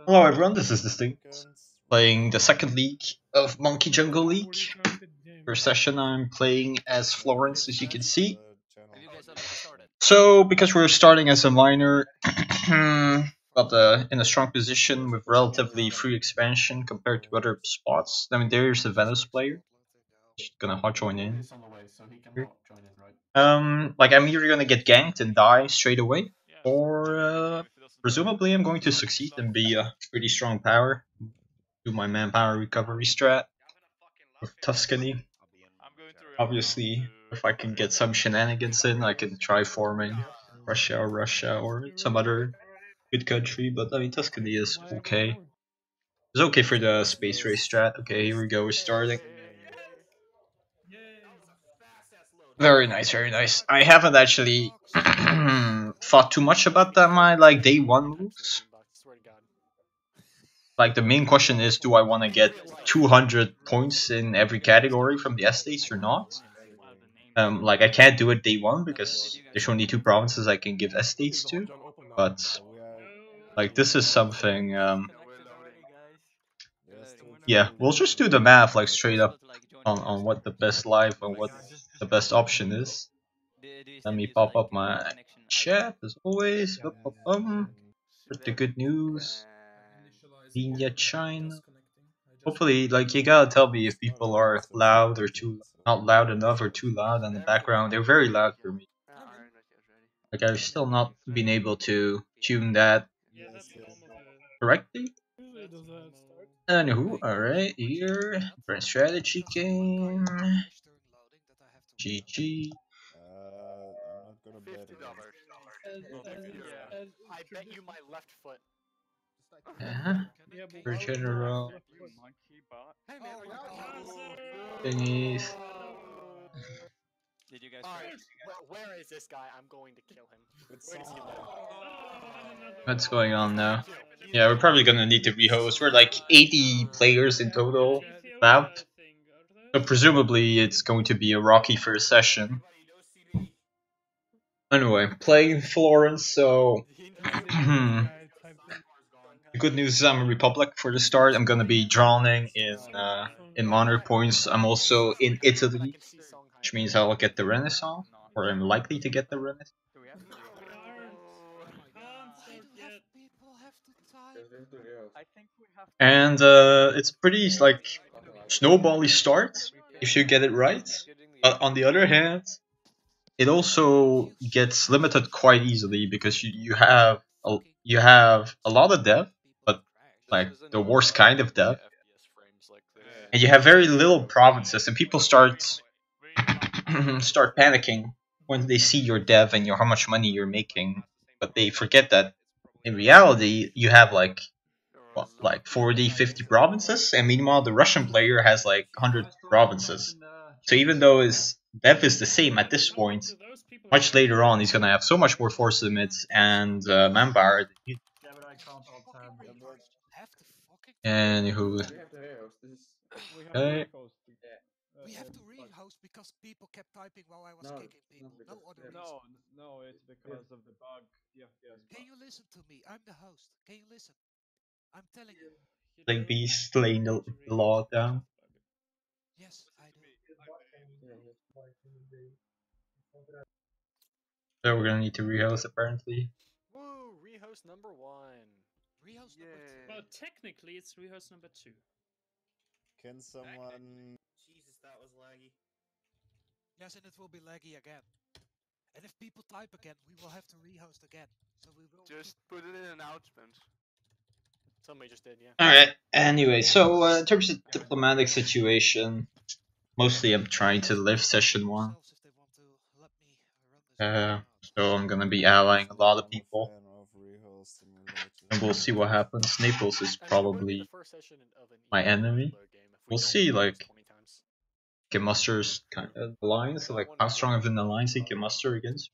Hello everyone, this is Distinct, playing the second league of Monkey Jungle League. First session I'm playing as Florence, as you can see. So, because we're starting as a minor, but in a strong position with relatively free expansion compared to other spots. I mean, there's a Venus player. She's gonna hot join in. Like I'm either gonna get ganked and die straight away, or presumably I'm going to succeed and be a pretty strong power. Do my manpower recovery strat with Tuscany. Obviously, if I can get some shenanigans in, I can try forming Russia or some other good country. But I mean, Tuscany is okay. It's okay for the space race strat. Okay, here we go. We're starting. Very nice, very nice. I haven't actually thought too much about that. My like day one moves. Like the main question is, do I want to get 200 points in every category from the estates or not? Like I can't do it day one because there's only 2 provinces I can give estates to. But like this is something. Yeah, we'll just do the math like straight up on what the best life and what the best option is. Let me pop up my chat as always. With the good news. India, China. Hopefully, like you gotta tell me if people are loud or too not loud enough or too loud in the background. They're very loud for me. Like I've still not been able to tune that correctly. Anywho, alright, here. Brand strategy game. GG. I'm not gonna bet against. I bet you my left foot. For general. Hey man, Thingies. Did you guys? Where is this guy? I'm going to kill him. Where does he live? What's going on now? Yeah, we're probably gonna need to rehost. We're like 80 players in total. About. So presumably it's going to be a rocky first session. Anyway, playing Florence, so the good news is I'm a Republic for the start. I'm gonna be drowning in monarch points. I'm also in Italy, which means I'll get the Renaissance, or I'm likely to get the Renaissance. And it's pretty like snowbally start if you get it right. But on the other hand, it also gets limited quite easily because you have a lot of depth, but like the worst kind of depth, and you have very little provinces, and people start panicking when they see your dev and how much money you're making, but they forget that in reality you have like 40, 50 provinces, and meanwhile the Russian player has like 100 provinces. So even though his dev is the same at this point, much later on he's gonna have so much more force limits and manpower. Anywho, okay. We have to rehost because people kept typing while I was kicking people. No other reason. No, it's because of the bug. Can you listen to me? I'm the host. Can you listen? I'm telling you. Like Beast laying the law down. Yes, I do. So we're gonna need to rehost apparently. Woo! Rehost number 1. Rehost number 2. Well, technically it's rehearse number 2. Can someone? Jesus, that was laggy. Yes, and it will be laggy again. And if people type again, we will have to rehost again. So we will Just put it in announcement. Somebody just did, yeah. Alright, anyway, so in terms of diplomatic situation, mostly I'm trying to live session 1. So I'm gonna be allying a lot of people. And we'll see what happens. Naples is probably my enemy. We'll see, like, can muster kind of alliance, like how strong of an alliance he can muster against.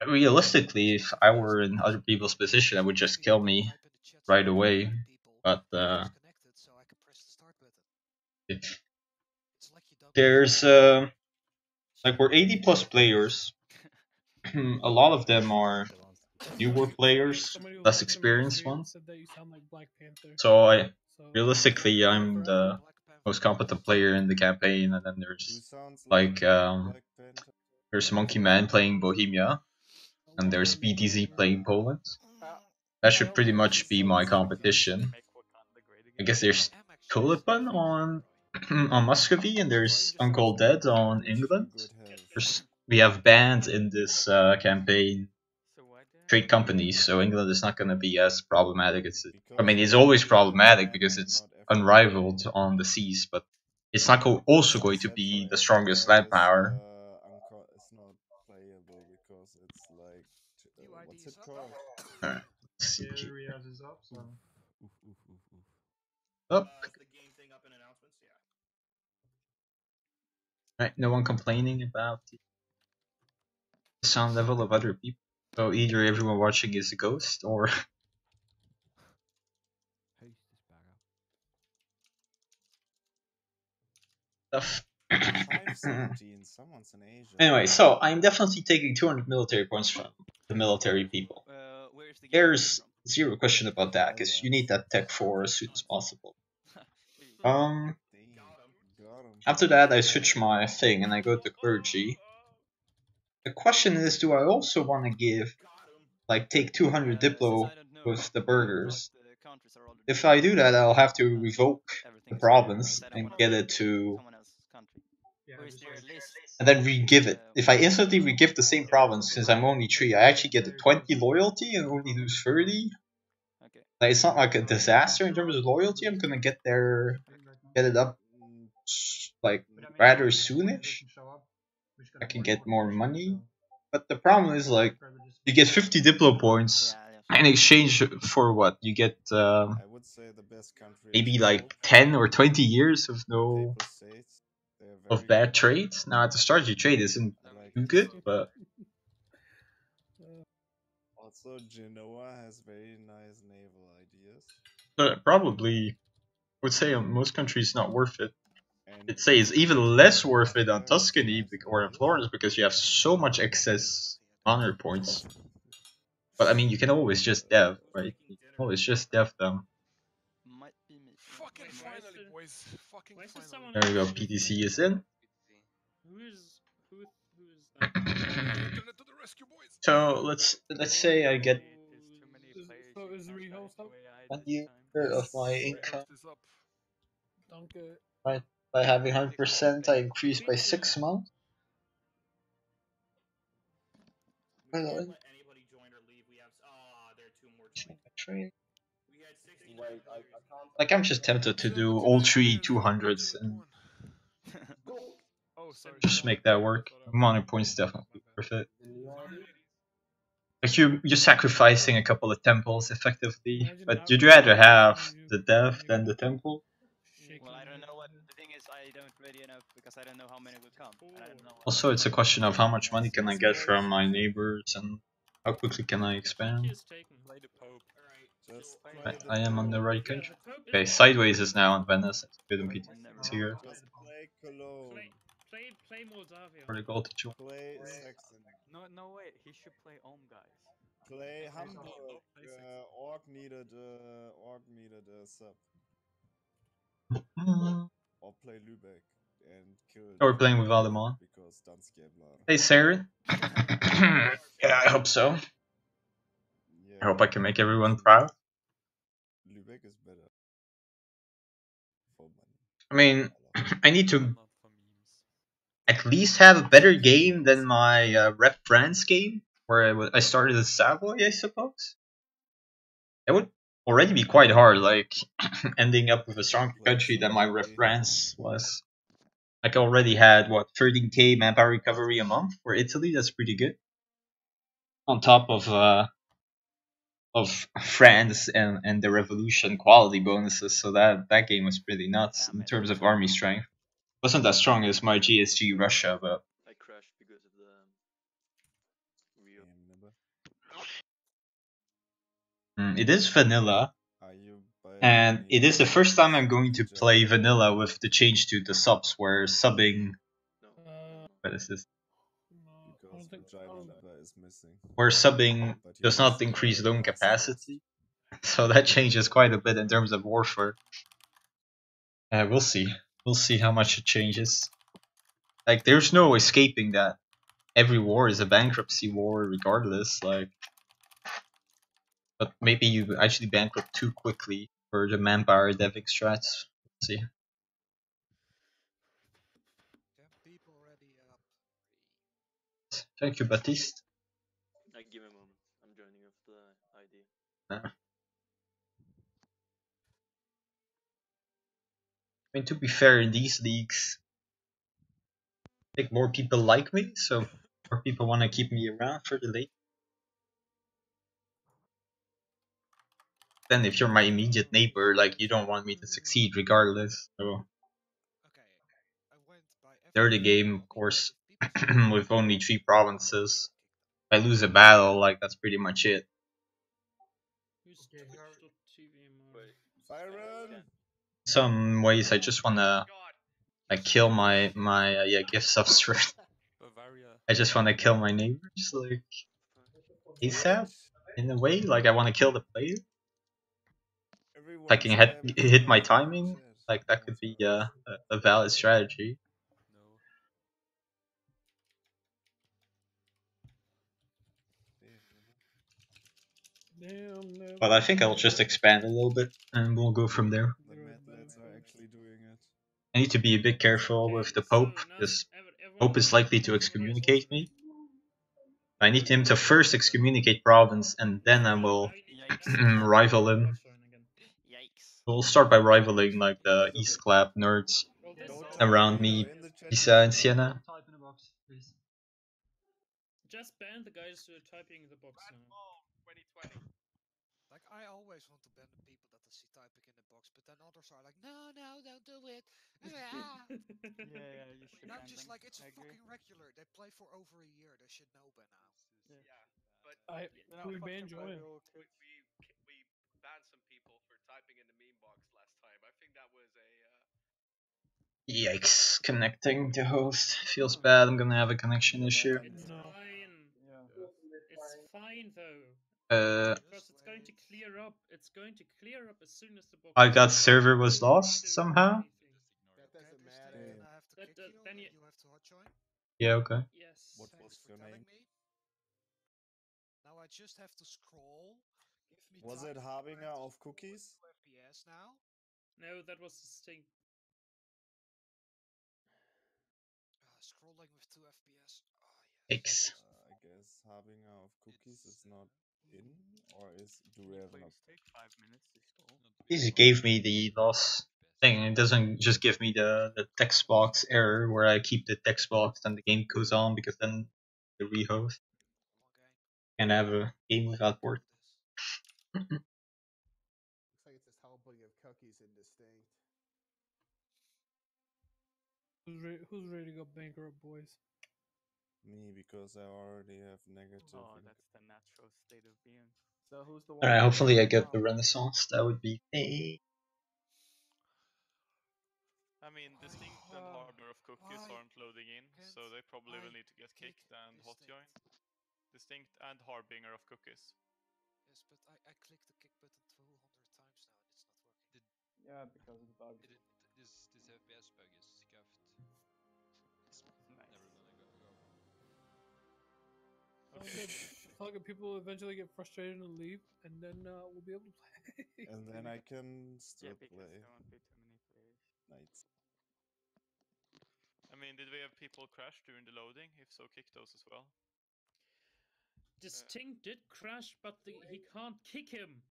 Realistically, if I were in other people's position, it would just kill me right away. But there's like we're 80 plus players, a lot of them are newer players, less experienced ones. So realistically, I'm the most competent player in the campaign, and then Who there's sounds like Black Panther? there's Monkey Man playing Bohemia, and there's BTZ playing Poland. That should pretty much be my competition. I guess there's Tulipan on on Muscovy, and there's Uncle Dead on England. We have banned in this campaign trade companies, so England is not going to be as problematic. It's always problematic because it's unrivaled on the seas, but it's not also going to be the strongest land power. It's not playable because it's like what's it called? Alright, let's see. Riaz is up, so. Up. Is the game thing up in announcements? Yeah. Right, no one complaining about the sound level of other people. So either everyone watching is a ghost, or stuff. 517. Someone's in Asia. Anyway, so I'm definitely taking 200 military points from the military people. Where's the game There's from? zero question about that, because you need that tech 4 as soon as possible. Damn. Got him. After that, I switch my thing and I go to clergy. The question is, do I also want to give, like, take 200 Diplo with the burgers? If I do that, I'll have to revoke the province and get it to, and then re-give it. If I instantly re-give the same province, since I'm only 3, I actually get the 20 loyalty and only lose 30. Like, it's not like a disaster in terms of loyalty. I'm gonna get it up, like, rather soonish. I can get more money. But the problem is, like, you get 50 Diplo points in exchange for what? You get I would say the best country maybe is like Poland. 10 or 20 years of no Papal States, they're of very bad good. trades. Now at the start your trade isn't I like too it. good, but Also, Genoa has very nice naval ideas. probably would say on most countries not worth it. And I'd say it's even less worth it on Austria has Tuscany nice or in ideas. Florence because you have so much excess honor points. But I mean, you can always just dev, right? You can always just dev them. Fucking finally, boys. Fucking Why is there finally. someone There we go. else? PTC is in. Who's that? Internet to the rescue, boys. So let's say I get So is rehost up? 1 year of my income. Rehost is up. Danke. Right, by having 100%, I increase by 6 months. We can't let anybody join or leave. We have there are 2 more joining. We had 60 Like, I'm just tempted to do all 3 200s and Oh, sorry. just make that work. Money points definitely worth it. Like, you're sacrificing a couple of temples effectively, but you'd rather have the dev than the temple. Well, I don't know what the thing is. I don't really know because I don't know how many will come. And I don't know what Also, it's a question of how much money can I get from my neighbors and how quickly can I expand. play the Pope. Just play Right, the I am on the Pope. right country. Okay, Sideways is now in Venice. It's good in PT here Just play Cologne. Play Moldavia. for the goal to join. Play Saxon. No way. He should play guys. Play Hamburg. Org needed a sub. Or play Lübeck and kill. Oh, we're playing with Valdemar. Because Danske blah. Hey, Saren. Yeah, I hope so. Yeah, I hope I can make everyone proud. Lübeck is better. For money. I mean, I need to at least have a better game than my Rep France game, where I started as Savoy, I suppose. That would already be quite hard, like, ending up with a stronger country than my Rep France was. Like, I already had, 13k manpower recovery a month for Italy, that's pretty good. On top of France and the revolution quality bonuses, so that game was pretty nuts in terms of army strength. Wasn't that strong as my GSG Russia, but I crashed because of the it is vanilla, and it is the first time I'm going to play vanilla with the change to the subs, where subbing. What is this? because vagina leather is missing. where subbing But he does was not increase loan last capacity, so that changes quite a bit in terms of warfare. We'll see. We'll see how much it changes. Like, there's no escaping that. Every war is a bankruptcy war, regardless. Like, but maybe you actually bankrupt too quickly for the manpower devic strats. Let's see. 10 people already up. Thank you, Baptiste. Give me a moment. I'm joining off the ID. I mean, to be fair, in these leagues, I think more people like me, so more people want to keep me around for the late. Then if you're my immediate neighbor, like, you don't want me to succeed regardless. So Okay. I went by they're the game, of course, with only 3 provinces. If I lose a battle, like, that's pretty much it. Who's twitch.tv, man? Byron! Some ways I just wanna like kill my gift substrate. I just wanna kill my neighbors, like ASAP. In a way, like I wanna kill the player. If I can hit my timing, like that could be a valid strategy. Damn, no. But I think I'll just expand a little bit and we'll go from there. The mad lads are actually doing it. I need to be a bit careful with the Pope, because Pope is likely to excommunicate me. I need him to first excommunicate province, and then I will rival him. Yikes. We'll start by rivaling like the East Clap nerds around me, Pisa and Siena. Just ban the guys who are typing in the box now. Like, I always want to ban the people that I see typing in the box, but then others are like, no, don't do it. Yeah, you should And I'm ban just them. like, it's I agree. fucking regular. They play for over a year. They should know by now. We ban Joanne. We banned some people for typing in the meme box last time. I think that was a. Yikes, connecting to host. Feels bad, I'm gonna have a connection issue. It's fine. It's fine though. Because it's going to clear up. It's going to clear up as soon as the box. I got server was lost somehow? That doesn't matter. Then I have to kick you, then you have to hot join. Yeah, okay. Yes. What was your name? Now I just have to scroll. Give me Was it Harbinger of Cookies? FPS now. No, that was distinct. Scrolling with 2 FPS. Oh, Yikes. I guess Harbinger of Cookies is not in, or do we have enough? Take 5 minutes to stall. He gave me the loss thing. It doesn't just give me the text box error where I keep the text box and the game goes on, because then the rehost can have a game without port. Looks like it's this whole bunch of cookies in distinct. Who's ready to go bankrupt, boys? Me, because I already have negative. Oh, that's the natural state of being. So who's the one? Alright, hopefully I get the Renaissance. That would be me. I mean, Distinct and Harbor of Cookies aren't loading in, so they probably will need to get kicked and hot join. Distinct and Harbinger of Cookies. Yes, but I clicked the kick button 200 times now and it's not working. Yeah, because of the bug. This FPS bug is scuffed. It's Nice. never gonna go. Fucking people will eventually get frustrated and leave, and then we'll be able to play. And then I can still because play. there won't be too many players. Nights. I mean, did we have people crash during the loading? If so, kick those as well. Distinct did crash, but he can't kick him.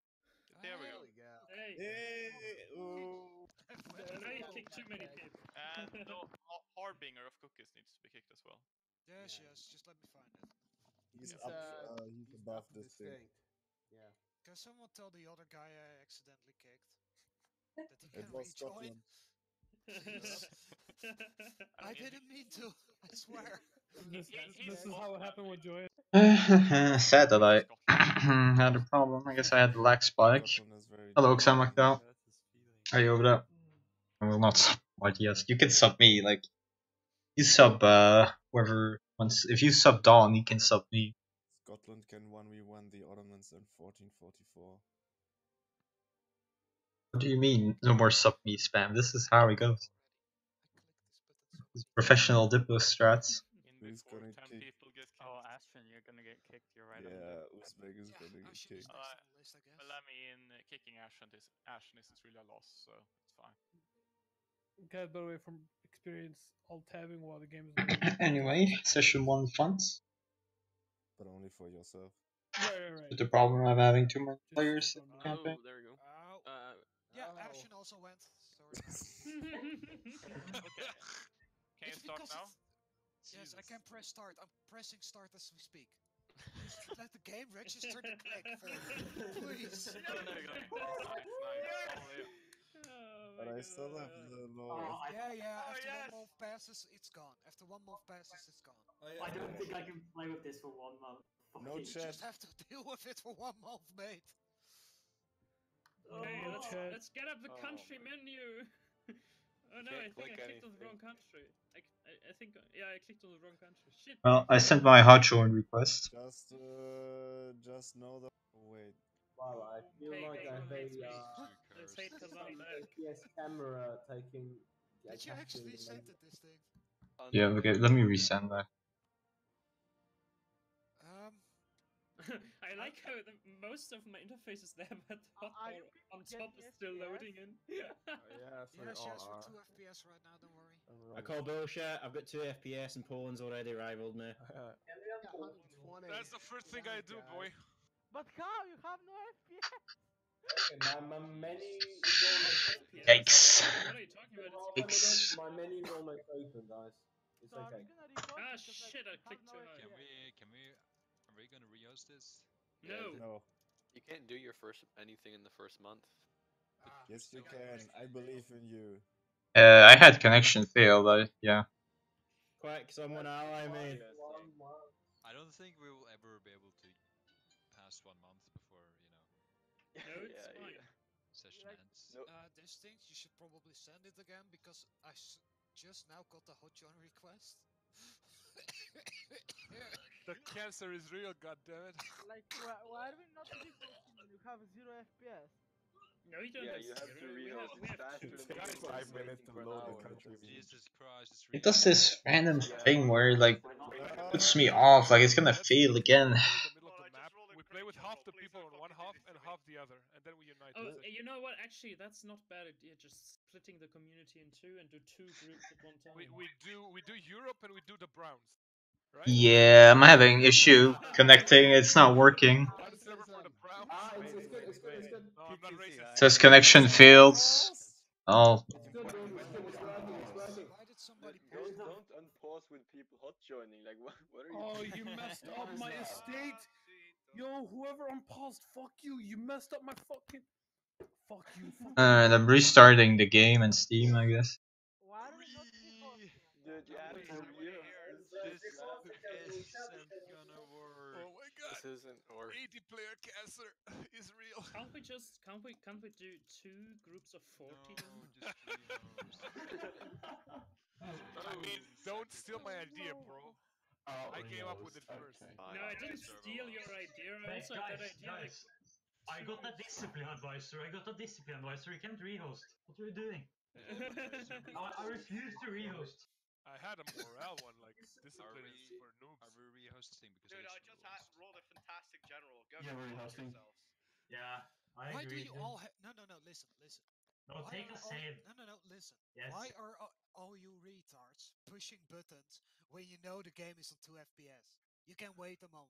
There we go. Hey. Now you kicked too many people. And no, Harbinger of Cookies needs to be kicked as well. Yes, just let me find it. He's above Distinct. Yeah. Can someone tell the other guy I accidentally kicked? That he can It was rejoin? Scotland. I didn't mean to, I swear. This is how it happened with Joy. Sad that I had a problem. I guess I had the lag spike. Hello, Xamakdao. Are you over there? I will not sub YTS. You can sub me, like, you sub whoever Once if you sub Dawn, he can sub me. Scotland can 1v1 the Ottomans in 1444. What do you mean? No more sub me spam. This is how it goes. It's professional Diplo strats. In Who's before gonna 10 kick? people get kicked. Oh, Ashton, you're gonna get kicked. You're right. Yeah, Uzbek is gonna get Ashen is kicked. next on the list, I guess. Well, I mean, kicking Ashen isn't really a loss, so it's fine. Okay, by the way, from experience, alt tabbing while the game is loading. Anyway, session 1 funds. But only for yourself. Right. With the problem of having too many players in the campaign. Oh, there you go. Yeah, Ashen also went. Sorry. Okay. Can you It's start because now? Yes, I can press start. I'm pressing start as we speak. Let the game register the click for me, please. But I still have the low. Yeah. After 1 month passes, it's gone. After 1 month passes, it's gone. I don't think I can play with this for 1 month. No You chat. just have to deal with it for 1 month, mate. Okay, let's get up the country menu. Oh no, I think I clicked on the wrong country. I think, yeah, I clicked on the wrong country. Shit. Well, I sent my hot join request. Just know the. Oh, wait. Wow, I feel like I have a FPS camera taking. Did you actually send it this thing? Yeah, okay, let me resend that. I like how most of my interface is there, but hotbar on top is still loading in. Yes, for 2 FPS right now, don't worry. I call bullshit. I've got 2 FPS and Poland's already rivaled me. That's the first thing I do, boy. But how? You have no FPS? My many Yikes. What are you talking about? Yikes. My menu is almost open, guys. It's okay. Ah, shit, I clicked too hard. Are we gonna rehost this? No. You can't do your anything in the first month. Yes, you can. I believe in you. I had connection failed, yeah. Quick, someone ally me. I don't think we will ever be able to pass 1 month before, No, it's fine. Session ends. This thing, you should probably send it again because I just now got the hot join request. The cancer is real, goddammit. Like, why are we not reposting when you have 0 FPS? No, you don't have you have to rehost it faster than 5 minutes to load the country. Jesus Christ, it's It does this random thing where like puts me off, like it's gonna fail again. We play with half the people on one half and half the other, and then we unite. Oh, you know what? Actually, that's not a bad idea. Just splitting the community in 2 and do 2 groups at one time. We do Europe and we do the Browns. Right? Yeah, I'm having issue connecting, it's not working. It says connection failed. Oh. Don't unpause with people hot joining. Like, what are you? Oh, you messed up my estate. Yo, whoever unpaused, fuck you. You messed up my fucking. Fuck you. Alright, I'm restarting the game and Steam, I guess. Dude, you have to This isn't gonna work. Oh my god. This isn't or 80-player cancer is real. Can't we do 2 groups of 40? No, just I mean, don't steal my idea, bro. I came up with it first. No, I didn't steal your idea. I also had that idea. I got a discipline advisor. You can't rehost. What are you doing? I refuse to rehost. I had a morale one, like discipline is for noobs. Are we rehosting because Dude, I just rolled a fantastic general. Go Yeah, we're rehosting. Yeah, I Why do agree. you all have... No, listen. No, Why take a are save. No, listen. Yes. Why are all you retards pushing buttons when you know the game is on 2 FPS? You can wait a month.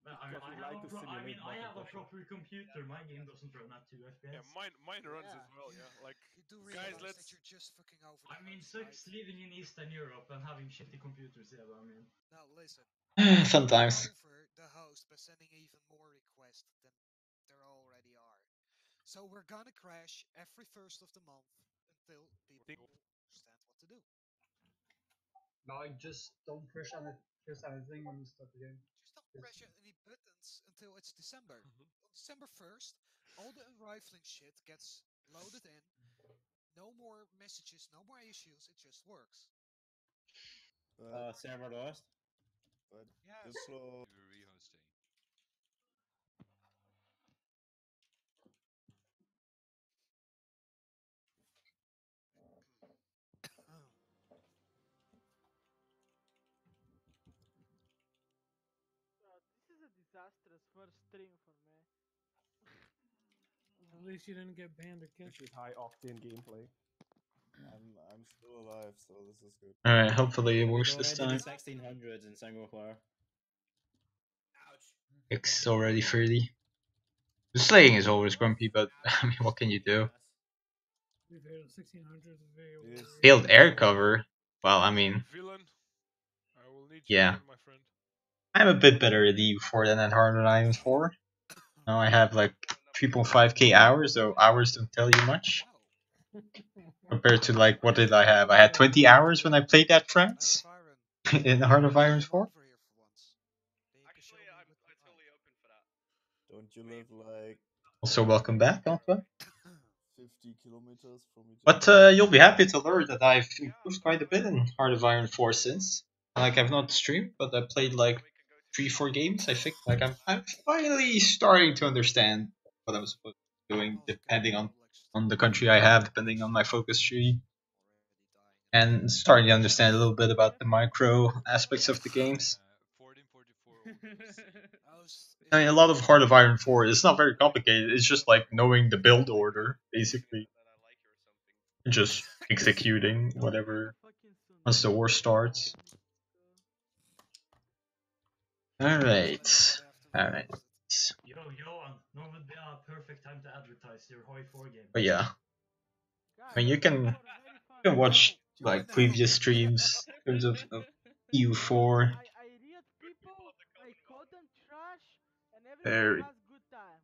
But I have a proper computer. My game doesn't run at 2 FPS. Yeah, mine runs as well. Yeah, like You do guys, realize let's. that you're just fucking over. I mean, sucks living in Eastern Europe and having shitty computers. Yeah, I mean. Now listen. Sometimes. Over the host by sending even more requests than there already are. So we're gonna crash every first of the month until people understand what to do. Like, just don't push anything when you start the game. Just don't press any buttons until it's December. On December 1st, all the rifling shit gets loaded in. No more messages, no more issues. It just works. Server lost. But Diplo. This is a disastrous first stream for me. At least you didn't get banned or This kicked. is high octane gameplay. I'm still alive, so this is good. Alright, hopefully it works We've this already time. the 1600s in single player. It's already 30. The slaying is always grumpy, but I mean, what can you do? We've heard 1600s is very overrated. Failed air cover? Well, I mean, Villain, I will need yeah. again, my friend. I'm a bit better at EU4 than at Hard Iron 4. Now I have like 3.5k hours, so hours don't tell you much. Compared to like, what did I have? I had 20 hours when I played that France in Heart of Iron 4. Actually, I'm totally open for that. Don't you live like Also, welcome back, Antoine. 50 kilometers from each But other? you'll be happy to learn that I've improved quite a bit in Heart of Iron 4 since. Like, I've not streamed, but I played like 3-4 games, I think. Like, I'm finally starting to understand what I'm supposed to be doing, depending on the country I have, depending on my focus tree. And starting to understand a little bit about the micro aspects of the games. I mean, a lot of Heart of Iron 4 is not very complicated. It's just like knowing the build order, basically. And just executing whatever once the war starts. Alright. Alright. Yo, Johan, now would be a perfect time to advertise your Hoi 4 game. But yeah. I mean, you can watch like previous streams in terms of EU4. I read people, I call them trash, and Very. everybody has good time.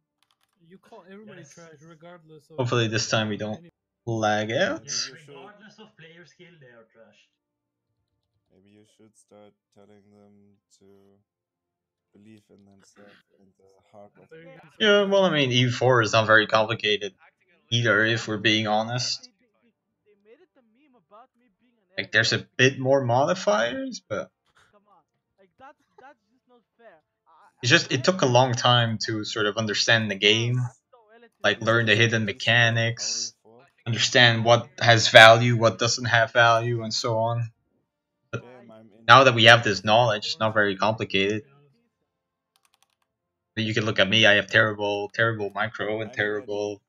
You call everybody trash regardless of... Hopefully this time we don't lag out. Yes, regardless of player skill, they are trash. Maybe you should start telling them to believe in themselves and the heart of the Yeah, well, I mean, EU4 is not very complicated either, if we're being honest. Like, there's a bit more modifiers, but Like that's just not fair. it took a long time to sort of understand the game, like learn the hidden mechanics, understand what has value, what doesn't have value, and so on. But now that we have this knowledge, it's not very complicated. You can look at me, I have terrible micro and terrible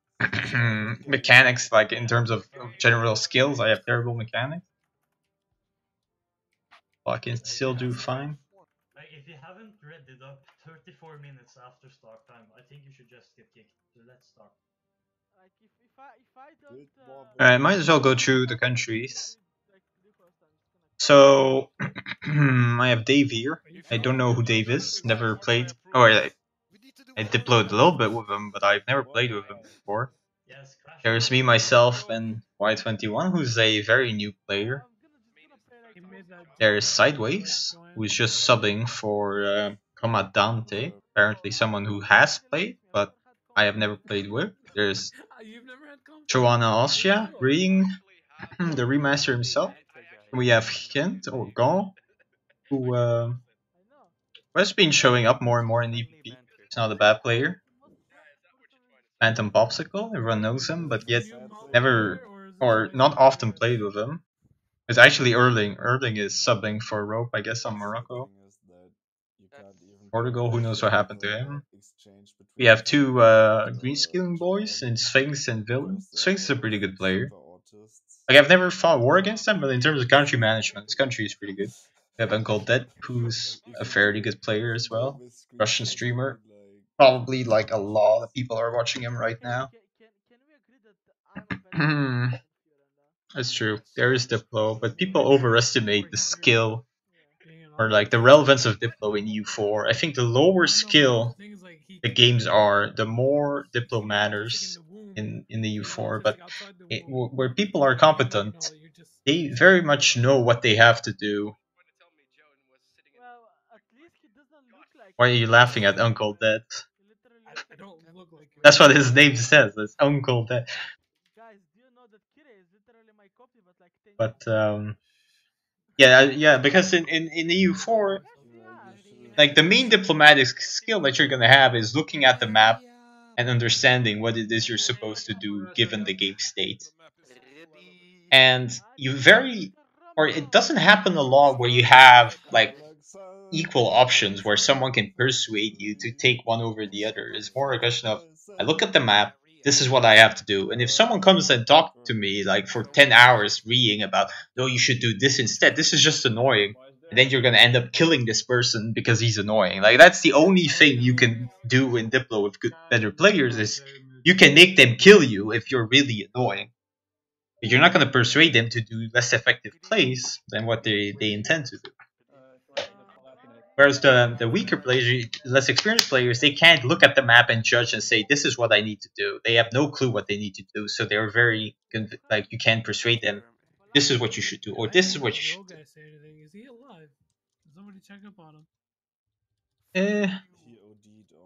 mechanics, like in terms of general skills, I have terrible mechanics. But I can still do fine. Like, if you haven't read it up 34 minutes after start time, I think you should just get kicked. So let's start. Like if I don't Alright, might as well go through the countries. So I have Dave here. I don't know who Dave is. Never played. Oh, I diploed a little bit with him, but I've never played with him before. There's me, myself, and Y21, who's a very new player. There's Sideways, who's just subbing for Comandante. Apparently someone who has played, but I have never played with. There's Joanna Austria reading the remaster himself. We have Kent or Gon, who has been showing up more and more in EVP. He's not a bad player. Phantom Popsicle, everyone knows him, but yet never or not often played with him. It's actually Erling. Erling is subbing for Rope, I guess, on Morocco. Portugal, who knows what happened to him. We have two green skilling boys in Sphinx and Villain. Sphinx is a pretty good player. Like, I've never fought war against them, but in terms of country management, this country is pretty good. We have Uncle Dead, who's a fairly good player as well. Russian streamer. Probably, like, a lot of people are watching him right now. That's true. There is Diplo, but people overestimate the skill or like the relevance of Diplo in EU4. I think the lower skill the games are, the more Diplo matters in the EU4. But where people are competent, they very much know what they have to do. Why are you laughing at Uncle Dead? I don't look like you. That's what his name says. It's Uncle Dead. Guys, do you know that Kira is literally my copy, but like 10 But yeah, because in EU4, like the main diplomatic skill that you're gonna have is looking at the map and understanding what it is you're supposed to do given the game state. And you it doesn't happen a lot where you have like equal options where someone can persuade you to take one over the other. It's more a question of I look at the map, this is what I have to do. And if someone comes and talks to me like for 10 hours reading about, no, you should do this instead, this is just annoying. And then you're gonna end up killing this person because he's annoying. Like that's the only thing you can do in Diplo with better players is you can make them kill you if you're really annoying. But you're not gonna persuade them to do less effective plays than what they intend to do. Whereas the weaker players, less experienced players, they can't look at the map and judge and say, this is what I need to do. They have no clue what they need to do, so they're very, like, you can't persuade them, this is what you should do, or this is what you should do. Say anything. Is he alive? Did somebody check up on him?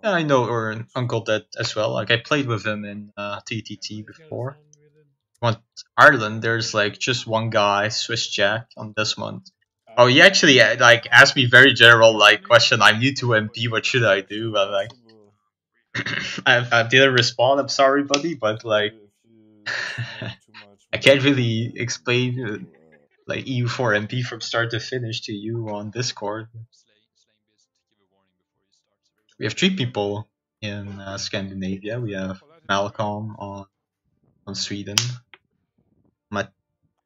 Yeah, I know, or an uncle that as well. Like, I played with him in TTT before. Ireland, there's, like, just one guy, Swiss Jack, on this month. Oh, he actually like asked me very general like question. I'm new to MP. What should I do? I'm like, I didn't respond. I'm sorry, buddy, but like, I can't really explain like EU4 MP from start to finish to you on Discord. We have 3 people in Scandinavia. We have Malcolm on Sweden,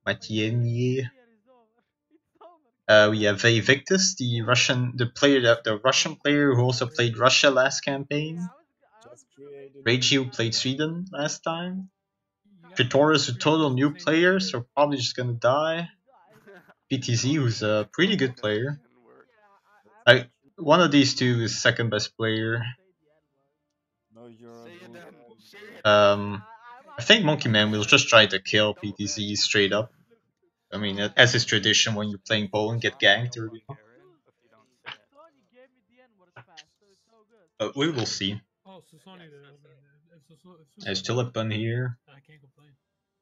Matieni. We have Victus, the Russian player who also played Russia last campaign. Regio played Sweden last time. Pretorius, a total new player, so probably just gonna die. PTZ, who's a pretty good player. Like one of these two is second best player. I think Monkey Man will just try to kill PTZ straight up. I mean, as is tradition when you're playing Poland, get ganked early on. But we will see. Oh, so Sony did. There's Tulipan here. I can't complain.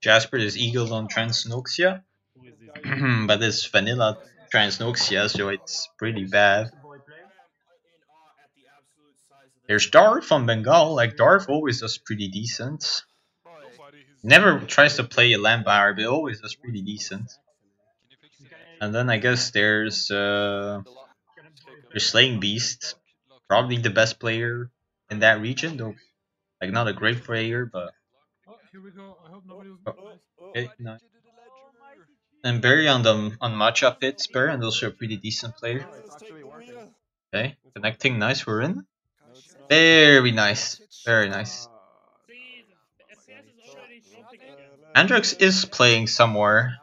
Jasper is Eagles on Transnoxia. But it's vanilla Transnoxia, so it's pretty bad. There's Darth on Bengal. Like, Darth always does pretty decent. Never tries to play a Lampire, but always does pretty decent. And then I guess there's Slaying Beast. Probably the best player in that region, though. Like, not a great player, but... Oh, here we go. I hope nobody was... Okay, nice. And Barry on matchup hits. Barry and also a pretty decent player. Okay, connecting nice, we're in. Very nice. Very nice. Androx is playing somewhere.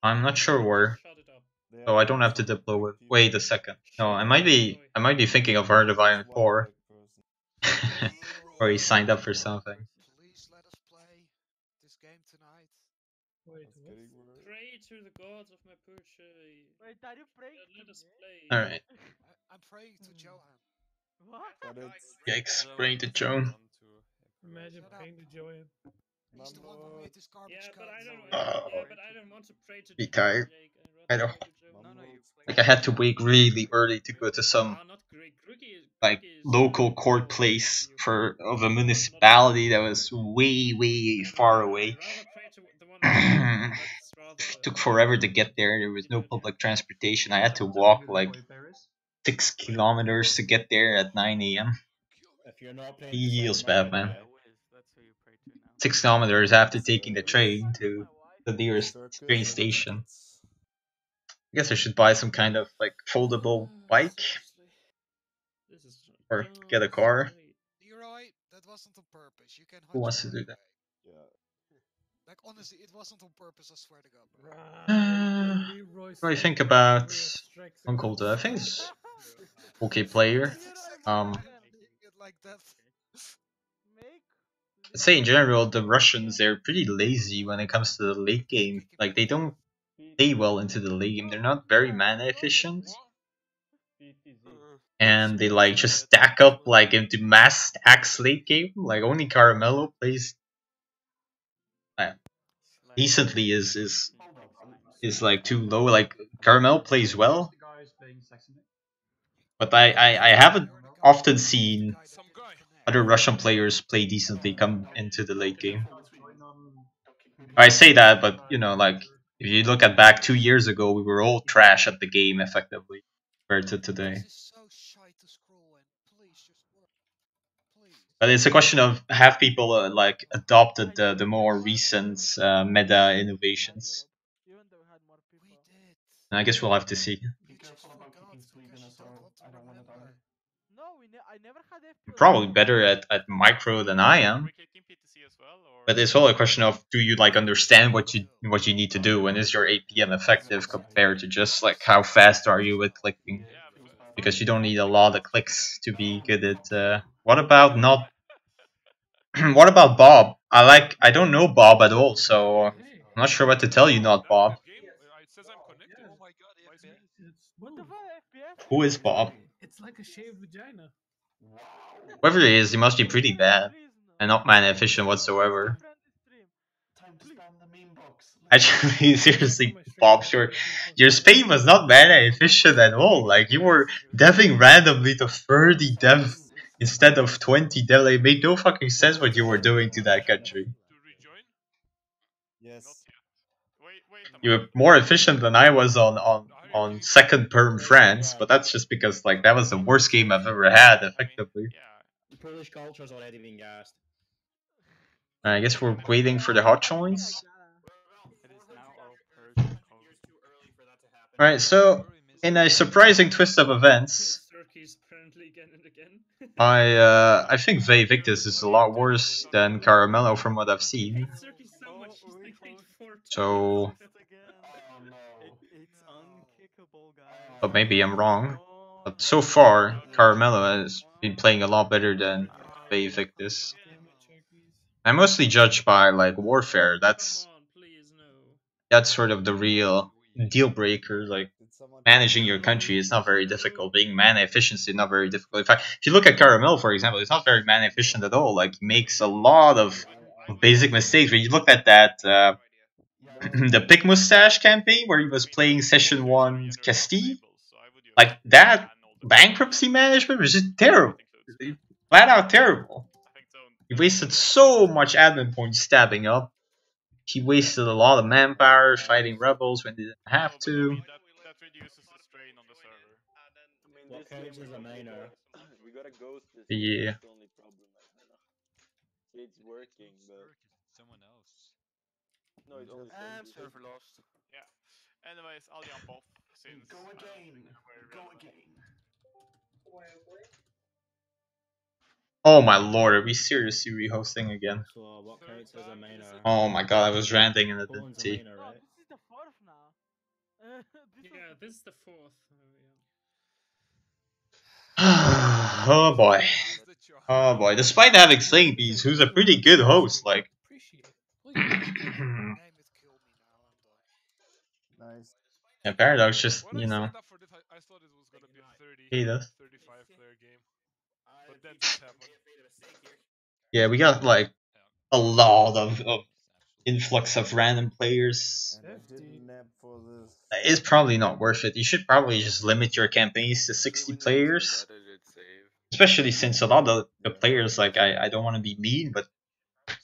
I'm not sure where. So I don't have to deploy it. Wait a second. No, I might be thinking of Heart of Iron 4. Or he signed up for something. Wait, pray to the gods of Mapuche. Wait, are you praying? Let us play. Alright. I'm praying to Johan. What? Yikes, praying to Joan. Imagine praying to Johan. He's the one who made this garbage but I don't. But I don't want to pray to. Be tired. I don't. Like I had to wake really early to go to some like local court place of a municipality that was way far away. Took forever to get there. There was no public transportation. I had to walk like 6 kilometers to get there at 9 a.m. Feels bad, man. 6 kilometers after taking the train to the nearest train station. I guess I should buy some kind of like foldable bike or get a car. That wasn't on purpose. You can. Who wants to do that? Like honestly, it wasn't on purpose. I swear to God. What do I think about Uncle? I think it's okay player. I'd say in general the Russians, they're pretty lazy when it comes to the late game. Like they don't play well into the late game. They're not very mana efficient. And they like just stack up like into mass stacks late game. Like only Caramello plays decently is like too low. Like Caramello plays well. But I haven't often seen other Russian players play decently come into the late game. I say that, but you know, like if you look at back 2 years ago, we were all trash at the game effectively compared to today. But it's a question of have people like adopted the more recent meta innovations. And I guess we'll have to see. I never had You're probably better at micro than I am. But it's all a question of do you like understand what you need to do and is your APM effective compared to just like how fast are you with clicking? Because you don't need a lot of clicks to be good at. What about not? What about Bob? I don't know Bob at all, so I'm not sure what to tell you. Not Bob. It says I'm connected. Oh my god, What the fuck, FPS? Who is Bob? It's like a shaved vagina. Whoever he is, he must be pretty bad and not man efficient whatsoever. Actually, seriously, Bob, sure. Your Spain was not mana efficient at all. Like, you were deving randomly to 30 dev instead of 20 dev. Like, it made no fucking sense what you were doing to that country. Yes. You were more efficient than I was on second perm France, but that's just because, like, that was the worst game I've ever had, effectively. Polish culture's already been gassed. I guess we're waiting for the hot joins. Alright, so in a surprising twist of events, I think Vey Victus is a lot worse than Caramello from what I've seen. So, but maybe I'm wrong. But so far, Caramello has been playing a lot better than Vey Victus. I'm mostly judged by like warfare. That's sort of the real deal breaker. Like managing your country is not very difficult. Being mana efficiency is not very difficult. In fact, if you look at Caramel, for example, it's not very mana efficient at all. Like he makes a lot of basic mistakes. When you look at that the Pick Mustache campaign where he was playing Session 1 Castille, like that bankruptcy management was just terrible. Flat out terrible. He wasted so much admin points stabbing up. He wasted a lot of manpower fighting rebels when he didn't have to. That reduces the strain on the server. What counts as a minor? We gotta ghost this. Yeah. That's the only problem. It's working, but someone else. No, it's only server lost. Yeah. Anyways, I'll jump off since Go again. Go again. Oh my lord, are we seriously rehosting again? So what counts as a minor? Oh my god, I was ranting and I didn't see. Oh, this is the fourth now. This is the fourth. Oh boy. Oh boy. Despite having Sling Bees, who's a pretty good host, like. Nice. Yeah, Paradox just, you know. I thought it was gonna be a 30, He does. 35 player game. But then this happened. Yeah, we got like a lot of influx of random players. And I didn't nap for this. It's probably not worth it. You should probably just limit your campaigns to 60 players. Especially since a lot of the players, like, I don't want to be mean, but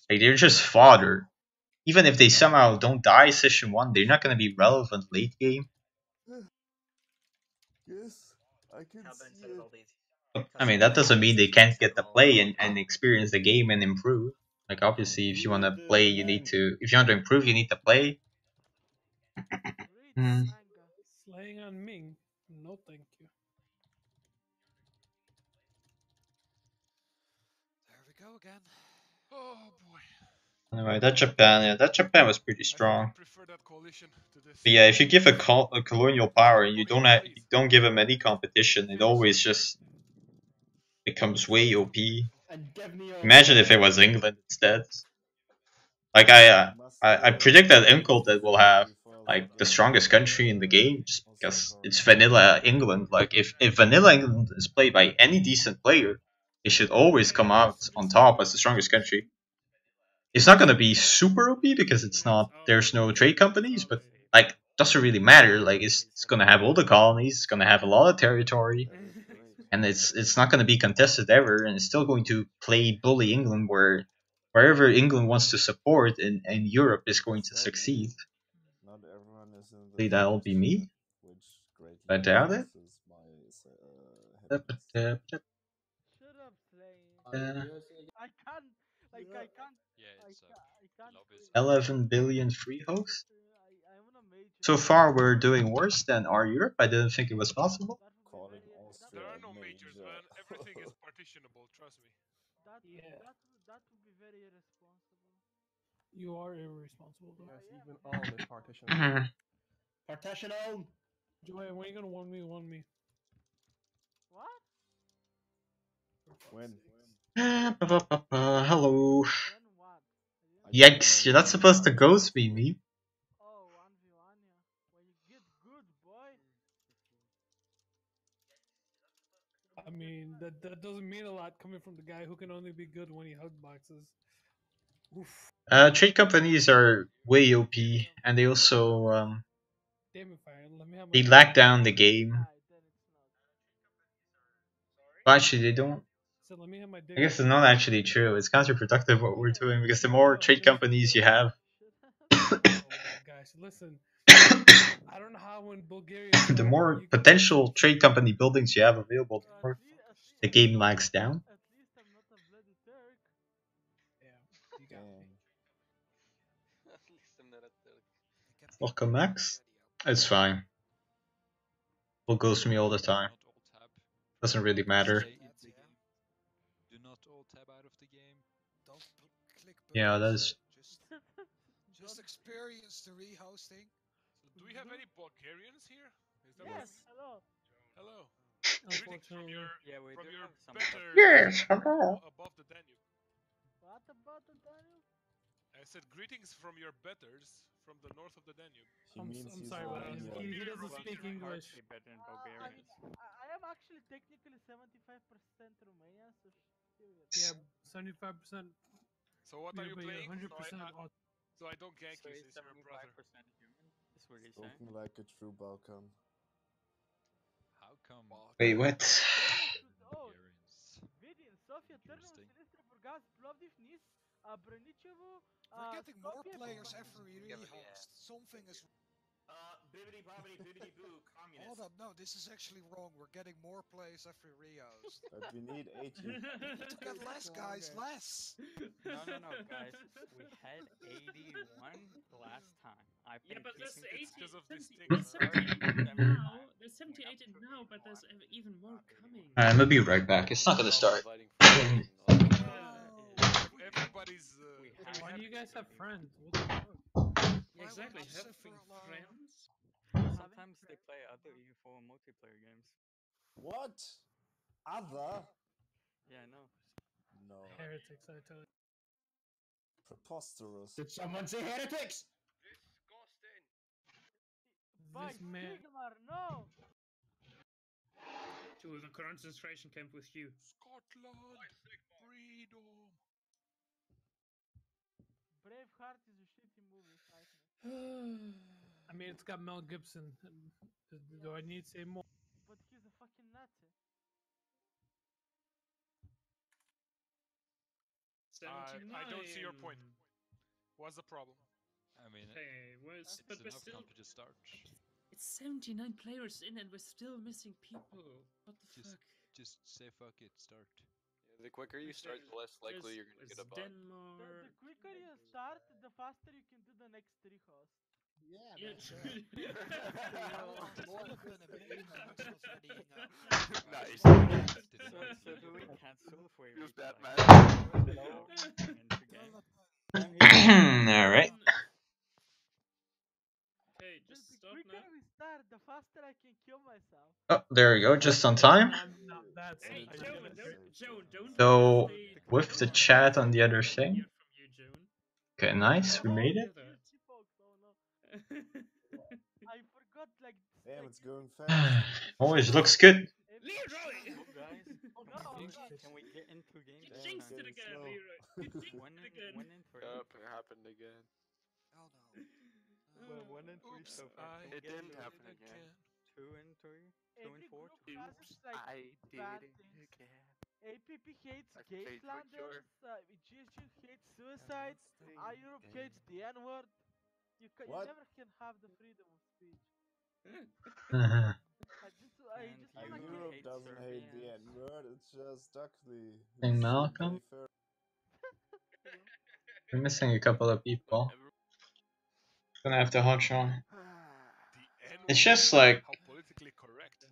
like, they're just fodder. Even if they somehow don't die Session 1, they're not going to be relevant late game. Yes, I can see it. I mean, that doesn't mean they can't get to play and experience the game and improve. Like, obviously, if you want to play, you need to... If you want to improve, you need to play. Slaying on Ming. No, thank you. There we go again. Oh boy. Anyway, that Japan was pretty strong. But yeah, if you give a colonial power and you don't give them any competition, it always just becomes way OP. Imagine if it was England instead. Like I predict that Inculted will have like the strongest country in the game just because it's vanilla England. Like if vanilla England is played by any decent player, they should always come out on top as the strongest country. It's not gonna be super OP because it's not. There's no trade companies, but like doesn't really matter. Like it's gonna have all the colonies. It's gonna have a lot of territory. and it's not going to be contested ever, and it's still going to play bully England wherever England wants to support in Europe is going to succeed. Not everyone is in the Hopefully that'll be me. which greatly I doubt it. reduces my happiness. Shut up, Slane. I can't. Like I can't. Yeah, it's I can't. 11 billion free hosts. I'm on a major. So far, we're doing worse than our Europe. I didn't think it was possible. Calling Austria There are no a majors, major. man. Everything is partitionable. Trust me. That would be very irresponsible. You are irresponsible, though. Yes, even all is partition. Partition on! Joey, when are you gonna 1v1 me? What? When? Hello. When what? Yikes, you're not supposed to ghost me. Oh, 1v1, yeah. When you get good, boy. I mean, that doesn't mean a lot coming from the guy who can only be good when he hug boxes. Oof. Trade companies are way OP, and they also Damn it, fire. Let me have my they lack down the game. Well, actually, they don't. So let me have my dick. I guess it's not actually true. It's counterproductive what we're doing because the more trade companies you have, Oh my gosh, listen. I don't know how when Bulgaria the more potential trade company buildings you have available, the more the game lags down. At least I'm not a bloody Turk. Yeah, you got me. At least I'm not a Turk. Welcome, Max. It's fine. Will ghost me all the time. Doesn't really matter. Do not all tab out of the game. Don't click Yeah, that's. Just experience the rehosting. So do we have any Bulgarians here? Is that Yes, what hello. Hello. Greetings from your we from do your have some better Yes, hello. above the Danube. What about the Daniel? I said greetings from your betters from the north of the Danube. I'm sorry, but he doesn't speak English. I am actually technically 75% Romanian, so period. Yeah, 75%. So what are you playing? 100%. So I don't gank you since you're a brother. Spoken like a true Balkan. How come? Wait, what? Видим, София, Търново, Силистра, Бургас, Пловдив, Ниц, Браничево, We're getting more players every rehost. Something is. Bibbidi bobbidi bibbidi boo, communist. Hold up, no, this is actually wrong. We're getting more players every rehost. But we need 80. We need to get less, guys, less. No, guys. We had 81 last time. I've been but there's keeping 80, because of this thing. there's 78 now. There's 78 now, but there's even more coming. I'm gonna be right back. It's not gonna start. Everybody's. Why do you guys have friends? What the fuck? Yeah, exactly, having friends. Sometimes they play other EU4 multiplayer games. What? Other? Yeah, I know. No. Heretics, I tell you. Preposterous. Did someone say heretics? Disgusting. By This man. Sigmar, no! To the concentration camp with you. Scotland, freedom. Braveheart is a shitty movie, fight me. I mean, it's got Mel Gibson. Do I need to say more? But he's a fucking Nazi. I don't see your point. What's the problem? I mean, Okay, it's but we're enough still. time to just start. It's 79 players in, and we're still missing people. What the fuck? Just say fuck it, start. The quicker you start, the less likely you're gonna get a bot. Denmark. The quicker you start, the faster you can do the next rehost. Yeah, true. Nice. So do we cancel if we Use that, man. Alright. Okay, just The stop quicker now. we start, the faster I can kill myself. Oh, there we go. Just on time. That's Hey, Joan, don't So, stay- with the don't chat stay on the other from thing. you, Joan. Okay, nice. We made it. I forgot, like. Damn, it's going fast. Always looks good. Leroy! Guys, No, can we get into games? You jinxed it again, Leroy. You jinxed it again. 1 in 3. Yup, it happened again. Oh no. Well, 1 in 3 Oops, so far. Can we It get didn't into happen again. Every group has its like bad things. APP hates Gatelanders, GSU hates suicide, Europe hates the N-word. You never can have the freedom of speech. I just like Europe doesn't hate the N-word, it's just Duckley. Hey, Malcolm? We're missing a couple of people. Gonna have to hunch on. It's just like, How politically correct.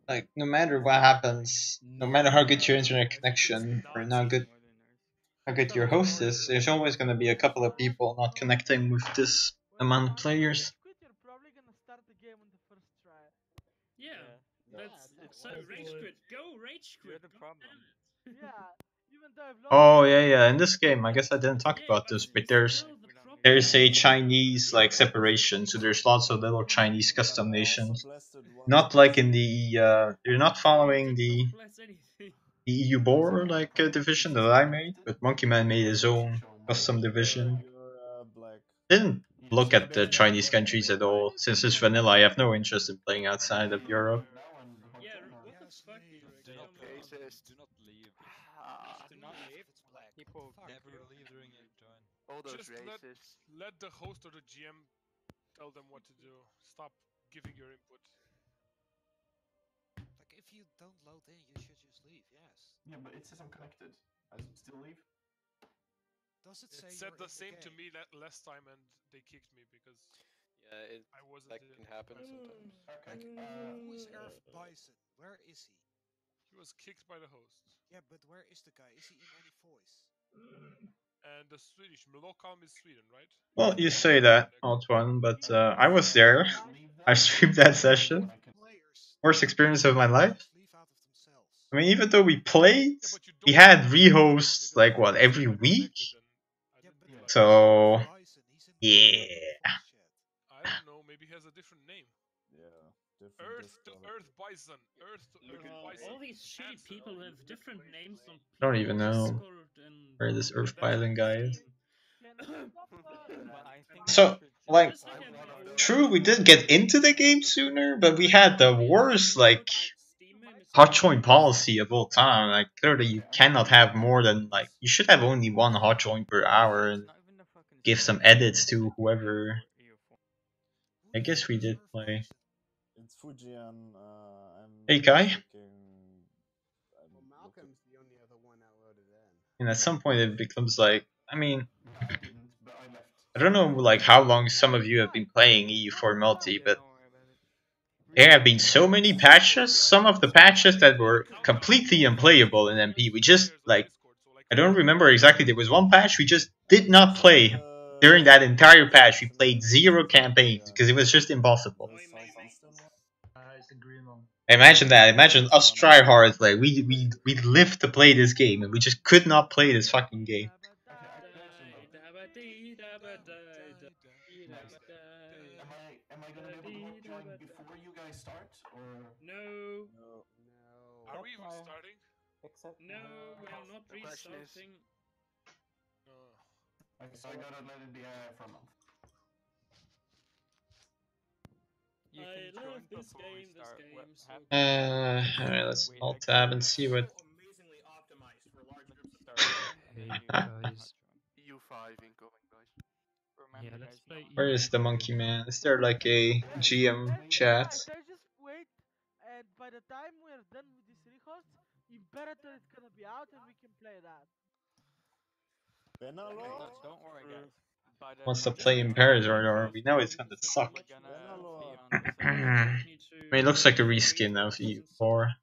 like no matter what happens, no matter how good your internet connection or how good your host is, there's always gonna be a couple of people not connecting with this amount of players. You're probably gonna start the game on the first try. Yeah, that's so rage quit. Go rage quit. You're the problem. Yeah, even though I've Oh yeah. In this game, I guess I didn't talk about this, but there's a Chinese like separation, so there's lots of little Chinese custom nations. Not like in the you're not following the EU4 like division that I made, but Monkey Man made his own custom division. Didn't look at the Chinese countries at all. Since it's vanilla, I have no interest in playing outside of Europe. Yeah, what the fuck? Do not leave. Do not leave. People Never leave during a join. All those Just races. let the host or the GM tell them what to do. Stop giving your input. Like, if you don't load in, you should just leave, yes. Yeah, but it says I'm connected. I still leave? Does it say It said you're the in same to game? me last time and they kicked me because Yeah, I wasn't that can happen sometimes. Like, who is Earth Bison? Where is he? he was kicked by the host. Yeah, but where is the guy? Is he in any voice? And the Swedish, Milocom is Sweden, right? Well, you say that, Antoine, but I was there. I streamed that session. Worst experience of my life. I mean, even though we played, we had rehosts like what every week. So yeah. I don't know. Maybe he has a different name. Yeah, Earth to Earth Bison. Earth to Earth Bison. All these shitty people have different names on I don't even know where this Earth Bison guy is. So, like, true, we did get into the game sooner, but we had the worst, like, hot join policy of all time. Like, clearly you cannot have more than, like, you should have only one hot join per hour and give some edits to whoever. I guess we did play. It's Fujian. Hey, Kai. Well, Malcolm's the only other one that loaded in. And at some point it becomes like, I mean, I don't know like how long some of you have been playing EU4 multi, but there have been so many patches. Some of the patches that were completely unplayable in MP. We just like, I don't remember exactly. There was one patch we just did not play. During that entire patch, we played 0 campaigns because it was just impossible. It's a green one. Imagine that. Imagine us try hard. Like we lived to play this game, and we just could not play this fucking game. Am I gonna be able to join before you guys start, or no? Are we even starting? No, we are not restarting. Okay, so I gotta let it be for a month. I love this game. So Alright, let's alt tab and see what. Amazingly optimized for large groups of guys. EU5 incoming, guys. Yeah, let's play. Where is the monkey man? Is there like a GM chat? Just wait, and by the time we're done with this rehost, Imperator is gonna be out and we can play that. Don't worry, guys. Wants to play Imperator, or we know it's gonna suck. I mean, it looks like a reskin of EU4.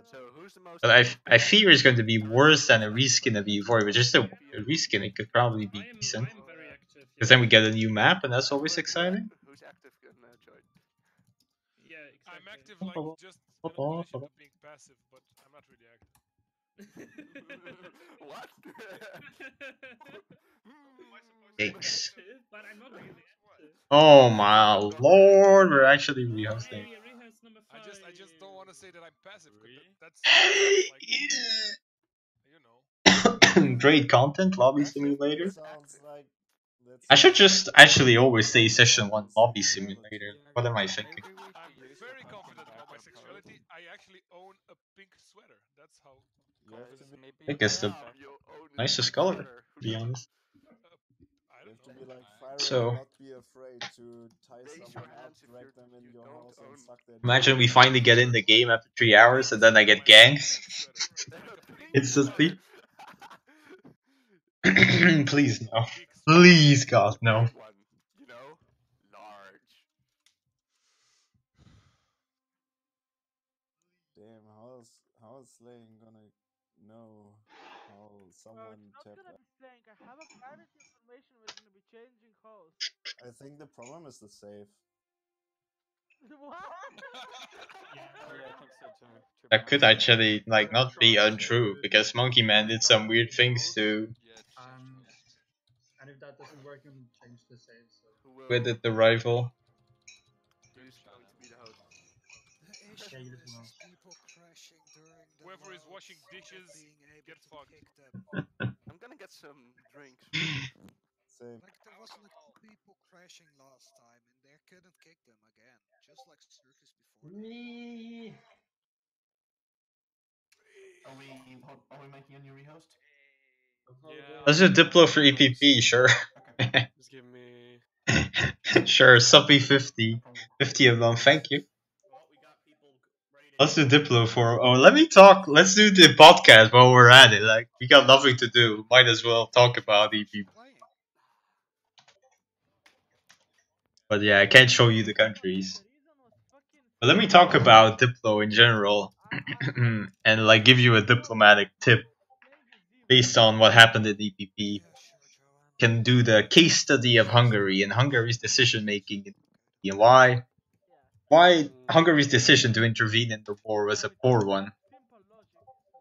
So who's the most? But I fear it's going to be worse than a reskin of EU4. But just a reskin, it could probably be decent. Because then we get a new map, and that's always exciting. Who's active gonna join? Yeah, exactly. I'm active like just in opposition to being passive, but I'm not really active. What? Yikes. But I'm not really. Oh my lord, we're actually rehosting. I just don't want to say that I'm passive. That's like, you know. Great content, lobby simulator. Sounds like I should just actually always say session 1 lobby simulator. What am I thinking? actually own a pink sweater. That's how. I think it's the nicest color, to be honest. You have to be like Fire So- and not be afraid to tie someone up, drag them in your house, and suck their dick. Imagine we finally get in the game after 3 hours and then I get ganked. Instantly. Please no. Please God no. You know, large. Damn, how is Slaying gonna know how someone It's not tapped gonna out? be slaying. I have a private information. We're gonna be changing host. I think the problem is the save. What? Yeah, I think so too. That could actually like not be untrue because Monkey Man did some weird things to And if that doesn't work, you can change the save. So. with the rival. Who's going to be the host? The issue is people crashing during the Whoever is loads washing dishes, and being able get to fucked. pick them. I'm gonna get some drinks. Same. Like there was like people crashing last time and they couldn't kick them again, just like Circus before. Are we making a new rehost? Yeah. Let's do Diplo for EPP, sure. Just give me. Sure, Suppy 50. 50 of them, thank you. Let's do Diplo for. Oh, let me talk. Let's do the podcast while we're at it. Like, we got nothing to do. Might as well talk about EPP. But yeah, I can't show you the countries. But let me talk about Diplo in general. And like give you a diplomatic tip based on what happened in EPP. Can do the case study of Hungary and Hungary's decision making and why Hungary's decision to intervene in the war was a poor one.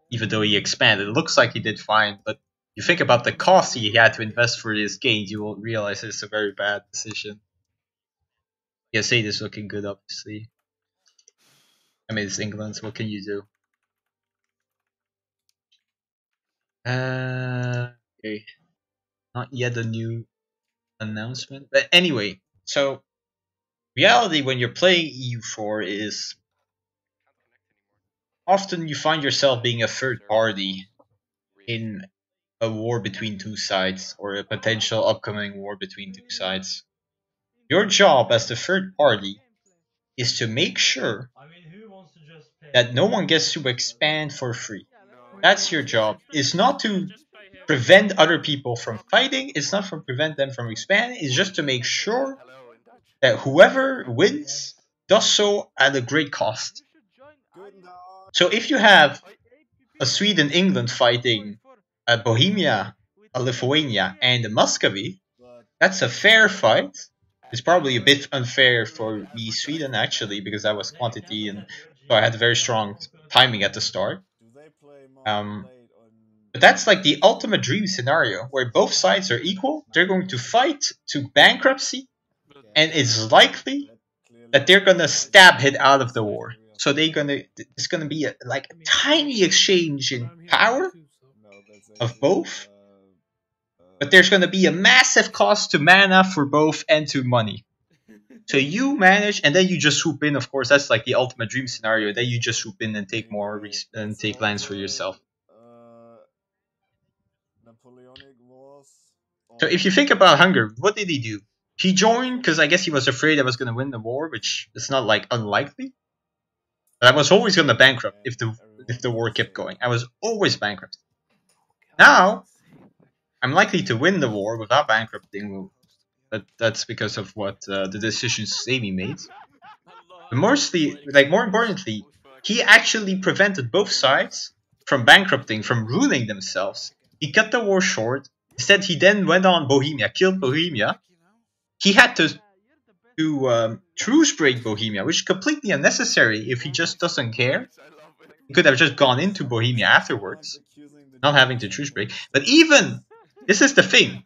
Even though he expanded, it looks like he did fine, but you think about the cost he had to invest for his gains, you will realize it's a very bad decision. PSA is looking good, obviously. I mean, it's England, so what can you do? Okay. Not yet a new announcement. But anyway, so reality when you're playing EU4 is often you find yourself being a third party in a war between two sides or a potential upcoming war between two sides. Your job as the third party is to make sure that no one gets to expand for free. That's your job. It's not to prevent other people from fighting. It's not to prevent them from expanding. It's just to make sure that whoever wins does so at a great cost. So if you have a Sweden-England fighting a Bohemia, a Lithuania, and a Muscovy, that's a fair fight. It's probably a bit unfair for me, Sweden, actually, because I was quantity and so I had very strong timing at the start. But that's like the ultimate dream scenario where both sides are equal. They're going to fight to bankruptcy, and it's likely that they're gonna stab hit out of the war. So it's gonna be like a tiny exchange in power of both, but there's gonna be a massive cost to mana for both and to money. So you manage, and then you just swoop in. Of course, that's like the ultimate dream scenario. Then you just swoop in and take more and take lands for yourself. Napoleonic Wars. So if you think about Hungary, what did he do? He joined because I guess he was afraid I was going to win the war, which is not like unlikely. But I was always going to bankrupt if the war kept going. I was always bankrupt. Now I'm likely to win the war without bankrupting, but that's because of what the decisions Sami made. But mostly, like more importantly, he actually prevented both sides from bankrupting, from ruining themselves. He cut the war short. Instead, he then went on Bohemia, killed Bohemia. He had to truce break Bohemia, which is completely unnecessary if he just doesn't care. He could have just gone into Bohemia afterwards, not having to truce break. But even, this is the thing,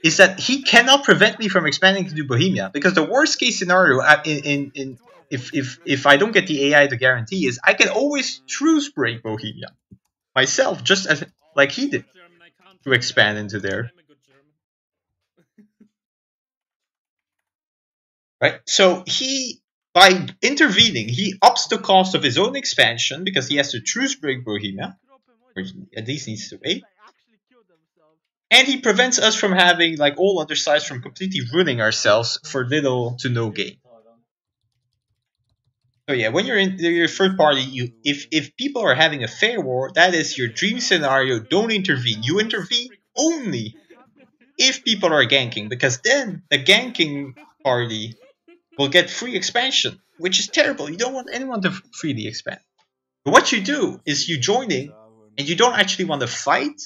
is that he cannot prevent me from expanding to Bohemia, because the worst case scenario if I don't get the AI to guarantee is I can always truce break Bohemia myself, just as like he did, to expand into there. Right? So he by intervening, he ups the cost of his own expansion because he has to choose Break Bohemia, or he at least needs to wait. And he prevents us from having, like all other sides, from completely ruining ourselves for little to no gain. So yeah, when you're in your third party, if people are having a fair war, that is your dream scenario. Don't intervene. You intervene only if people are ganking, because then the ganking party will get free expansion, which is terrible. You don't want anyone to freely expand. But what you do is you join in, and you don't actually want to fight.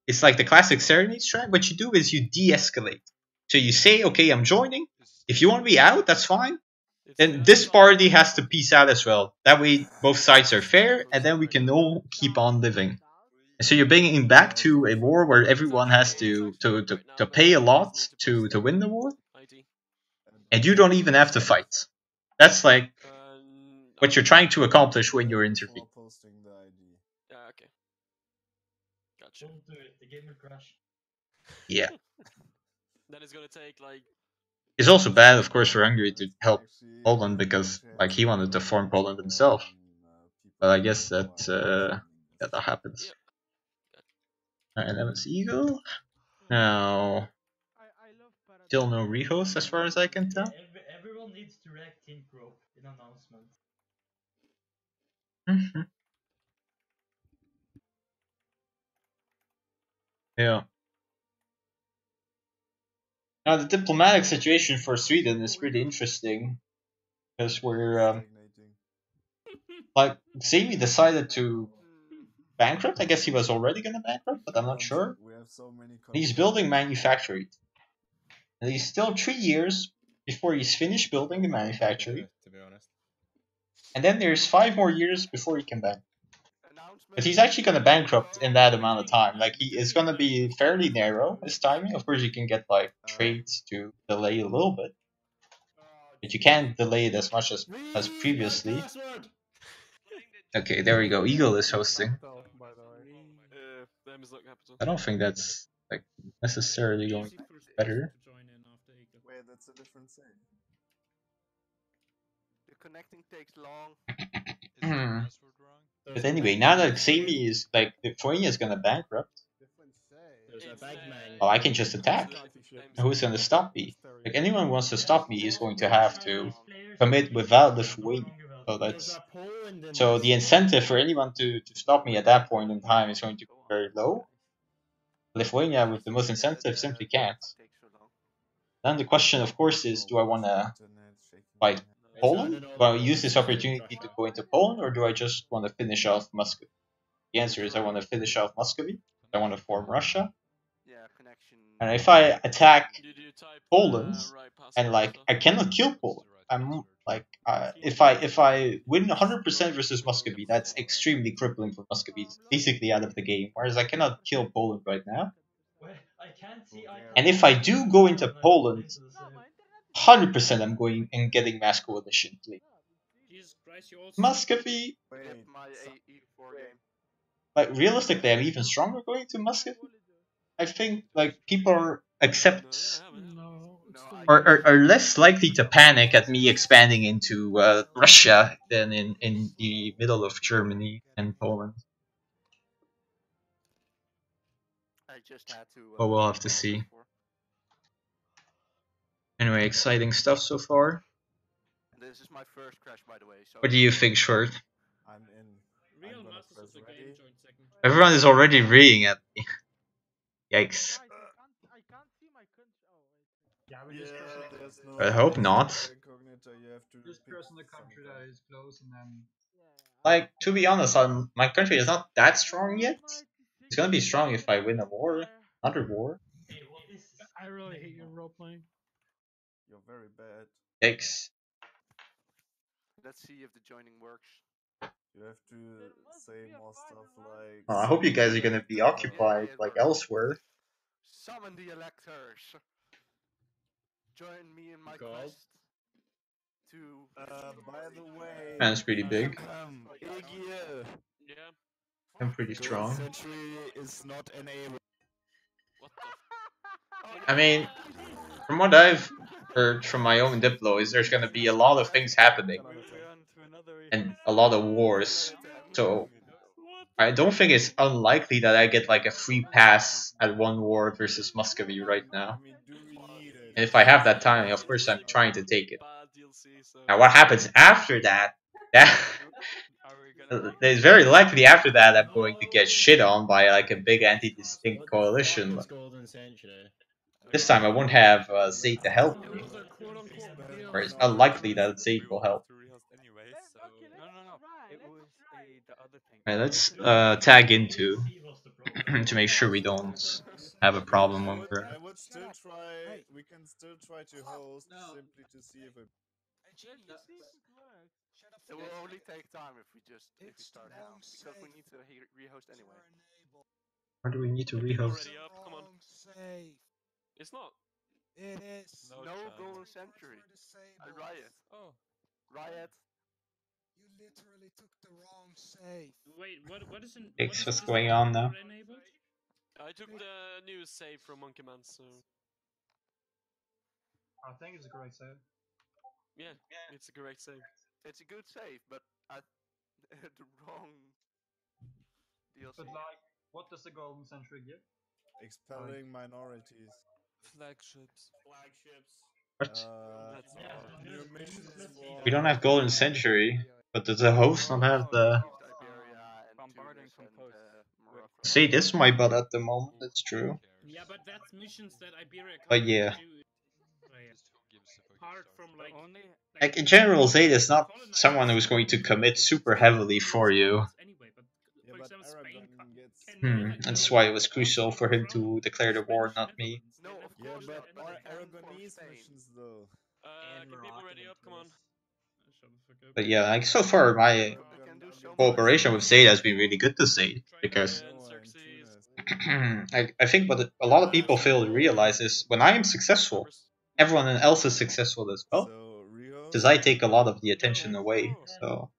It's like the classic Serenade strat. What you do is you de-escalate. So you say, okay, I'm joining. If you want to be out, that's fine. Then this party has to peace out as well. That way both sides are fair, and then we can all keep on living. And so you're bringing back to a war where everyone has to pay a lot to win the war. And you don't even have to fight. That's like what you're trying to accomplish when you're intervening. Yeah, okay. Gotcha. Don't do it, the game will crash. Yeah. Then it's gonna take like... It's also bad, of course, for Hungary to help Poland because, like, he wanted to form Poland himself. But I guess that that happens. Alright, that was Eagle. Now, still no rehost as far as I can tell. Everyone needs to react Team Crow in announcement. Yeah. Now, the diplomatic situation for Sweden is pretty interesting. Because we're, like, Sami decided to bankrupt. I guess he was already gonna bankrupt, but I'm not sure. He's building manufactory. And he's still 3 years before he's finished building the manufactory. To be honest. And then there's 5 more years before he can bankrupt. But he's actually going to bankrupt in that amount of time. Like, he is going to be fairly narrow, his timing. Of course, you can get, like, trades to delay a little bit. But you can't delay it as much as previously. Okay, there we go. Eagle is hosting. I don't think that's, like, necessarily going to be better. Wait, that's a different thing. The connecting takes long. But anyway, now that Sami is, like, Lithuania is gonna bankrupt, well, I can just attack. Who's gonna stop me? Like, anyone who wants to stop me is going to have to commit without Lithuania. So that's... So the incentive for anyone to stop me at that point in time is going to be very low. Lithuania, with the most incentive, simply can't. Then the question, of course, is, do I want to fight Poland? Do I use this opportunity to go into Poland, or do I just want to finish off Muscovy? The answer is I want to finish off Muscovy. I want to form Russia. And if I attack Poland, and like I cannot kill Poland, I'm like if I win 100% versus Muscovy, that's extremely crippling for Muscovy. It's basically out of the game. Whereas I cannot kill Poland right now. And if I do go into Poland, 100% I'm going and getting mass coalition. Muscovy. Like, realistically, I'm even stronger going to Muscovy. I think, like, people are are less likely to panic at me expanding into Russia than in the middle of Germany and Poland. But we'll have to see. Anyway, exciting stuff so far. This is my first crash, by the way. So what do you think, Short? I'm in. Real masters of the game joined second. Everyone is already reading at me. Yikes. I hope not. Just press on the country that is close and then... Like, to be honest, my country is not that strong yet. It's gonna be strong if I win a war. Another war. I really hate your role playing. You're very bad. Yikes. Let's see if the joining works. You have to say more stuff like... Oh, I hope you guys are gonna be occupied, like, elsewhere. Summon the electors. Join me in my quest to... by the way... That's pretty big. Yeah. I'm pretty strong. Century is not enabled. What the... I mean, from what I've heard from my own Diplo is there's gonna be a lot of things happening and a lot of wars. So I don't think it's unlikely that I get like a free pass at one war versus Muscovy right now. And if I have that time, of course I'm trying to take it. Now what happens after that? It's very likely after that I'm going to get shit on by like a big anti-distinct coalition. But this time I won't have Zayd to help me. Or it's unlikely that Zayd will help. Alright, let's tag into to make sure we don't have a problem when we're. I would still try. We can still try to host simply to see if it. It will only take time if we start now because we need to rehost anyway. Why do we need to rehost? Come on. It's not. It is. No golden century. A riot. Oh. Riot. You literally took the wrong save. Wait, what is in? What's going on now? I took the new save from Monkey Man, so. I think it's a great save. Yeah, it's a great save. It's a good save, but the wrong DLC. But like, what does the golden century give? Expelling minorities. Flagships. What? New missions for... We don't have Golden Century, but does the host not have the... See, this is my butt at the moment, that's true. Yeah, but that's missions that Iberia can't But yeah. do. Apart from Like, in general, Zayd is not someone who's going to commit super heavily for you. That's why it was crucial for him to declare the war, not me. No, of course. Yeah, but our Aragonese missions, though. Can people ready up? Come on. But yeah, like, so far, my cooperation with Zayd has been really good to Zayd, because I think what a lot of people fail to realize is when I am successful, everyone else is successful as well, because I take a lot of the attention away. So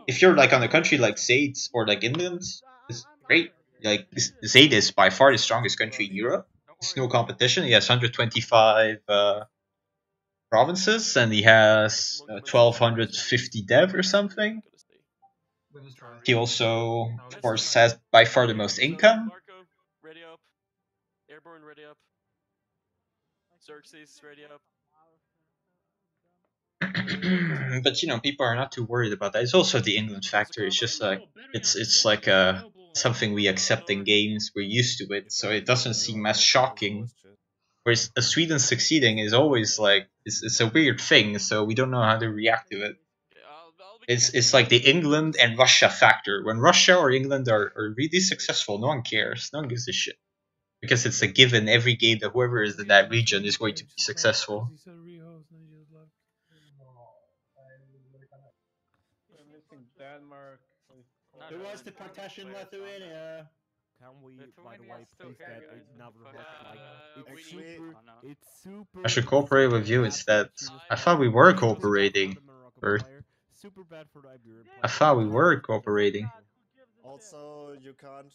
if you're like on a country like Zayd or like England, it's great. Like Zayd is by far the strongest country in Europe. There's no competition. He has 125 provinces and he has 1250 dev or something. He also, of course, has by far the most income. Ready up. Airborne ready up. Xerxes ready up. But you know, people are not too worried about that. It's also the England factor. It's just like it's like something we accept in games. We're used to it, so it doesn't seem as shocking. Whereas Sweden succeeding is always like it's a weird thing, so we don't know how to react to it. It's like the England and Russia factor. When Russia or England are really successful, no one cares. No one gives a shit. Because it's a given every game that whoever is in that region is going to be successful. Denmark. Who wants to partition Lithuania? Can we, by the way, please get another it's super. I should cooperate with you instead. I thought we were cooperating. Super bad for the Iberian. I thought we were cooperating. Also, you can't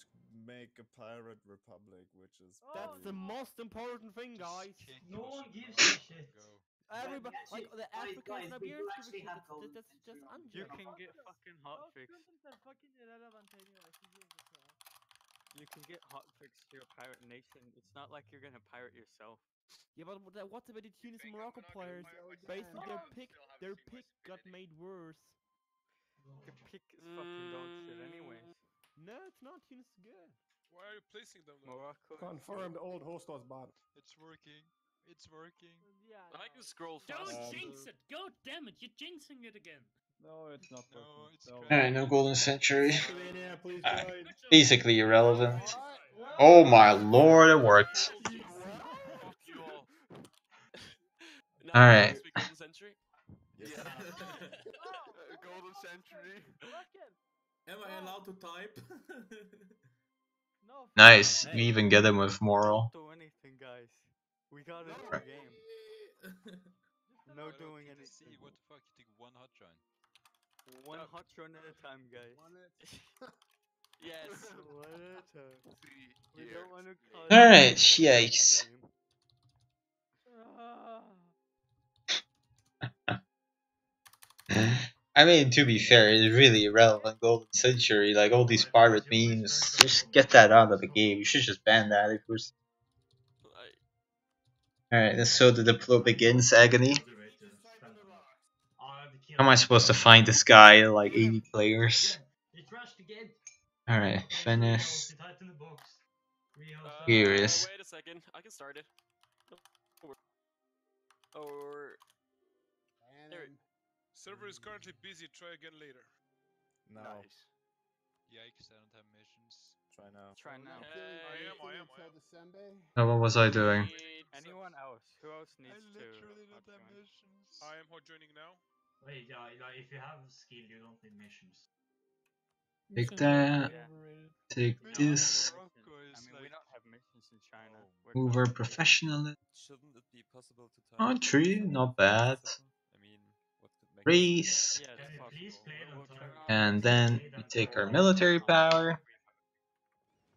make a pirate republic, which is. That's the most important thing, guys. No one gives a shit. Everybody, like the Africans and Iberians, that's just You can get fucking hotfix. You can get hotfix to your pirate nation. It's not like you're gonna pirate yourself. Yeah, but what about the Tunis and Morocco players? Basically, their pick got made worse. Your pick is fucking dog shit anyways. No, it's not. Tunis is good. Why are you placing them though? Morocco. Confirmed, old host was bad. It's working. It's working. I can scroll fast. Don't jinx it! God damn it! You're jinxing it again. No, it's not. Alright, no Golden Century. Basically irrelevant. Oh my lord, it worked. Alright. Golden Century? Yeah. Golden Century. Am I allowed to type? Nice. You even get him with moral. Don't do anything, guys. We got it in the game. No doing anything. See, what the fuck? You take one hot join. One hot run at a time, guys. Yes. One at a time. We don't want to cause Alright, yikes. I mean, to be fair, it's really irrelevant. Golden Century, like all these pirate memes, just get that out of the game. You should just ban that if we're. Alright, so the deploy begins, Agony. How am I supposed to find this guy? Like 80 players. Alright, finish. Here is. Wait a second, I can start it. Or server is currently busy. Try again later. No. Nice. Yikes! I don't have missions. Try now. Try now. I am. Oh, what was I doing? Anyone else? Who else needs to? Literally don't have missions. I am hot joining now. Wait, yeah, like if you have skill, you don't need missions. Take that. Take this. I mean, we don't have missions in China. Mover professional. Shouldn't it be possible to time Country, not bad. I mean, what could make Race. Yeah, it's possible. And then we take our military power.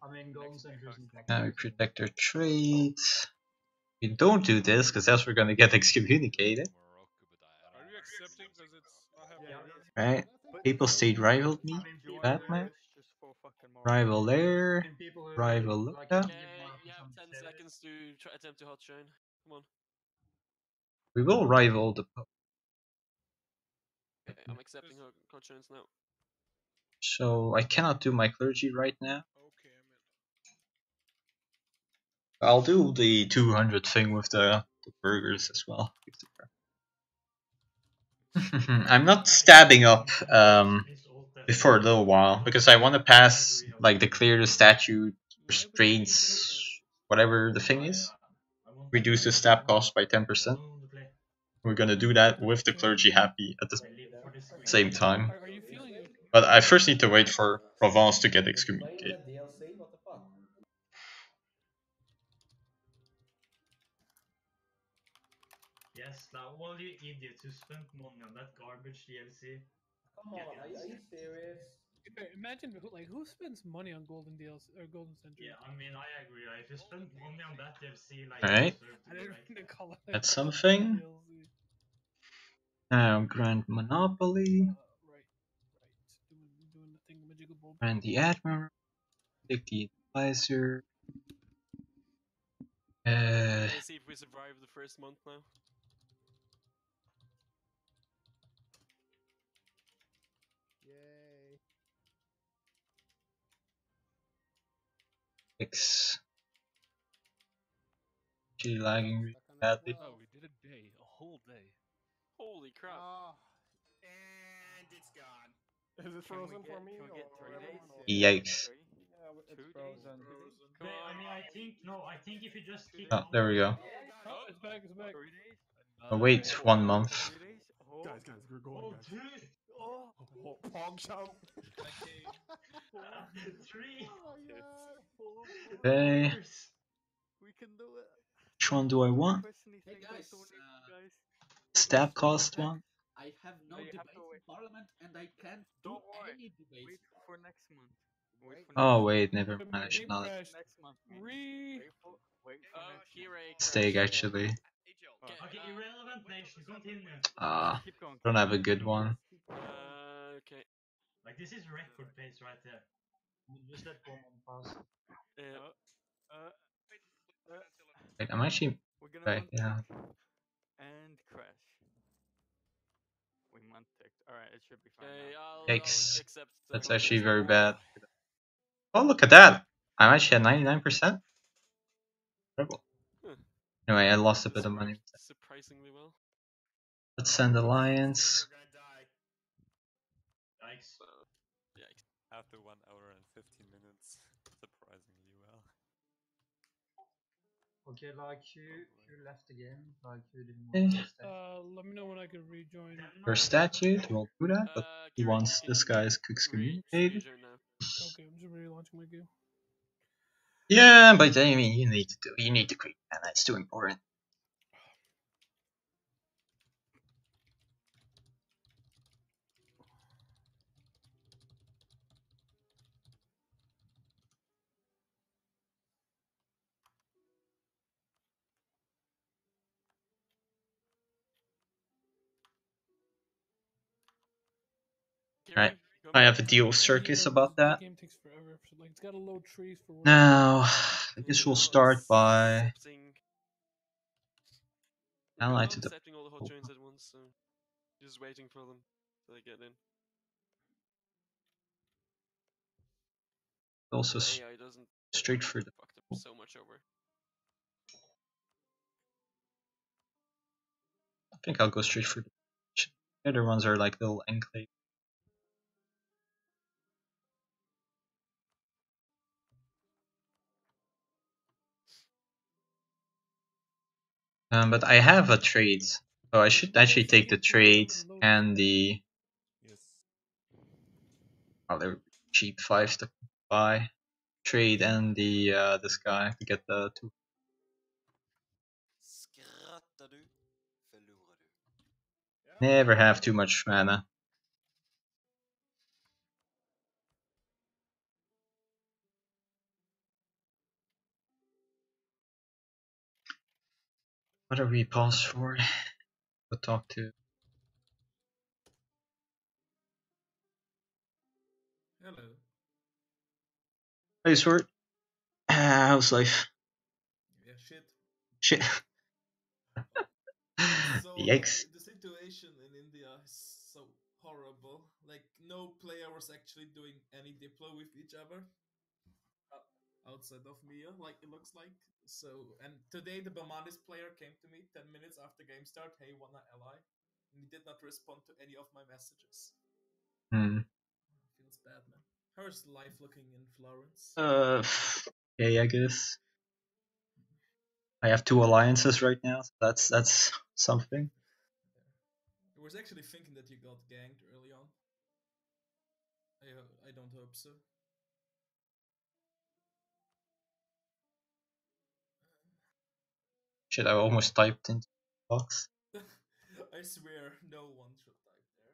I mean, Golden Century isn't that Now we protect our trades. We don't do this because else we're gonna get excommunicated. Are you accepting because it's not happening? Right? Papal State rivaled me. Batman. Rival there. Rival there. Okay, you have 10 seconds to attempt to hot join. Come on. We will rival the Pope. Okay, I'm accepting hot joins now. So I cannot do my clergy right now. I'll do the 200 thing with the burgers as well. I'm not stabbing up before a little while because I want to pass like declare the statute restraints whatever the thing is. Reduce the stab cost by 10%. We're gonna do that with the clergy happy at the same time. But I first need to wait for Provence to get excommunicated. DLC, what the fuck? Yes, now all you idiots who spent money on that garbage DLC. Come on, are you serious? Imagine who spends money on Golden DLC or Golden Century? Yeah, I mean I agree. Like, if you spend money on that DLC, like Alright. That's something. Now Grand Monopoly. Grand the Admiral. Take the Advisor. Let's see if we survive the first month now. Yay. Fix. Actually lagging really badly. Oh, we did a day, a whole day. Holy crap. And it's gone. Is it frozen for me? Can we get 3 days? Yikes. Yeah, it's frozen. I mean, I think if you just keep Oh, there we go. Oh, it's back, it's back. Oh, wait, 1 month. Guys, we're going, guys. Dude! Oh, pog jump. 3. Oh my god. Okay. We can do it. Which one do I want? Hey guys, Stab cost one? I have no debate in parliament and I can't do any debate. Wait for next month. Oh wait, never mind. I should not Next month, man. Wait for next stake actually. Okay, irrelevant nation, continue. Don't have a good one. Okay. Like, this is record pace right there. Just let one pass. Wait, I'm actually. Okay, yeah. And crash. We ticked. Alright, it should be fine. Yikes. That's actually very bad. Oh, look at that! I'm actually at 99%. Incredible. Anyway, I lost a bit of money. Surprisingly well. Let's send Alliance. Yikes. After 1 hour and 15 minutes, surprisingly well. Okay, like you left the game, like you didn't want to stay. Let me know when I can rejoin. For statute, we'll do that, but he wants this guy's excommunicated. Okay, I'm just relaunching my game. Yeah, but I mean, you need to create mana. It's too important. Right. I have a deal with Circus about that. The game takes forever. So, like, it's gotta load trees for. Now, I guess we'll start by ally to the. accepting all the hot joins at once, so just waiting for them till they get in. Also AI doesn't straight for the. fuck them so much over. I think I'll go straight for the. The other ones are like little enclave. But I have a trade, so I should actually take the trade and the. Oh, they're cheap 5s to buy. Trade and the this guy to get the 2. Never have too much mana. What are we pause for? We'll talk to. Hello. Hey, Sword. How's life? Yeah, shit. Shit. So Yikes. the situation in India is so horrible. Like no player was actually doing any Diplo with each other outside of Mia, like it looks like. So and today the Bamanis player came to me 10 minutes after game start. Hey, wanna ally? And he did not respond to any of my messages. Feels bad, man. How's life looking in Florence? Okay, I guess. I have 2 alliances right now. So that's something. I was actually thinking that you got ganked early on. I don't hope so. Shit, I almost typed into the box. I swear, no one should type there.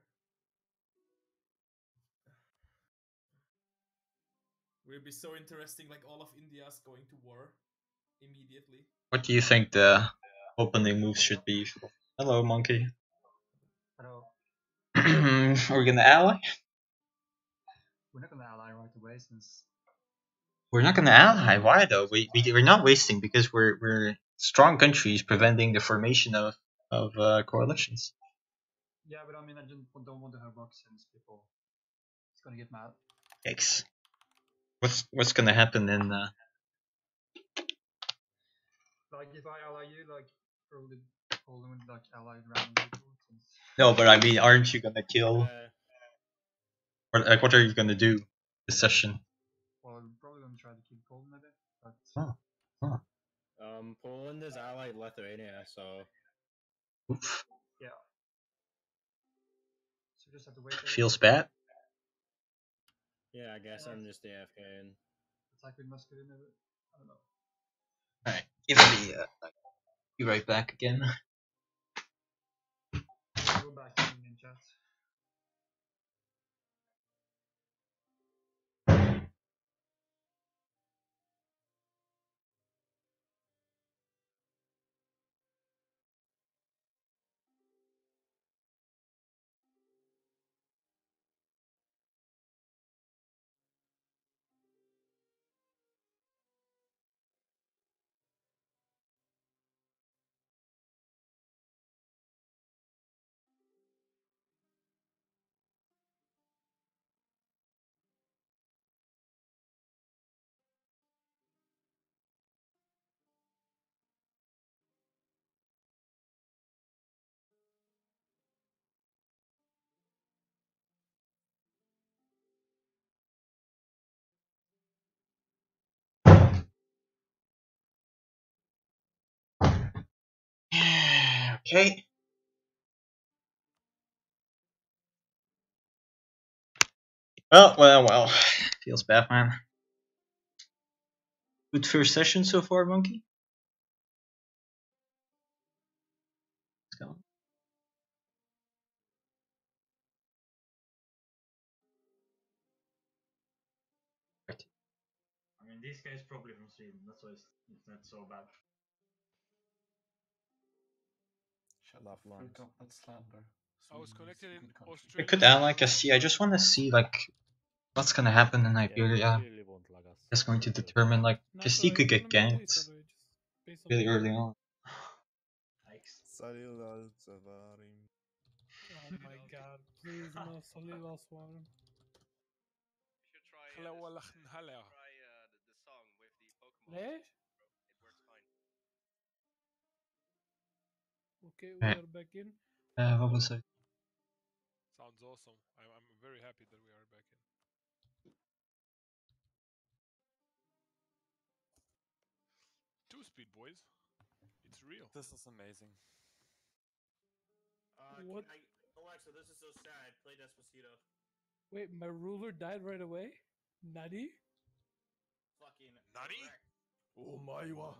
Will be so interesting, like all of India's going to war immediately. What do you think the opening moves should be? Hello, monkey. Hello. We're gonna ally? We're not gonna ally right away since. We're not gonna ally. Why though? We're not wasting because we're strong countries preventing the formation of coalitions. Yeah, but I mean, I don't want to have box since people. It's gonna get mad. Yikes. What's gonna happen in? Like if I ally you, like probably Poland would like ally random people. Since... No, but I mean, aren't you gonna kill? Or like, what are you gonna do this session? Well, I'm probably gonna try to kill Poland a bit, but. Poland is allied Lithuania, so. Oof. Yeah. So just have to wait. Feels bad. Yeah, I guess I'm just AFK and. Attack with musket in it. I don't know. Alright, give me. Be right back again. Go back in chat. Okay. Well. Feels bad, man. Good first session so far, monkey. Let's go. I mean, this guy's probably from Sweden. That's why it's not so bad. Shut up, freak up that slander. I was connected in I Australia. could add like a C. I just want to see like what's gonna happen in Iberia. That's going to determine like because he could get ganked really early on. Salil al-Zawarim. Oh my god, please no Salil al-Zawarim. Hello, hello. The song with the Pokemon. ليش؟ It works fine. Okay, we are back in. What was it? Sounds awesome. I'm very happy that we are back in. Two-speed, boys. It's real. This is amazing. What? Alexa, this is so sad. Play Despacito. Wait, my ruler died right away? Nutty? Fucking Nani? Oh my wa.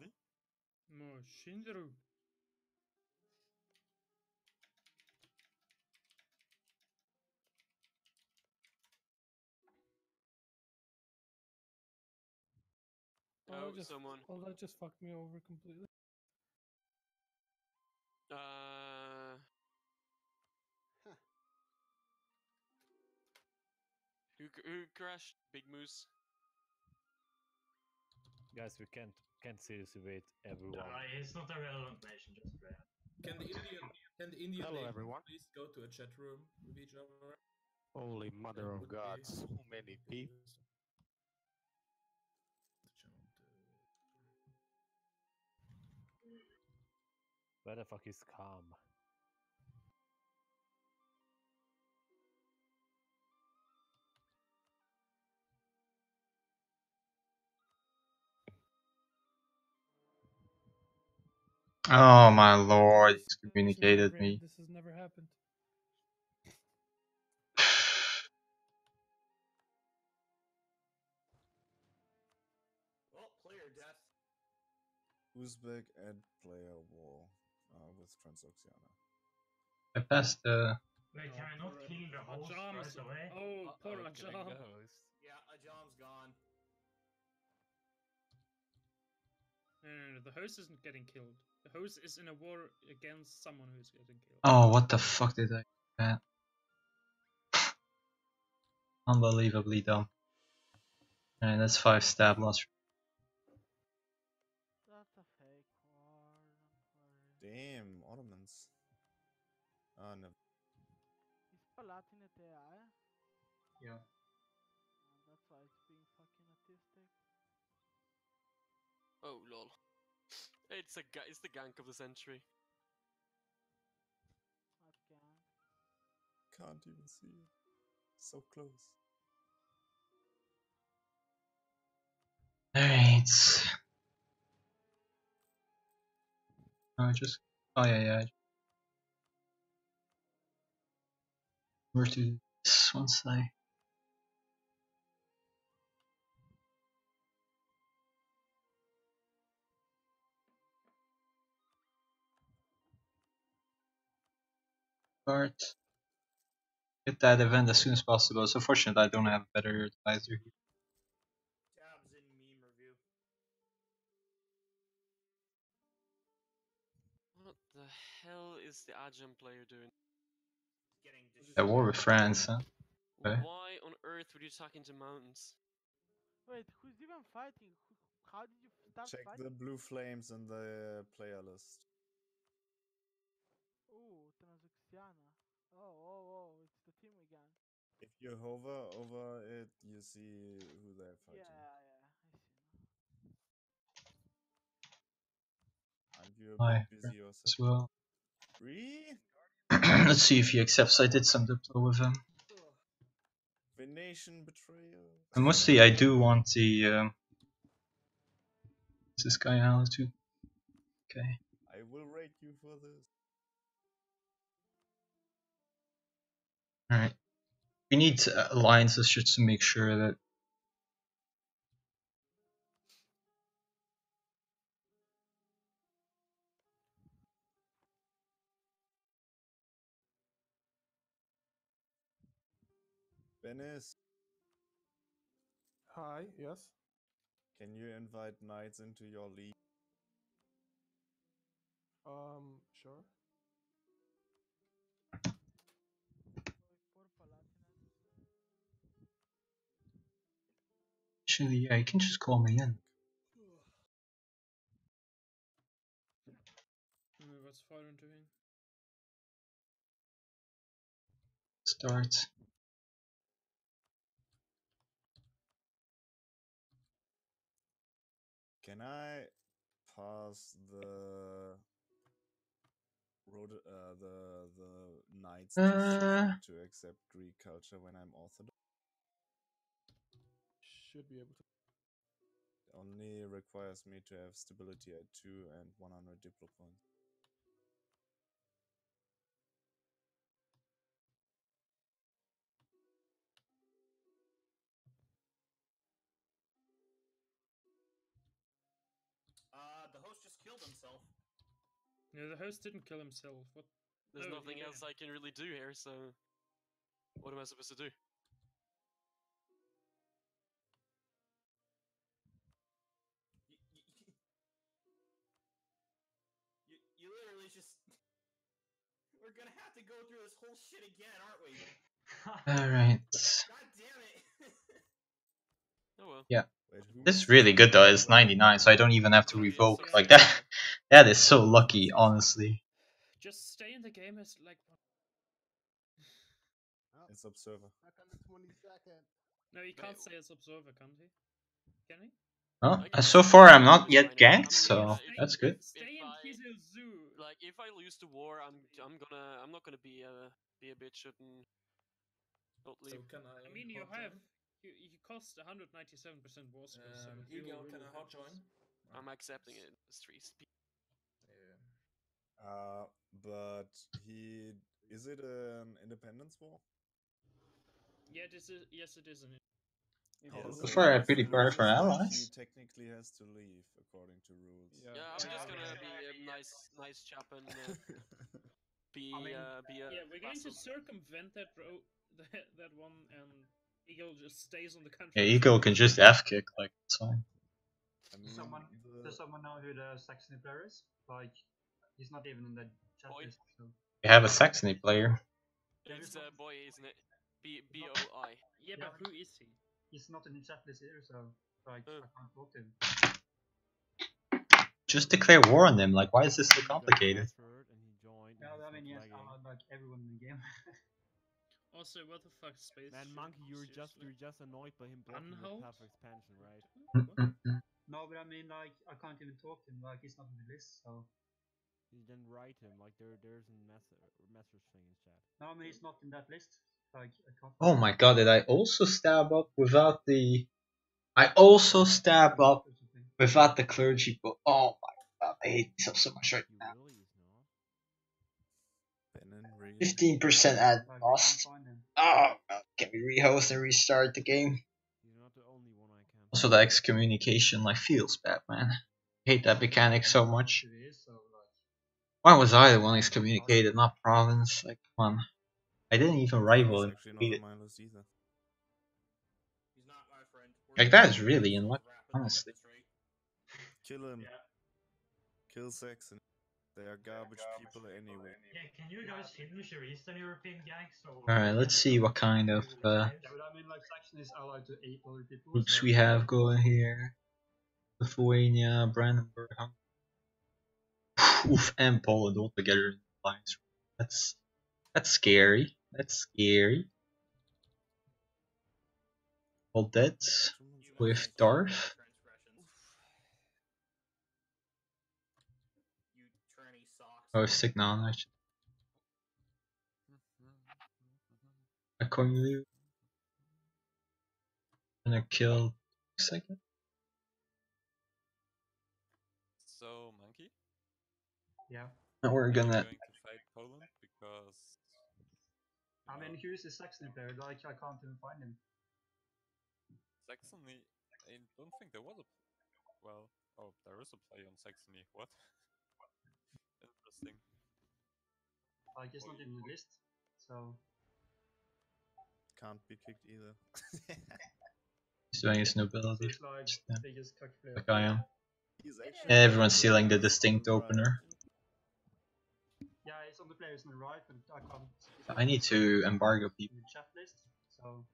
Mo Shinderu. Oh, someone. Oh, that just fucked me over completely. Who crashed? Big Moose. Guys, we can't seriously wait everyone. It's not a relevant nation, just Can the Indian Hello, nation everyone. please go to a chat room with each other? Holy mother of God, so many people. Where the fuck is calm? Oh my lord, he's communicated me. This has never happened. Well, player death. Uzbek and player war with Transoxiana. I passed the. Wait, can I not kill the host right away? Oh, poor Ajam. Yeah, Ajam's gone. No, the host isn't getting killed. The host is in a war against someone who's getting killed. Oh, what the fuck did I get? Unbelievably dumb. Alright, that's 5 stab loss. That's a fake war. Damn, Ottomans. Ah, no. Is Palatin at AI? Yeah. That's why it's being fucking autistic. Oh lol. It's the gank of the century. What gang? Can't even see it. So close. Alright. Oh, just. Oh, yeah. Where to do this once I. Start. Get that event as soon as possible. It's unfortunate I don't have a better advisor here. Tabs in meme review. What the hell is the Ajam player doing? Getting At war with France, huh? Okay. Why on earth would you tuck into mountains? Wait, who's even fighting? How did you start Check fighting? the blue flames in the player list. Ooh, Transoxiana. Oh, it's the team again. If you hover over it, you see who they're fighting. Yeah, I see. And you're a Hi, bit busy as yourself. well. Really? Let's see if he accepts. I did some diplo with him. Venation betrayal. And mostly I do want the. Is this guy now too? Okay. I will rate you for this. Alright. We need alliances just to make sure that. Venice. Hi, yes. Can you invite knights into your league? Sure. Actually, yeah, you can just call me in. What's Florence doing? Start. Can I pass the knight's decision to accept Greek culture when I'm Orthodox? Should be able to. Only requires me to have stability at 2 and 100 Diplo points. The host just killed himself. No, the host didn't kill himself. What? There's No, nothing else I can really do here, so what am I supposed to do? You literally just. We're gonna have to go through this whole shit again, aren't we? Alright. God damn it! Oh well. Yeah. This is really good though, it's 99, so I don't even have to revoke. Like that that is so lucky, honestly. Just stay in the game as like. It's observer. Back on the 22nd. No, he can't say as observer, can't he? Can he? Well, so far I'm not yet ganked, so that's good. Stay in Kizu Zoo. Like if I lose the war, I'm not gonna be a bitch and not leave. So can I mean, you have you cost 197% war score. So Eagle, can I hot join? I'm accepting it. Streets. But is it an independence war? Yeah, yes, it is an. So far, I'm pretty proud for He allies. technically has to leave according to rules. Yeah, I'm just gonna be a nice chap and be a. Yeah, we're going to vassal. circumvent that that one, and Eagle just stays on the country. Yeah, Eagle can just F kick, like, it's fine. Does someone know who the Saxony player is? Like, he's not even in the chat list. So. We have a Saxony player. It's a boy, isn't it? B-O-I. Yeah, but who is he? He's not in the chat list either, so like I can't talk to him. Just declare war on them, like, why is this so complicated? Yeah, I mean, yes, like everyone in the game. Also, what the fuck, space? Man, Monkey, you're just annoyed by him blocking your path of expansion, right? No, but I mean, like, I can't even talk to him. Like, he's not in the list, so. You then write him like there's a message thing in chat. No, I mean he's not in that list. Like, I can't. Oh my god, did I also stab up without the... I also stab up without the clergy book. Oh my god, I hate myself so much right now. 15% ad lost. Oh god, can we rehost and restart the game? Also the excommunication like feels bad, man. I hate that mechanic so much. Why was I the one excommunicated, not province? Like, come on. I didn't even rival him. Like, that is really unlucky, honestly. Kill him. Kill Saxon. They are garbage people anyway. Yeah, can you guys finish your Eastern European gangs? Alright, let's see what kind of Yeah, but I mean, like, Saxon is allied to 8 other people. groups so we have going here. Lithuania, Brandenburg, Oof, and Poland all together in alliance. That's scary. That's scary. All dead with Darth. Oh, Signon, actually. A Corneliu. Gonna kill second. So, Monkey? Yeah. And we're gonna. Going to fight Poland because. I mean, who's the Saxony player? Like, I can't even find him. Saxony. I don't think there was a. Well, oh, there is a play on Saxony. What? Interesting. Like, he's not in the list, so. Can't be kicked either. He's doing his nobility. He's like, biggest cock player. Like I am. Everyone's stealing the distinct opener. Yeah, it's on the players on the right, but I can't. I need to embargo people. In the chat list, so.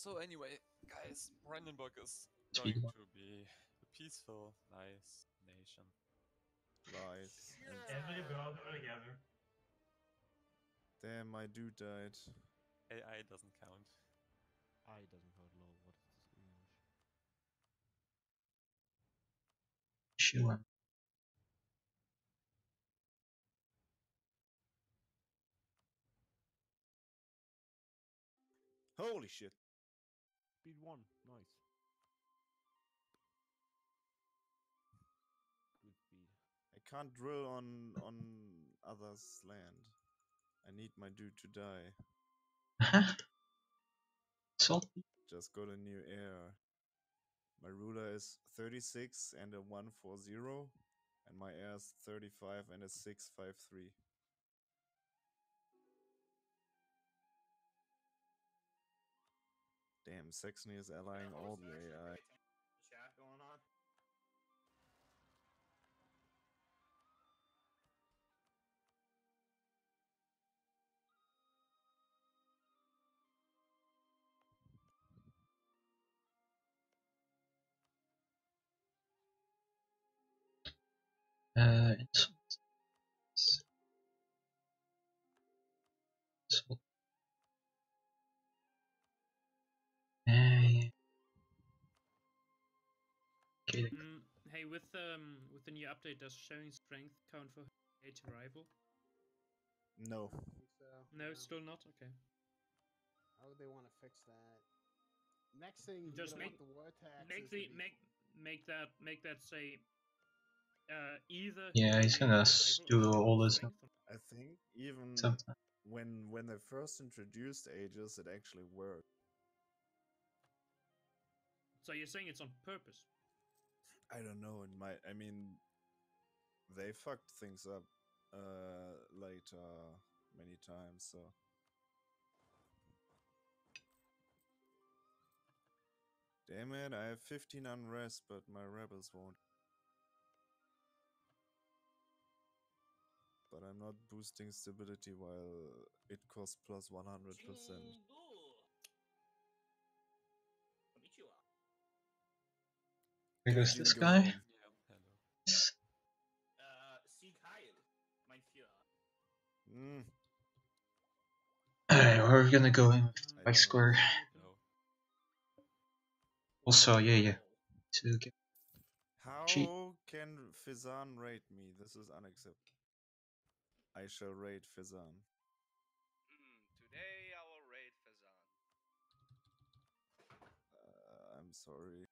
So anyway, guys, Brandenburg is Speed going one. to be a peaceful, nice nation. Lies. Every brother together. Damn, my dude died. AI doesn't count. I doesn't hurt low. What is this English? Sure. Holy shit. Speed 1. Nice. Good speed. I can't drill on others' land. I need my dude to die. Salty. Just got a new heir. My ruler is 36 and a 140, and my heir is 35 and a 653. Damn, Saxony is allying all the AI. Chat going on. Yeah. Okay. Hey, with the new update, does showing strength count for age rival? No. I don't think so. No, still not. Okay. How would they want to fix that? Next thing, Just you're make gonna want the war taxes make to the be make that say either. Yeah, he's gonna do all this I think even sometime. when they first introduced ages, it actually worked. So you're saying it's on purpose? I don't know. I mean, they fucked things up later many times. So damn it, I have 15 unrest, but my rebels won't. But I'm not boosting stability while it costs plus 100%. Here goes this guy. Sieg Heil, mein Führer. Alright, we're gonna go in with Spike Square. Also, yeah. To get cheap. How can Fizan raid me? This is unacceptable. I shall raid Fizan. Today I will raid Fazan. I'm sorry.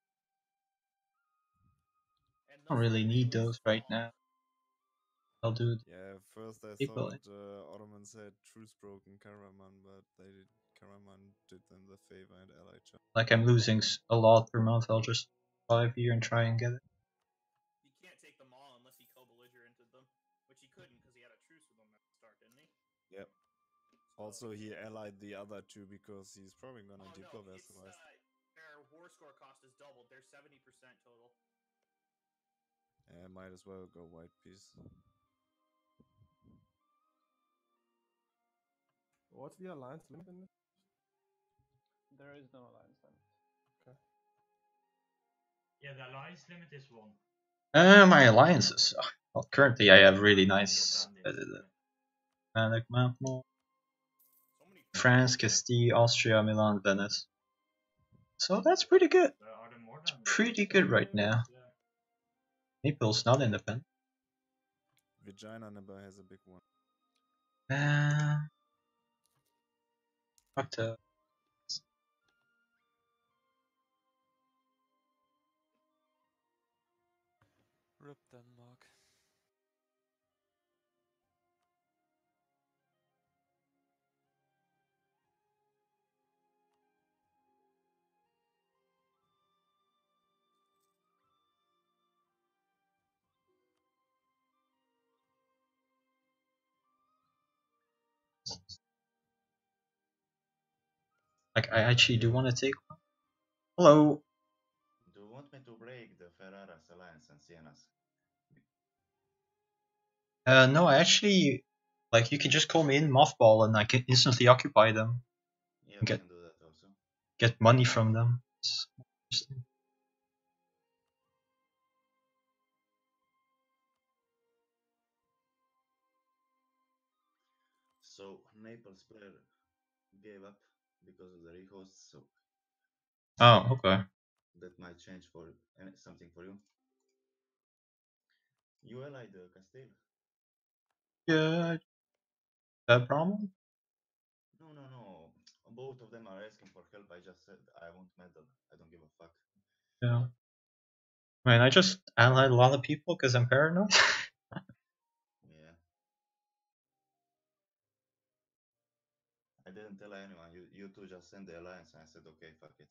I don't really need those right now. I'll do it. Yeah, first I People. thought Ottomans had truce broken Karaman, but Karaman did them the favor and allied China. Like I'm losing a lot per month. I'll just survive here and try and get it. He can't take them all unless he co-belligerented them, which he couldn't because he had a truce with them at the start, didn't he? Yep. Also, he allied the other two because he's probably gonna deploy No, vassalize. their war score cost is doubled. They're 70% total. Might as well go white piece. What's the alliance limit in this? There is no alliance limit. Okay. Yeah, the alliance limit is 1. My alliances. Well, currently I have really nice France, Castile, Austria, Milan, Venice. So that's pretty good. It's pretty good right now. Naples not independent. Vagina never has a big one. Fuck the. Rip Denmark. Like I actually do want to take one. Hello. Do you want me to break the Ferraras alliance and Sienas? No, I actually like you can just call me in mothball and I can instantly occupy them. Yeah, we can do that also. get money from them. It's interesting. So Naples player gave up because of the rehost, so Oh, okay. that might change for something for you. You allied Castile? Yeah, that problem? No. Both of them are asking for help. I just said I won't meddle. I don't give a fuck. Yeah. I mean, I just allied a lot of people because I'm paranoid. Yeah. I didn't tell anyone. You two just sent the alliance, and I said, okay, fuck it.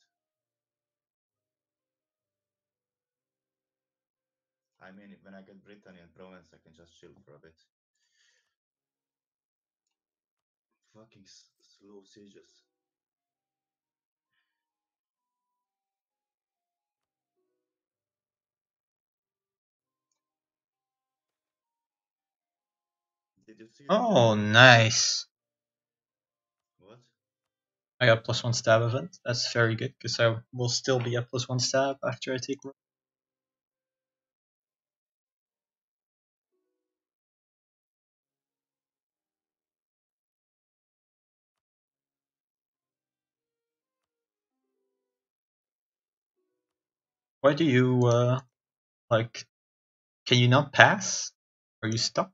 I mean, when I get Brittany and Provence, I can just chill for a bit. Fucking slow sieges. Did you see? Oh, nice. What? I got +1 stab event. That's very good because I will still be at +1 stab after I take. Why do you like? Can you not pass? Are you stuck?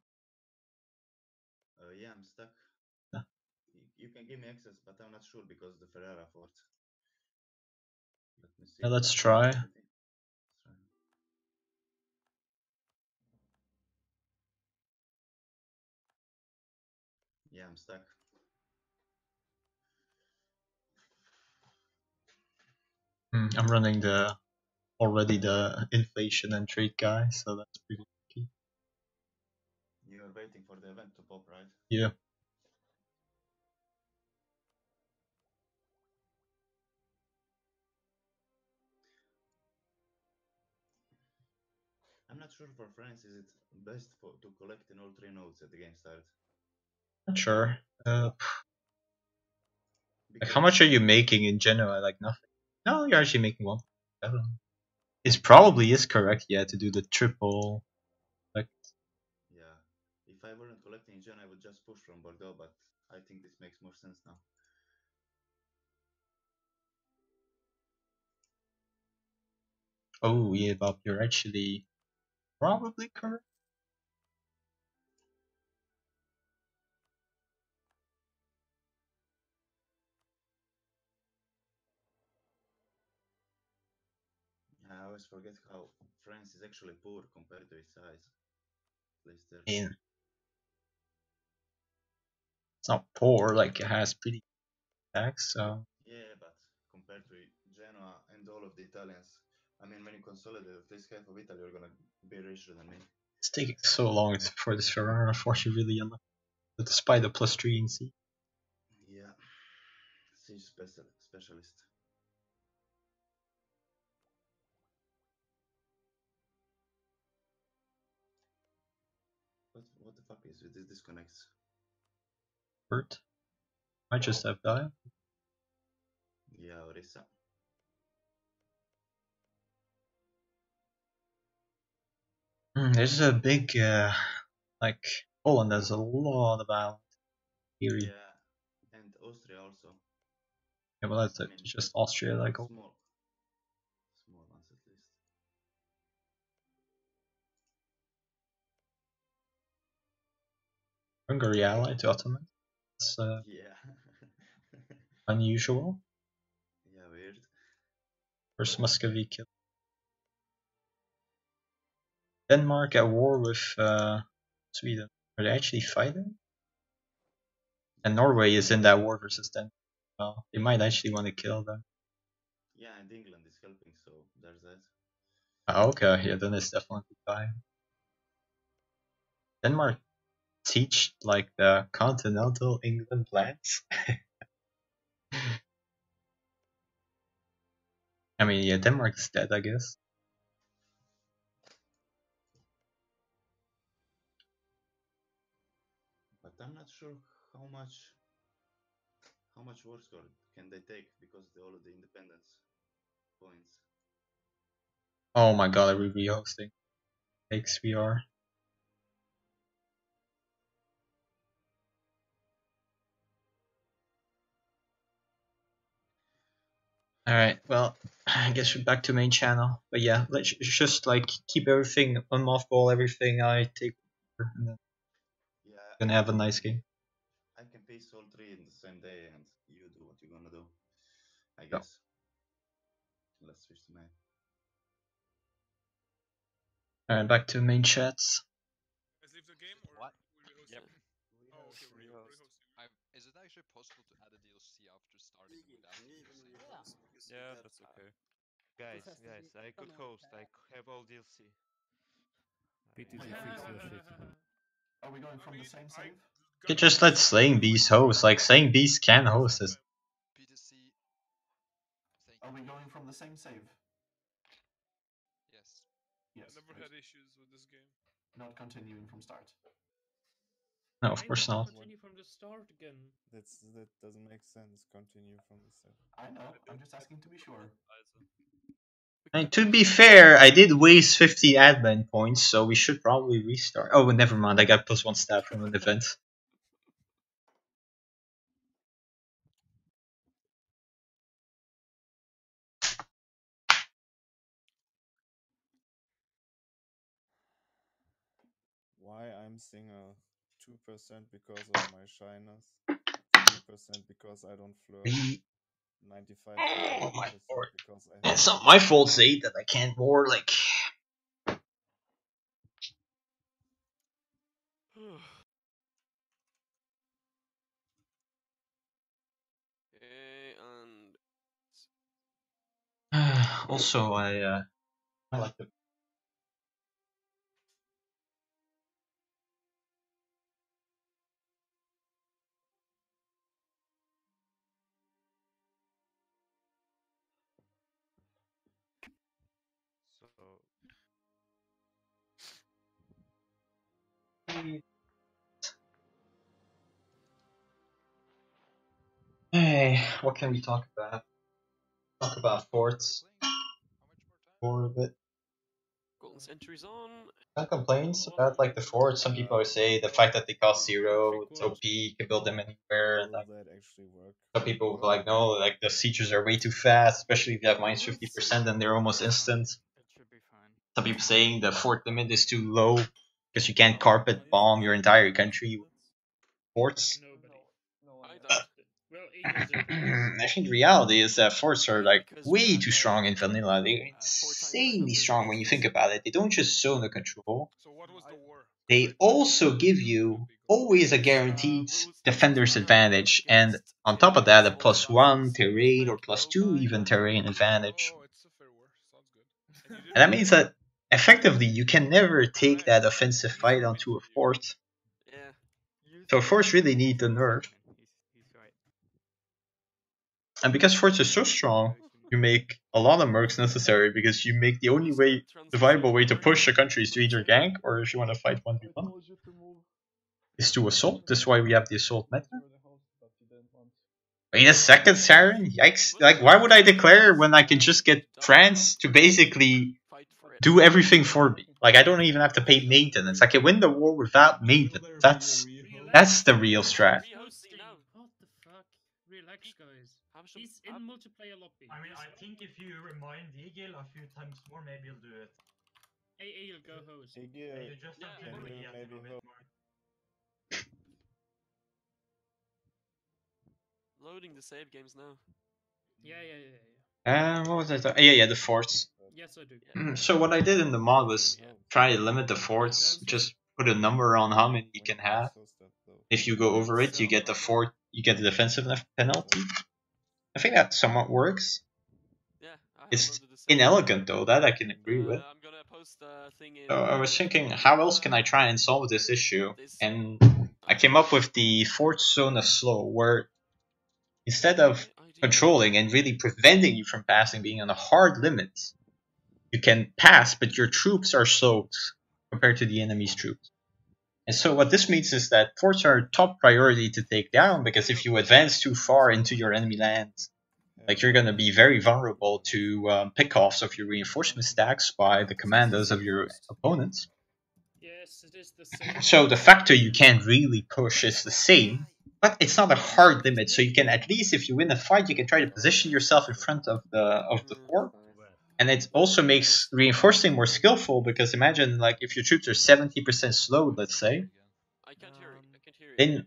Yeah, I'm stuck. Yeah. You can give me access, but I'm not sure because the Ferrara fort. Let me see. Yeah, let's try. Yeah, I'm stuck. I'm running already the inflation and trade guy, so that's pretty key. You're waiting for the event to pop, right? Yeah. I'm not sure for France, is it best to collect in all 3 nodes at the game start? Not sure. Like how much are you making in general? Like nothing. No, you're actually making 1.7. It probably is correct, yeah, to do the triple. Like, Yeah. If I weren't collecting in gen, I would just push from Bordeaux, but I think this makes more sense now. oh yeah, Bob, you're actually probably correct. I always forget how France is actually poor compared to its size. At least there. And it's not poor, like it has pretty tax, so. Yeah, but compared to Genoa and all of the Italians, I mean, when you consolidate at least half of Italy, you're gonna be richer than me. It's taking so long for this Ferrara force, you really unlucky. Despite the +3 in C. Yeah. Siege specialist. What the fuck is with this disconnects? Bert. I just have died. Yeah, Orissa. There's a big, like, Poland has a lot of islands. Theory. Yeah, and Austria also. Yeah, well, that's just Austria, like. Small ones at least. Hungary allied to Ottoman. It's yeah. unusual. Yeah, weird. First Muscovy killed. Denmark at war with Sweden. Are they actually fighting? And Norway is in that war versus Denmark. Well, they might actually want to kill them. Yeah, and England is helping, so there's that. Oh, okay, yeah, then it's definitely fine. Denmark teach like the continental England plans. I mean, yeah, Denmark's dead, I guess. But I'm not sure how much How much war score can they take because all of the independence points? Oh my god, are we rehosting? XVR. Alright, well, I guess we're back to main channel. But yeah, let's just like keep everything, unmothball everything I take over, and then Yeah, gonna have a nice game. I can piece all three in the same day, and you do what you're gonna do. I Go. guess. Let's switch to main. Alright, back to main chats. Let's leave the game or What? we rehost Yep. it? Oh, okay, we rehost. Is it actually possible to add a DLC after starting without DLC? Yeah, that's okay. Guys, I could host. I have all DLC. PTC fix your shit. Are we going from the same save? You could just let Slaying Beast host, like Slaying Beast can host this. PTC. Are we going from the same save? Yes. Yes. I never had issues with this game. Not continuing from start. No, of course not. Continue from the start again. That doesn't make sense. Continue from the start. I know. I'm just asking to be sure. And to be fair, I did waste 50 admin points, so we should probably restart. Oh, never mind, I got +1 stat from an event. Why I'm single? 2% because of my shyness. 3% because I don't flirt. 95% Oh my lord. because I It's not my fault, Zay, that I can't more, like... Okay, and Also, I like the... So Hey, what can we talk about? Talk about forts. For a bit. golden sentries on. No complaints about like the forts. Some people say the fact that they cost 0, it's OP, you can build them anywhere, and like that actually work? some people are like, no, like the sieges are way too fast, especially if you have -50% and they're almost instant. Some people saying the fort limit is too low because you can't carpet bomb your entire country with forts. I think the reality is that forts are like way too strong in vanilla. They're insanely strong when you think about it. They don't just zone control. So what was the war? They also give you always a guaranteed defender's advantage, and on top of that, a +1 terrain or +2 even terrain advantage. Oh, it's a fair war. Sounds good. And that means that effectively you can never take that offensive fight onto a fort. Yeah. So forts really need the nerf. And because forts are so strong, you make a lot of mercs necessary because you make the only way, the viable way to push a country is to either gank or if you want to fight 1v1, is to assault. That's why we have the assault meta. Wait a second, Saren? Yikes. Like, why would I declare when I can just get France to basically do everything for me? Like, I don't even have to pay maintenance. I can win the war without maintenance. That's the real strat. What the fuck? Relax, guys. He's in multiplayer lobby. I mean, I think if you remind Eagle a few times more, maybe he'll do it. Hey, Eagle, go host. You just have to read him a bit more. Loading the save games now. Yeah. What was I yeah, the forts. Yes, I do. So what I did in the mod was try to limit the forts. Just put a number on how many you can have. If you go over it, you get the fort. You get the defensive penalty. I think that somewhat works. It's inelegant though. That I can agree with. I'm gonna post a thing in. So I was thinking, how else can I try and solve this issue? And I came up with the fort zone of slow, where instead of controlling and really preventing you from passing, being on a hard limit, you can pass, but your troops are slowed compared to the enemy's troops. And so what this means is that forts are top priority to take down, because if you advance too far into your enemy lands, like you're going to be very vulnerable to pickoffs of your reinforcement stacks by the commandos of your opponents. Yes, it is the same. So the factor you can't really push is the same, but it's not a hard limit. So you can, at least if you win a fight, you can try to position yourself in front of the fort. And it also makes reinforcing more skillful, because imagine like if your troops are 70% slowed, let's say, then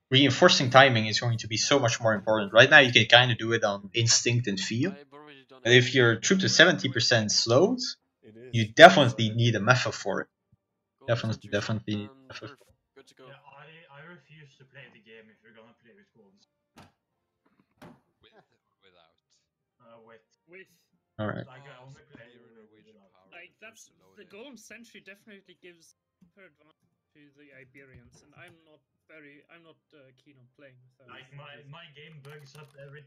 reinforcing timing is going to be so much more important. Right now you can kind of do it on instinct and feel, but if your troops are 70% slowed, you definitely need a method for it. Definitely need a method for it. Yeah, I refuse to play the game if you're gonna play with goals. With or without? With. Alright. Like I only play like that's the golem sentry definitely gives her advantage to the Iberians, and I'm not keen on playing with those. Like my game bugs up every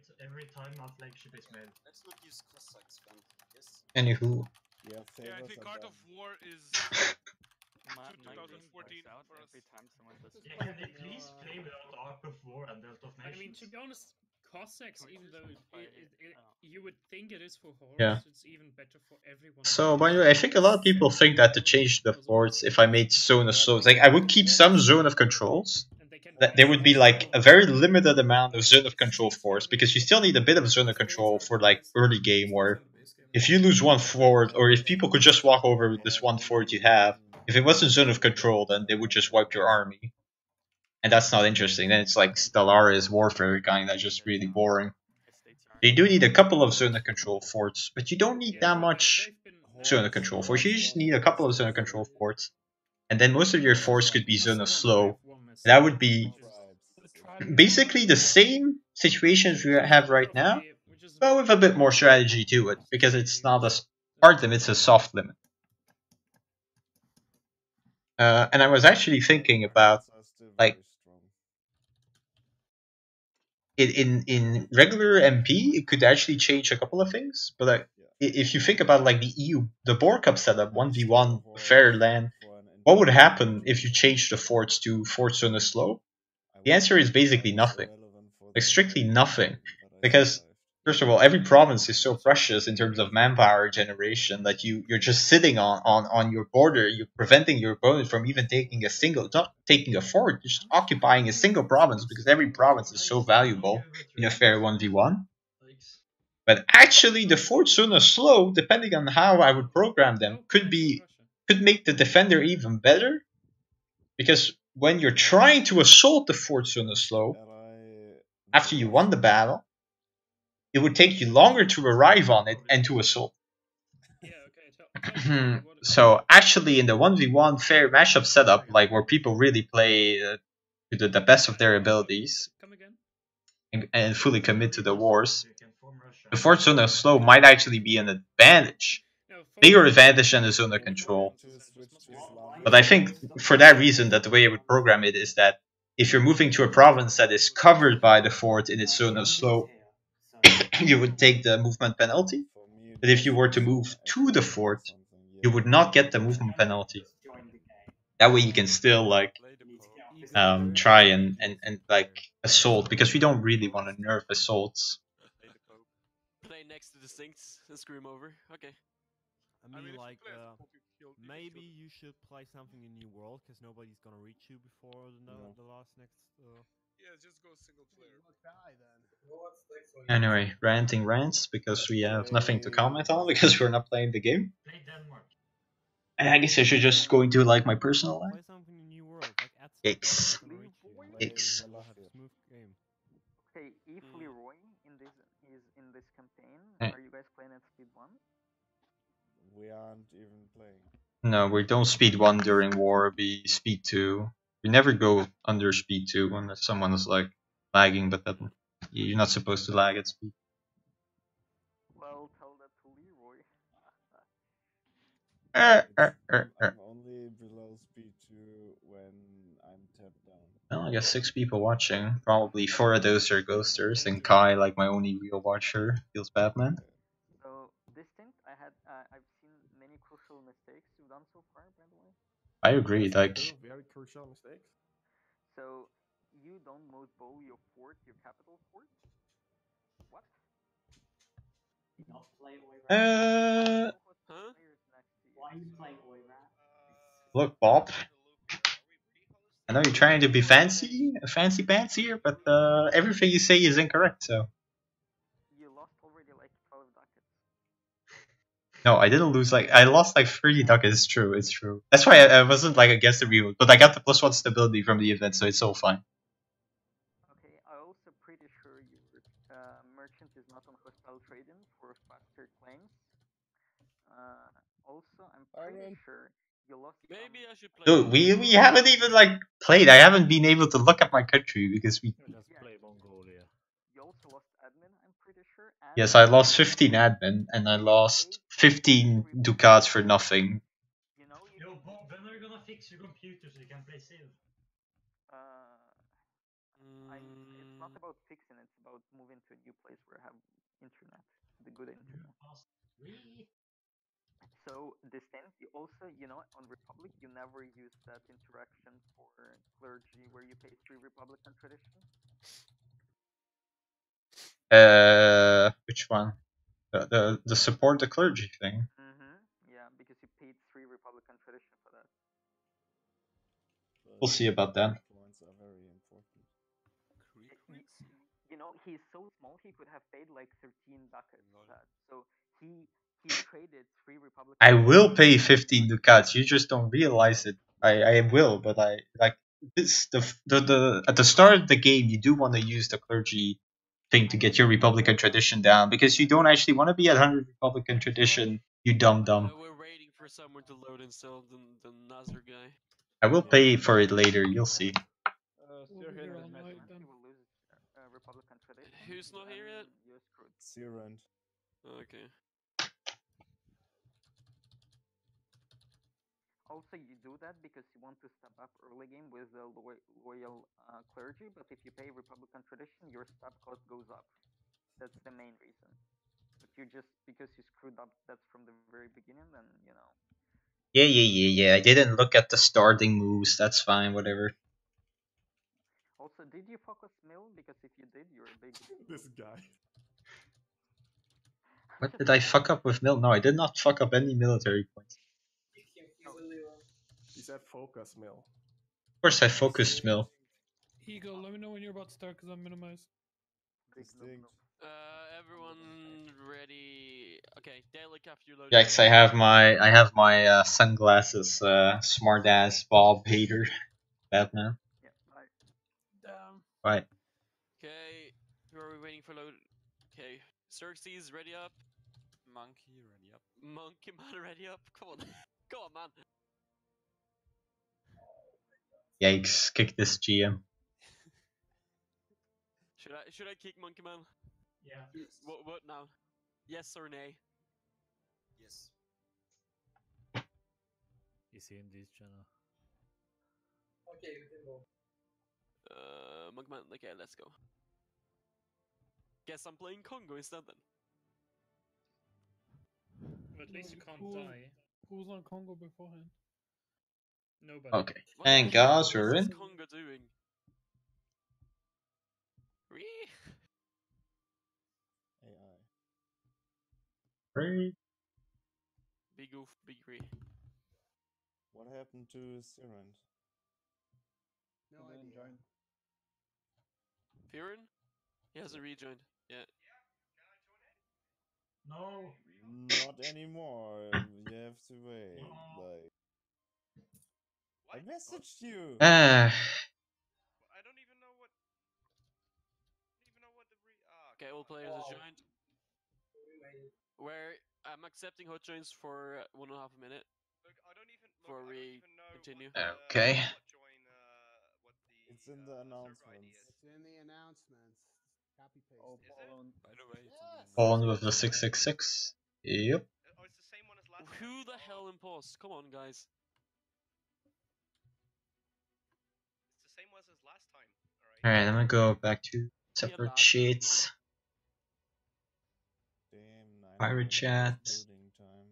time my flagship is made. Let's not use Cossacks, man. Yes. Anywho. Yeah, I think Art of War is 2014 for us. Yeah, can they please play without Art of War and Delta of Nations? I mean, to be honest, Cossacks, even though you would think it is for horrors, Yeah. it's even better for everyone. So, by the way, I think a lot of people think that to change the forts, if I made zone of slows, like I would keep some zone of controls. That there would be like a very limited amount of zone of control forts, because you still need a bit of zone of control for like early game, where if you lose one fort, or if people could just walk over this one fort you have, if it wasn't zone of control, then they would just wipe your army. And that's not interesting. Then it's like Stellaris warfare kind, that's just really boring. You do need a couple of zone of control forts, but you don't need that much zone of control forts. You just need a couple of zone of control forts. And then most of your forts could be zone of slow. That would be basically the same situations we have right now, but with a bit more strategy to it, because it's not a hard limit, it's a soft limit. And I was actually thinking about, like, in regular MP, it could actually change a couple of things. But like, if you think about like the Board Cup setup, 1v1 fair land, what would happen if you change the forts to forts on a slope? The answer is basically nothing. Like strictly nothing. Because first of all, every province is so precious in terms of manpower generation that you're just sitting on your border, you're preventing your opponent from even taking not taking a fort, just occupying a single province, because every province is so valuable in a fair 1v1. But actually the forts on a slow, depending on how I would program them, could make the defender even better. Because when you're trying to assault the forts on a slope, after you won the battle, it would take you longer to arrive on it and to assault. So actually in the 1v1 fair matchup setup, like where people really play to the best of their abilities and fully commit to the wars, the fort zone of slow might actually be an advantage. Bigger advantage than the zone of control. But I think for that reason, that the way I would program it is that if you're moving to a province that is covered by the fort in its zone of slow, you would take the movement penalty. But if you were to move to the fort, you would not get the movement penalty. That way you can still like try and like assault, because we don't really want to nerf assaults. Play next to distincts and screw him over. Okay. I mean, like, maybe you should play something in New World, because nobody's gonna reach you before the last next. Yeah, just go single player. Anyway, ranting rants, because we have nothing to comment on, because we're not playing the game. Play Denmark. And I guess I should just go into like my personal life. Play something in New World, like X. X. Okay, if Leroy is in this campaign, Eh. are you guys playing at speed 1? We aren't even playing. No, we don't speed 1 during war, we speed 2. We never go under speed 2 unless someone is like lagging, but that you're not supposed to lag at speed. Well, tell that to Leroy. I'm only below speed 2 when I'm tapped down. Well, I guess 6 people watching. Probably 4 of those are ghosters, and Kai, like my only real watcher, feels Batman. So, distinct, I've seen many crucial mistakes you've done so far, by the way. I agree. Like, Very crucial mistakes. So you don't most bow your fort, your capital fort? What? Not play Oirat. Huh? Why are you playing Oirat? look, Bob. I know you're trying to be fancy pants here, but everything you say is incorrect. So. You lost already like 12 ducats. No, I didn't lose. Like, I lost like 30 ducats. It's true. It's true. That's why I wasn't like against the remote, but I got the +1 stability from the event, so it's all fine. Okay, I'm also pretty sure your merchant is not on hostile trading for faster claims. Also, I'm pretty sure you lost. Maybe I should play. Dude, we haven't even like played. I haven't been able to look at my country because we. Just play Mongolia. You also lost admin, I'm pretty sure. And Yes, I lost 15 admin and I lost 15 ducats for nothing. you know, you Yo, Bob, when are you gonna fix your computer so you can play Civ? It's not about fixing. It's about moving to a new place where I have internet, the good internet. So this thing, you also, you know, on Republic, you never use that interaction for clergy where you pay 3 Republican tradition. Which one? The support the clergy thing. Yeah, because you paid 3 Republican tradition for that. We'll see about that. Points are very important. You know, he's so small he could have paid like 13 ducats for that. So he traded 3 Republican. I will pay 15 ducats. You just don't realize it. I will, but I like this. The at the start of the game, you do want to use the clergy thing to get your Republican tradition down because you don't actually want to be at 100 Republican tradition. You dumb. We're waiting for someone to load instead of the Nazar guy. I will pay for it later. You'll see. Republican tradition. Who's not here yet? You're screwed. Sirand. Okay. Also, you do that because you want to step up early game with the loyal clergy, but if you pay Republican tradition, your step cost goes up. That's the main reason. But you just, because you screwed up that's from the very beginning, then, you know. Yeah. I didn't look at the starting moves. That's fine, whatever. Also, did you focus mill? Because if you did, you're a big... This guy. What did I fuck up with mill? No, I did not fuck up any military points. He said focus mill. Of course I focused mill. Ego, let me know when you're about to start because I'm minimized. Everyone ready? Okay, Dalek after you load. Yikes, I have my sunglasses, smart ass Bob hater Batman. Yeah, right. Right. Okay, who are we waiting for load? Okay, Xerxes ready up. Monkey ready up. Monkey man ready up. Come on. Come on, man. Yikes, kick this GM. Should I kick Monkey Man? Yeah. What now? Yes or nay? Yes. Is he in this channel? Okay, we can go. Monkey Man, okay, let's go. Guess I'm playing Congo instead then. At least you can't die. Who was on Congo beforehand? Nobody. Okay. And guys, we're in. What's Congo doing? AI. Great. Big oof, big re. What happened to Sirand? No idea. Firen? He hasn't rejoined. Yeah. No. Not anymore. You have to wait. Like. I messaged you. I don't even know what. Okay, all players are joined. Where I'm accepting hot joins for 1.5 minute. Look, I don't even Continue. Okay. It's in the announcements. It's in the announcements. Copy paste. Oh, By the way, Fallen with the 666. Yep. Oh, it's the same one as last time. Who the hell imposed? Come on, guys. It's the same one as last time. Alright, I'm gonna go back to separate sheets. Damn, Pirate chat. loading time.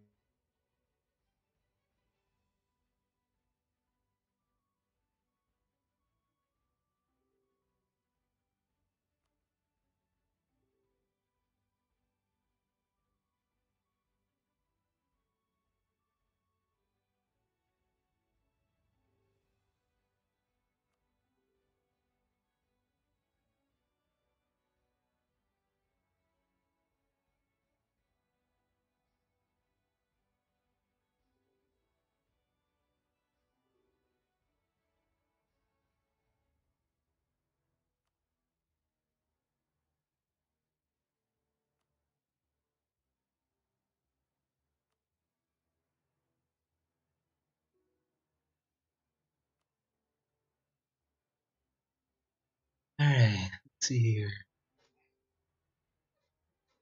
Let's see here.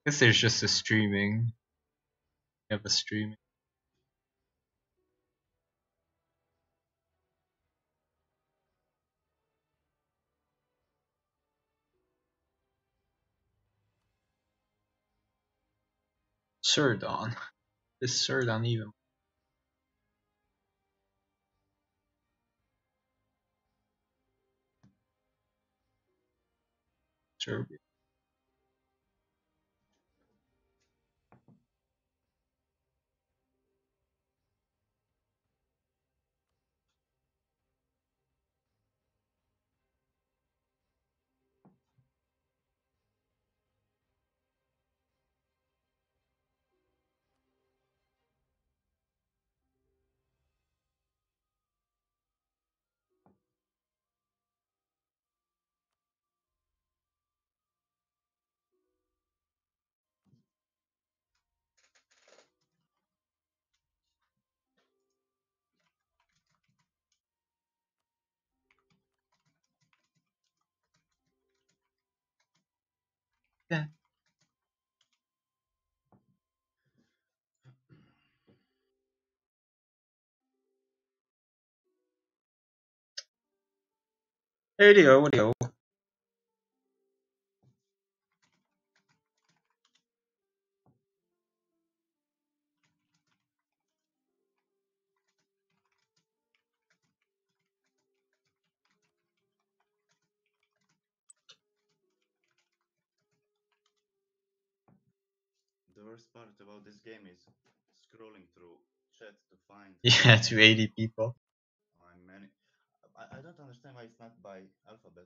I guess there's just a streaming. You have a streaming. Surdon. This Surdon even. Serbia. Yeah. Radio, radio. The worst part about this game is scrolling through chat to find. Yeah, to 80 people. Many. I don't understand why it's not by alphabet.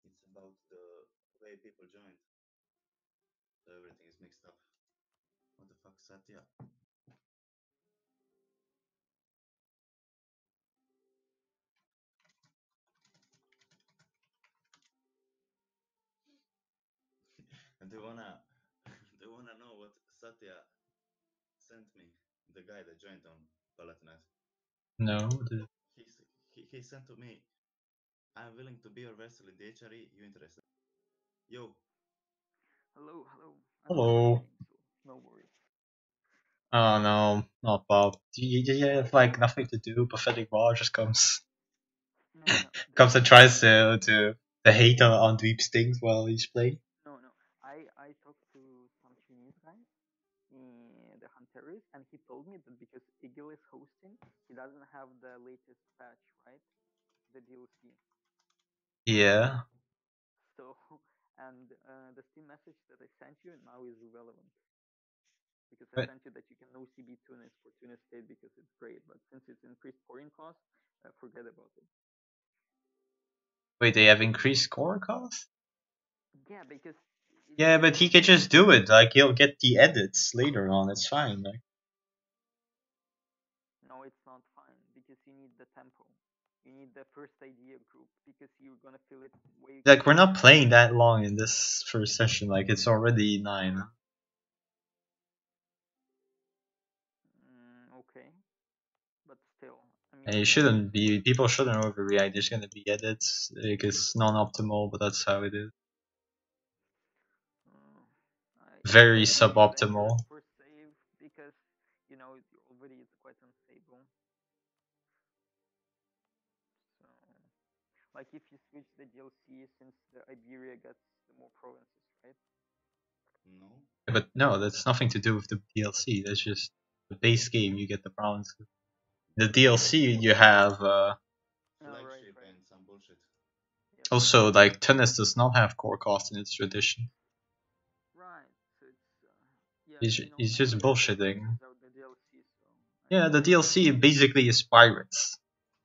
It's about the way people joined. So everything is mixed up. What the fuck, Satya? do you wanna do you wanna know what Satya sent me? The guy that joined on Palatinate. No. He sent to me, I'm willing to be your vessel in the HRE, you interested? Yo. Hello, hello. Hello. No worries. Oh no, not Bob. You have like nothing to do. Pathetic Ball just comes. Comes and tries to hate on Dweep's things while he's playing. No, no. I talked to some Chinese guy in the Hunteris, and he told me that because Eagle is hosting, he doesn't have the latest patch, right? The DLC. Yeah. So, and the Steam message that I sent you now is irrelevant. Because I sent you that you can no CB Tunis for Tunis State because it's great, but since it's increased pouring cost, forget about it. Wait, they have increased score cost? Yeah, because. Yeah, but he could just do it. Like he'll get the edits later on. It's fine. Like. No, it's not fine because you need the tempo. You need the first idea group because you're gonna feel it way. Like we're not playing that long in this first session. Like it's already 9. Okay, but still, I mean. And it shouldn't be. People shouldn't overreact. There's gonna be edits. Like it's non-optimal, but that's how it is. Very suboptimal. First save because you know already it's quite unstable. So, like if you switch the DLC since the Iberia gets the more provinces, right? No. But no, that's nothing to do with the DLC. That's just the base game. You get the provinces. The DLC you have. Flagship and some bullshit. Also, like Tunis does not have core cost in its tradition. Right. So it's He's just bullshitting. Yeah, the DLC basically is pirates,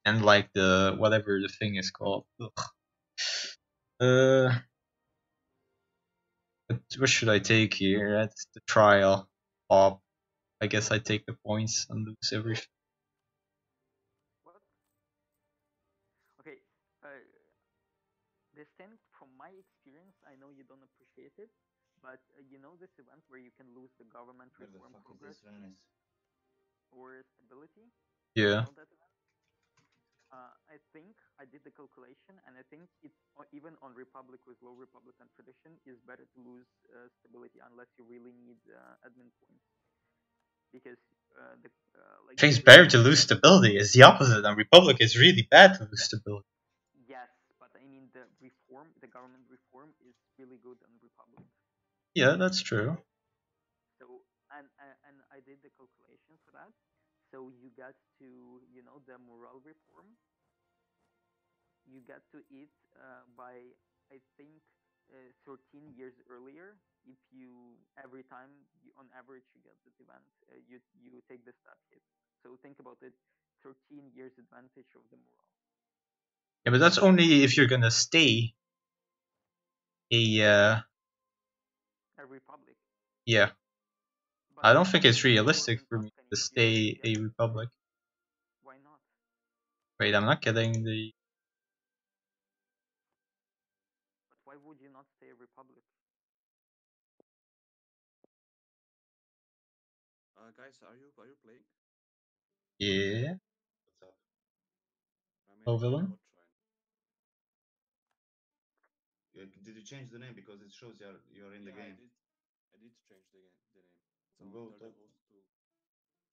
and like the whatever the thing is called. What should I take here? That's the trial. Pop. I guess I take the points and lose everything. What? Okay. This thing, from my experience, I know you don't appreciate it, but you know this event where you can lose the government reform progress or stability? Yeah. You know that event? I think I did the calculation, and I think it's even on Republic with low Republican tradition is better to lose stability unless you really need admin points, because I think it's better to lose stability. It's the opposite. On Republic, it's really bad to lose stability. Yes, but I mean the government reform is really good on Republic. Yeah, that's true. So and I did the calculation for that. So you get to the morale reform. You get to it by I think 13 years earlier. If you every time on average you get this event, you take the stat hit. So think about it, 13 years advantage of the morale. Yeah, but that's only if you're gonna stay a republic. Yeah. But I don't think it's realistic for me to stay a republic. Why not? Wait, I'm not getting the. But why would you not stay a republic? Guys, are you playing? Yeah. What's up? Oh, villain. Did you change the name because it shows you're in the game? I did change the name. So Go tell the talk. host to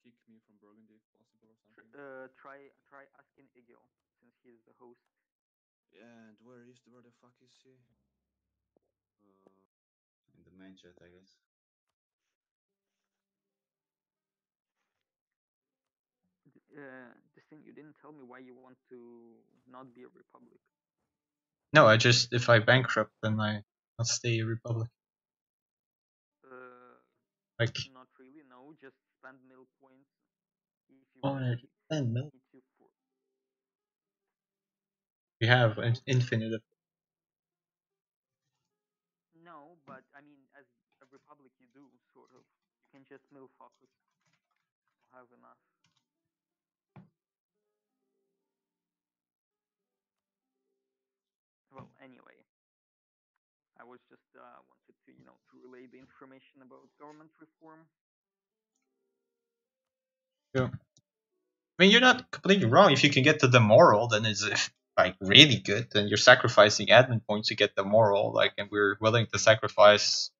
kick me from Burgundy if possible or something. Try asking Igil since he's the host. Yeah, and where the fuck is he? In the main chat, I guess. This thing you didn't tell me why you want to not be a republic. No, I just if I bankrupt, then I'll stay a republic. Like. Not really. No, just spend mil points. If you Oh, spend mil. EU4. You have an infinite. No, but I mean, as a republic, you do sort of. You can just mill focus. Have enough. Well, anyway, I was just wanted to to relay the information about government reform. Yeah. I mean, you're not completely wrong. If you can get to the moral, then it's like really good. Then you're sacrificing admin points to get the moral. Like, and we're willing to sacrifice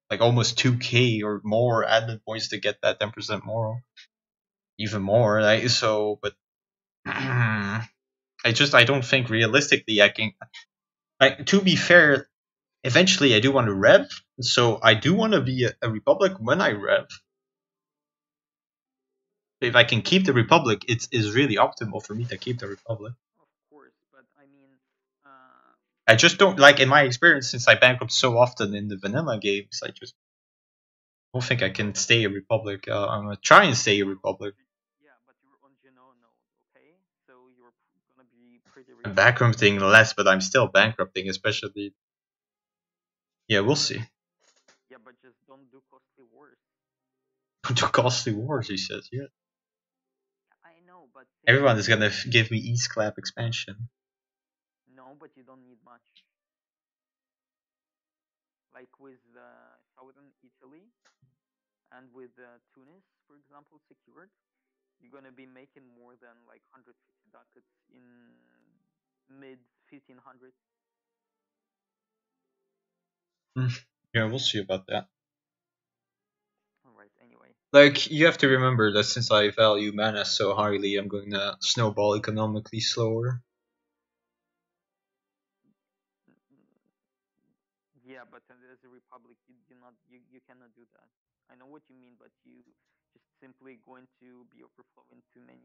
like almost 2k or more admin points to get that 10% moral. Even more. Like, so, but I don't think realistically I can. Like, to be fair, eventually I do want to rev. So I do want to be a republic when I rev. If I can keep the republic, it is really optimal for me to keep the republic. Of course, but I mean, I just don't like, in my experience, since I bankrupt so often in the vanilla games, I just don't think I can stay a republic. I'm gonna try and stay a republic. Yeah, but you're on Genoa node, okay? So you're gonna be pretty. I'm bankrupting less, but I'm still bankrupting, especially. Yeah, we'll see. Yeah, but just don't do costly wars. Do costly wars, he says. Yeah. I know, but Everyone is gonna give me East Clap expansion. No, but you don't need much. Like with southern Italy and with Tunis, for example, secured, you're gonna be making more than like 150 ducats in mid 1500. Yeah, we'll see about that. Alright, anyway. Like, you have to remember that since I value mana so highly, I'm going to snowball economically slower. Yeah, but as a republic, you cannot do that. I know what you mean, but you just simply going to be overflowing too many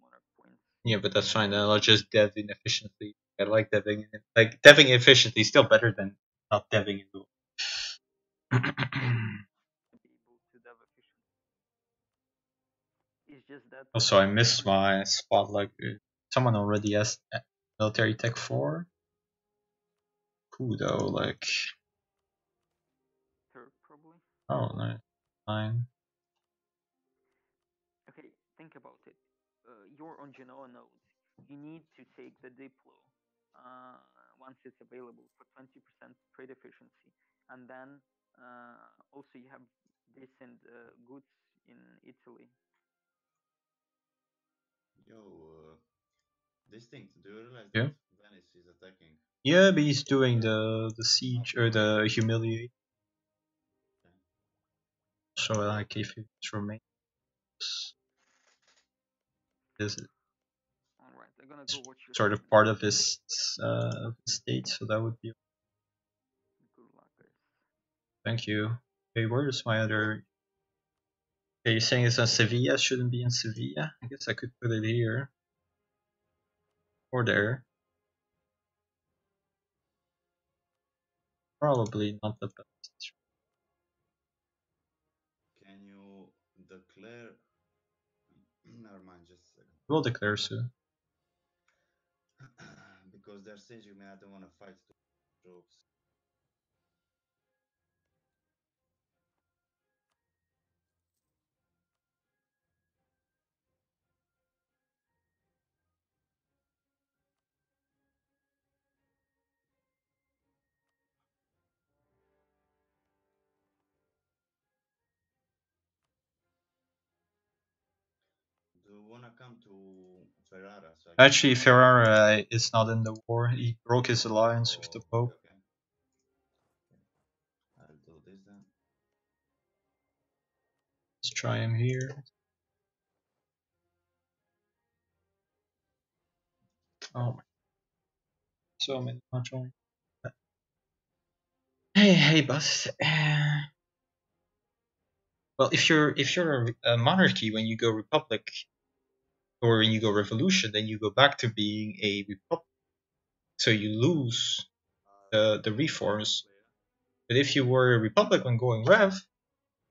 monarch points. Yeah, but that's fine. I'll just dev inefficiently. I like deving. Like, deving efficiently is still better than not deving at all. It's just that. Also, I miss my spot. Like, someone already has military tech 4. Cool though, like. Third, probably. Oh, no. 9. Okay, think about it. You're on Genoa node. You need to take the Diplo once it's available for 20% trade efficiency, and then also you have decent goods in Italy. Yo, distinct. Do you realize Yeah. that Venice is attacking? Yeah, but he's doing the siege or the humiliate. So like if it's remains, is Alright, I'm gonna go watch your sort of stream. part of his state, so that would be. Good luck, guys. Thank you. Okay, where's my other? Okay, you're saying it's in Sevilla. Shouldn't be in Sevilla. I guess I could put it here or there. Probably not the best. Can you declare? Never mind, just a second. We'll declare soon. Because they're sieging me, I don't want to fight two troops. Do you wanna come to Ferrara? So Actually, Ferrara is not in the war. He broke his alliance with the Pope. Okay. I'll do this then. Let's try him here. Oh my. So many control. Hey, boss. Well, if you're a monarchy when you go republic, or when you go revolution, then you go back to being a republic. So you lose the reforms. But if you were a republic when going rev,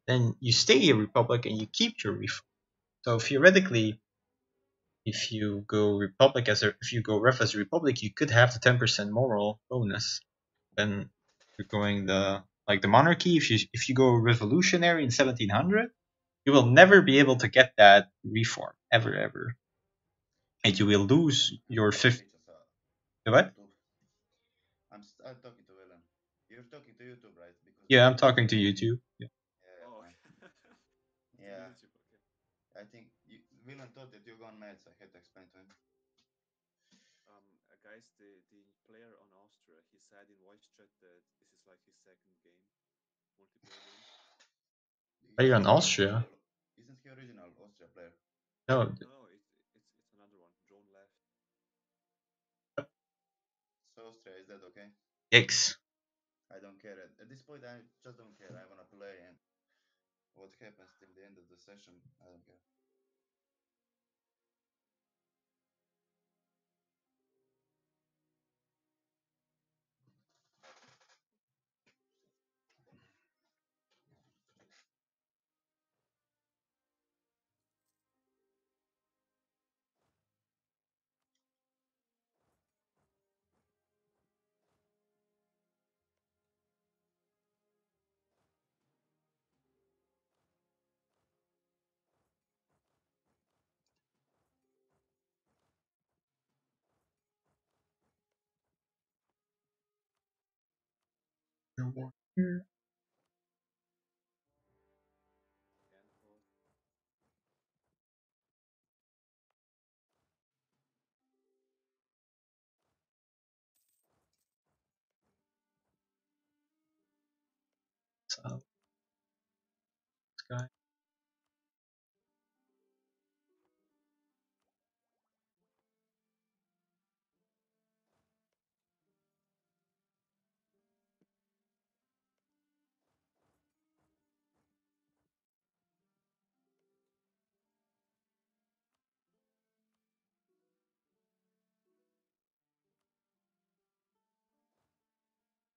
then you stay a republic and you keep your reform. So theoretically, if you go republic if you go rev as a republic, you could have the 10% moral bonus. Then you're going the monarchy. If you go revolutionary in 1700, you will never be able to get that reform ever, and you will lose your 50. What? I'm talking to Ellen. You're talking to YouTube, right? Because Yeah, I'm talking to you too. Yeah. Yeah, Oh, fine. okay. Yeah. YouTube, okay. I think Willen thought that you're gone mad, so I had to explain to him. Guys, the player on Austria, he said in voice chat that this is like his second game, multiplayer game. Are you in Austria? Isn't he original Austria player? No. No, it's another one. Drone left. So Austria, is that okay? X. I don't care. At this point, I just don't care. I wanna play, and what happens till the end of the session, I don't care. No more here. So, this guy.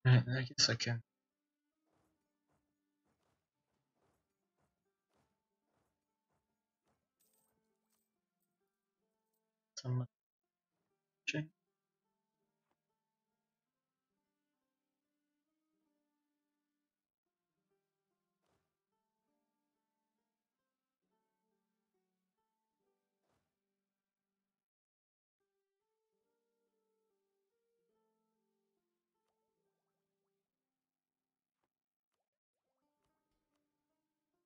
I guess I can. Some change.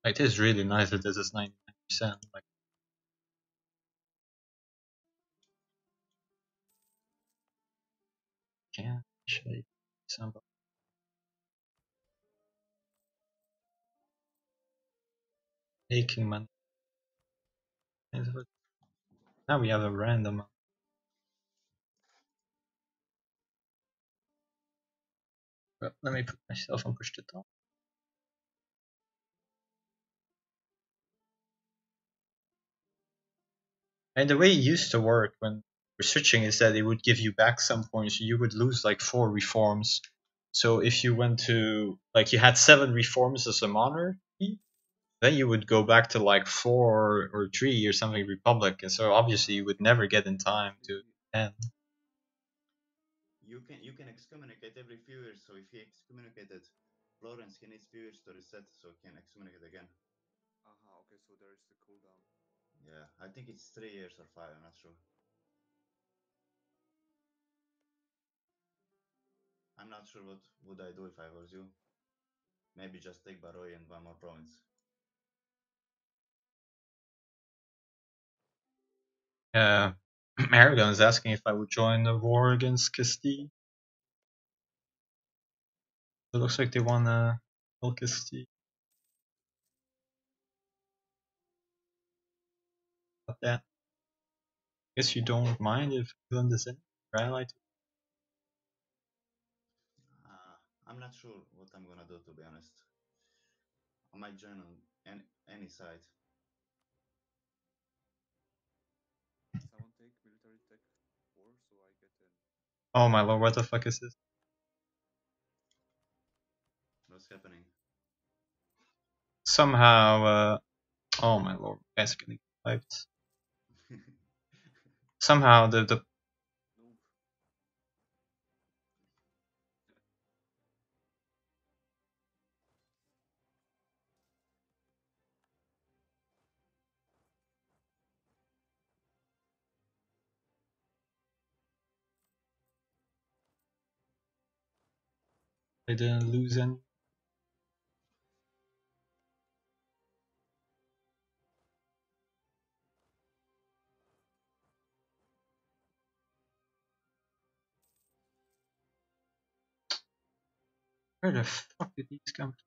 It is really nice that this is 99%. Like, Can't shade somebody. Taking man. Now we have a random. But let me put myself on push to top. And the way it used to work when we're switching is that it would give you back some points. You would lose like 4 reforms. So if you went to like you had 7 reforms as a monarchy, then you would go back to like 4 or 3 or something republic. And so obviously you would never get in time to 10. You can excommunicate every few years. So if he excommunicated Florence, he needs few years to reset, so he can excommunicate again. Okay, so there is the cooldown. Yeah, I think it's 3 years or 5. I'm not sure. I'm not sure what would I do if I was you. Maybe just take Baroi and one more province. Aragon is asking if I would join the war against Castile. It looks like they want to kill Castile. But that. Guess you don't mind if England is in, right? I'm not sure what I'm gonna do, to be honest. I might join on any side. Someone take military tech 4 so I get in. Oh my lord, what the fuck is this? What's happening? Somehow, oh my lord, guys are getting hyped. Somehow the they didn't lose any. Where the fuck did these come from?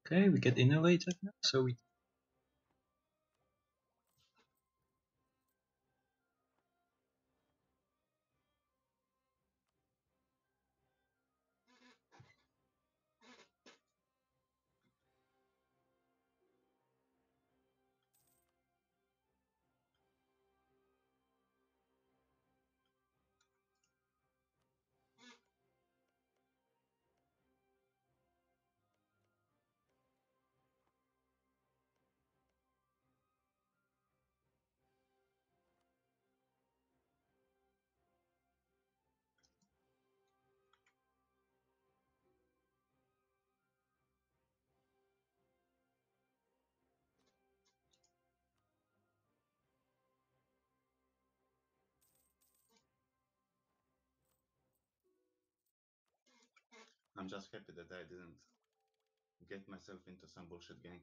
Okay, we get innovative now, so we I'm just happy that I didn't get myself into some bullshit gang.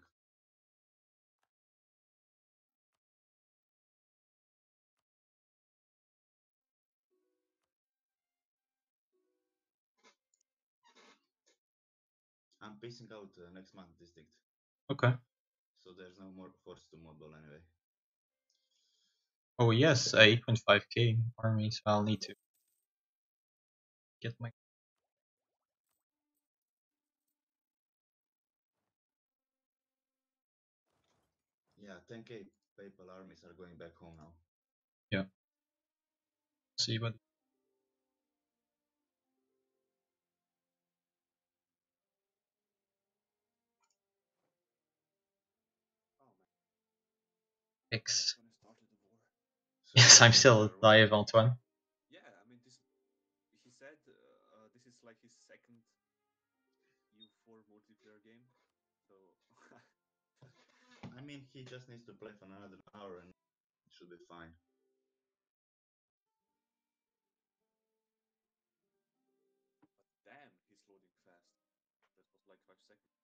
I'm pacing out next month district. okay. So there's no more force to model anyway. Oh yes, 8.5k army, so I'll need to get my. Yeah, 10k papal armies are going back home now. Yeah. See what. X. Yes, I'm still live on Twan. Yeah, I mean this. He said this is like his second EU4 multiplayer game. So. I mean, he just needs to play for another hour and it should be fine. But damn, he's loading fast. That was like 5 seconds.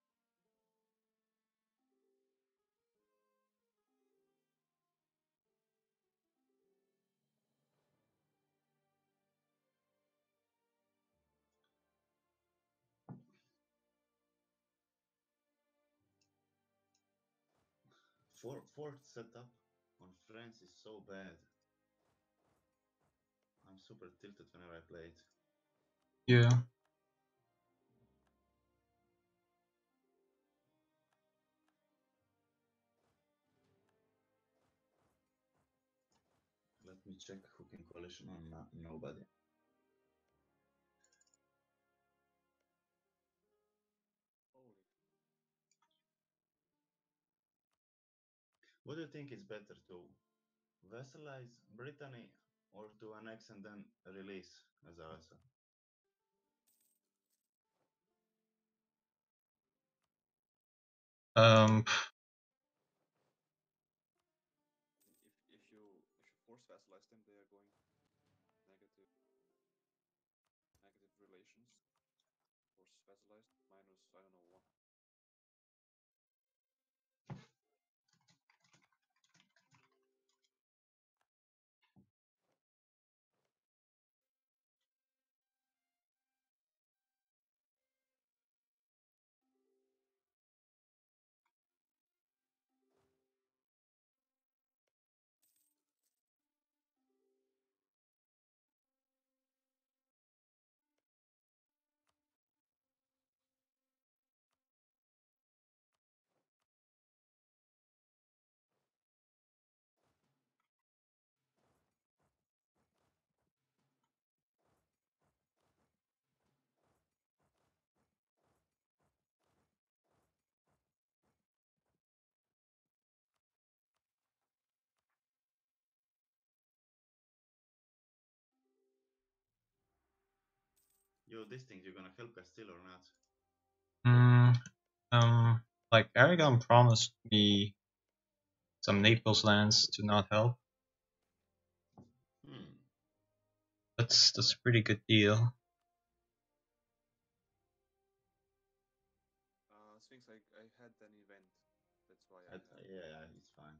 Fourth setup on France is so bad. I'm super tilted whenever I play it. Yeah. Let me check who can coalition on nobody. What do you think is better, to vassalize Brittany or to annex and then release as a vassal? If you force vassalize them, they are going negative relations. Force vassalize minus, I don't know, 1. Yo, this thing, you're gonna help Castile or not? Like Aragon promised me some Naples lands to not help. That's a pretty good deal. Sphinx, I had an event. That's why yeah, it's fine.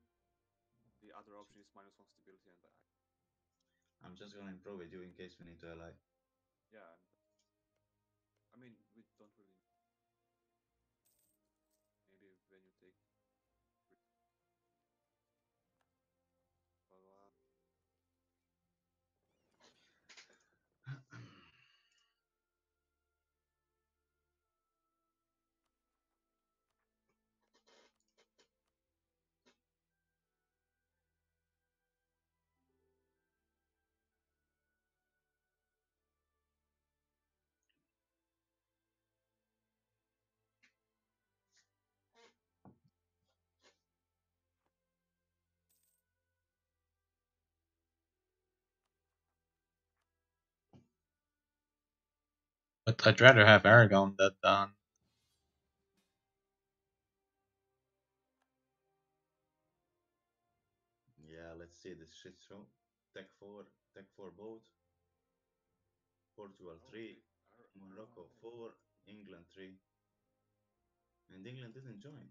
The other option is -1 stability, and I'm just gonna improve with you in case we need to ally. yeah, I mean, we don't really. Maybe when you take. But I'd rather have Aragon than Yeah, let's see this shit show. Tech 4 boat. Portugal 3, Morocco 4, England 3. And England didn't join.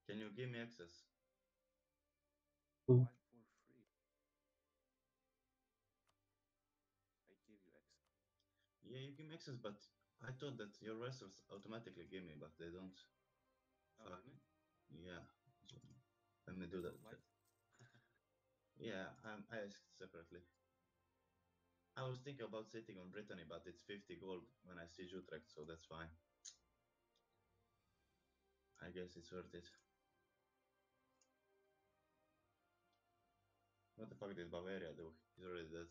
Can you give me access? Ooh. Yeah, you give me access, but I thought that your wrestlers automatically give me, but they don't. Oh, Fuck. really? Yeah. So, let me do that. Yeah, I asked separately. I was thinking about sitting on Brittany, but it's 50 gold when I see Utrecht, so that's fine. I guess it's worth it. What the fuck did Bavaria do? He's already dead.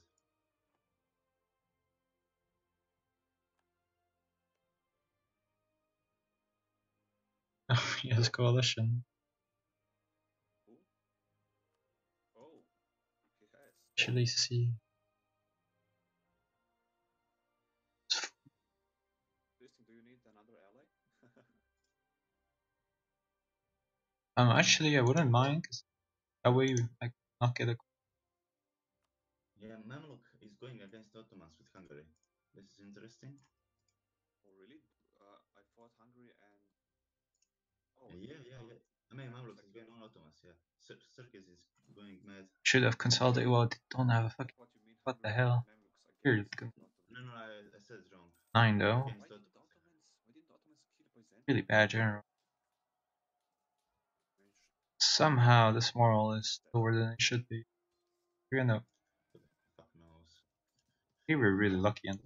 Yes, coalition. Oh, he has. Actually, see. Tristan, do you need another ally? Actually, I wouldn't mind, 'cause that way I not get a. Yeah, Mamluk is going against Ottomans with Hungary. This is interesting. Oh, really? I fought Hungary and... Oh, yeah. I mean, Mamluk is going on Ottomans, yeah. Circus is going mad. Should have consolidated. Well, they don't have a fucking. What the hell? Here, No, I said it wrong. 9 though. Against Ottomans. Why didn't Ottomans kill Byzantium? Really bad general. Somehow this moral is lower than it should be. We're gonna. Fuck knows. We were really lucky, and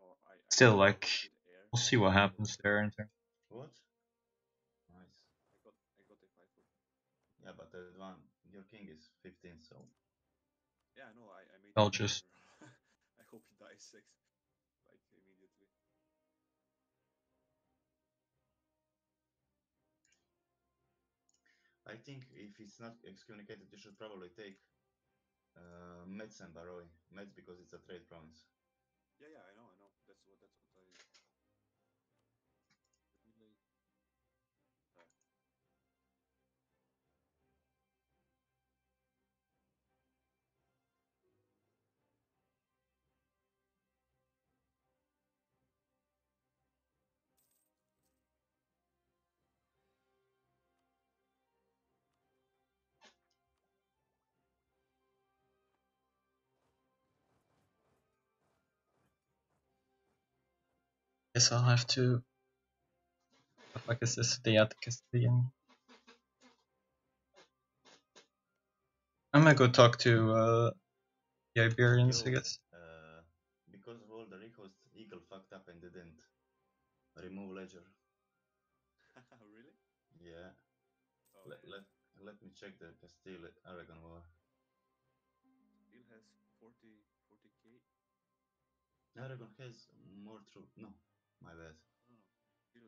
Oh, still, like, we'll see what happens there in terms. What? Nice. I got a 5 for... Yeah, but the one, your king is 15, so. Yeah, I know, I made I'll him just. better. I hope he dies 6, like, immediately. I think if it's not excommunicated, you should probably take Metz and Baroi. Metz because it's a trade province. Yeah, I know. That's what I... Relate. Guess I'll have to. What the fuck is this? Stay at the Castilian. I'm gonna go talk to the Iberians, I guess. Because of all the rehosts, Eagle fucked up and didn't remove Ledger. Really? Yeah. Oh, let me check the Castile Aragon war. Still has 40k. Aragon has more troops. No, my bad. No. Still.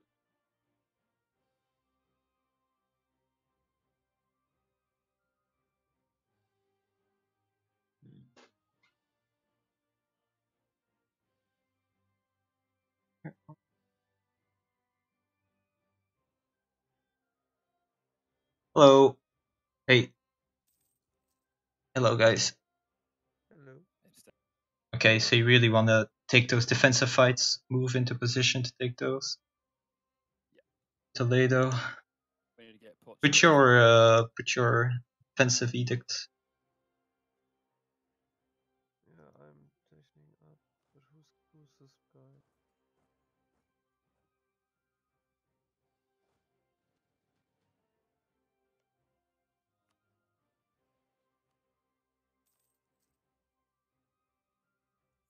Hello. Hey. Hello, guys. Hello. Okay, so you really want to take those defensive fights, move into position to take those? Yeah. Toledo. We need to get Portugal. Put your defensive edict. Yeah, I'm finishing up. But who's this guy?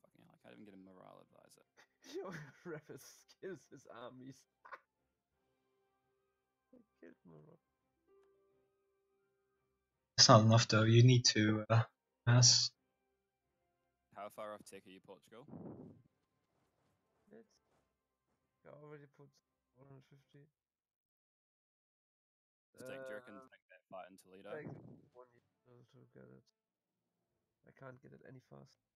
Fucking hell, I can't even get a morale advisor. Your Rebus kills his armies. I killed Morocco. It's not enough though. You need to pass. How far off tick are you, Portugal? I already put 150. Do you reckon take that fight in Toledo? Takes 1 year to get it. I can't get it any faster.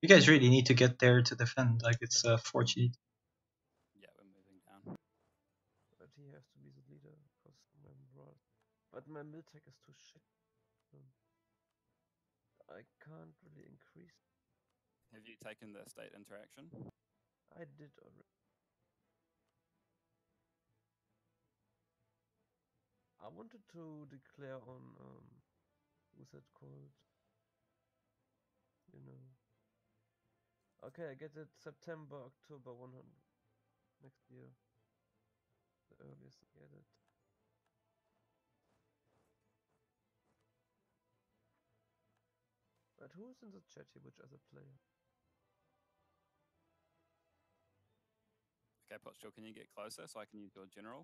You guys really need to get there to defend, like it's 4G. Yeah, we're moving down. But he has to be the leader because my morale. But my miltech is too shit. I can't really increase. Have you taken the state interaction? I did already. I wanted to declare on who's that called? You know. Okay, I get it September, October 100 next year. The earliest I get it. But who's in the chat here? Which other player? Okay, Potstill, can you get closer so I can use your general?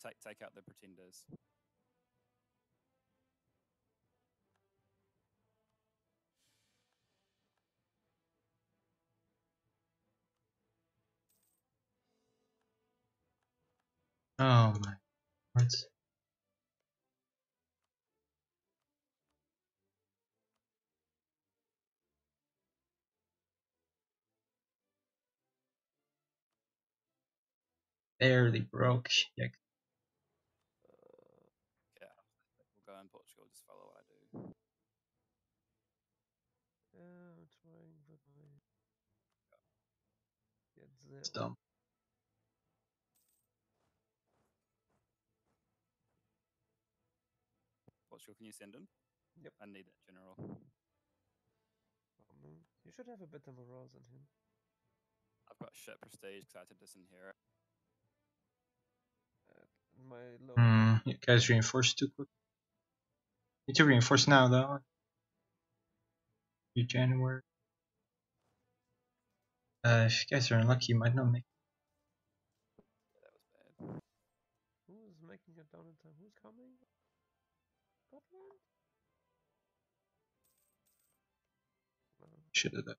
Take out the pretenders. Oh my god. Barely broke. Yeah. Yeah, we'll go in Portugal, just follow what I do. Yeah, I'm trying, but I get there. It's dumb. Portugal, can you send him? Yep. I need that general. You should have a better morale than him. I've got shit prestige because I had to disinherit. My low. You guys reinforce too quick. Need to reinforce now though. January. If you guys are unlucky, you might not make. Yeah, that was bad. Who's making it down in time? Who's coming? Scotland? No. Should have done.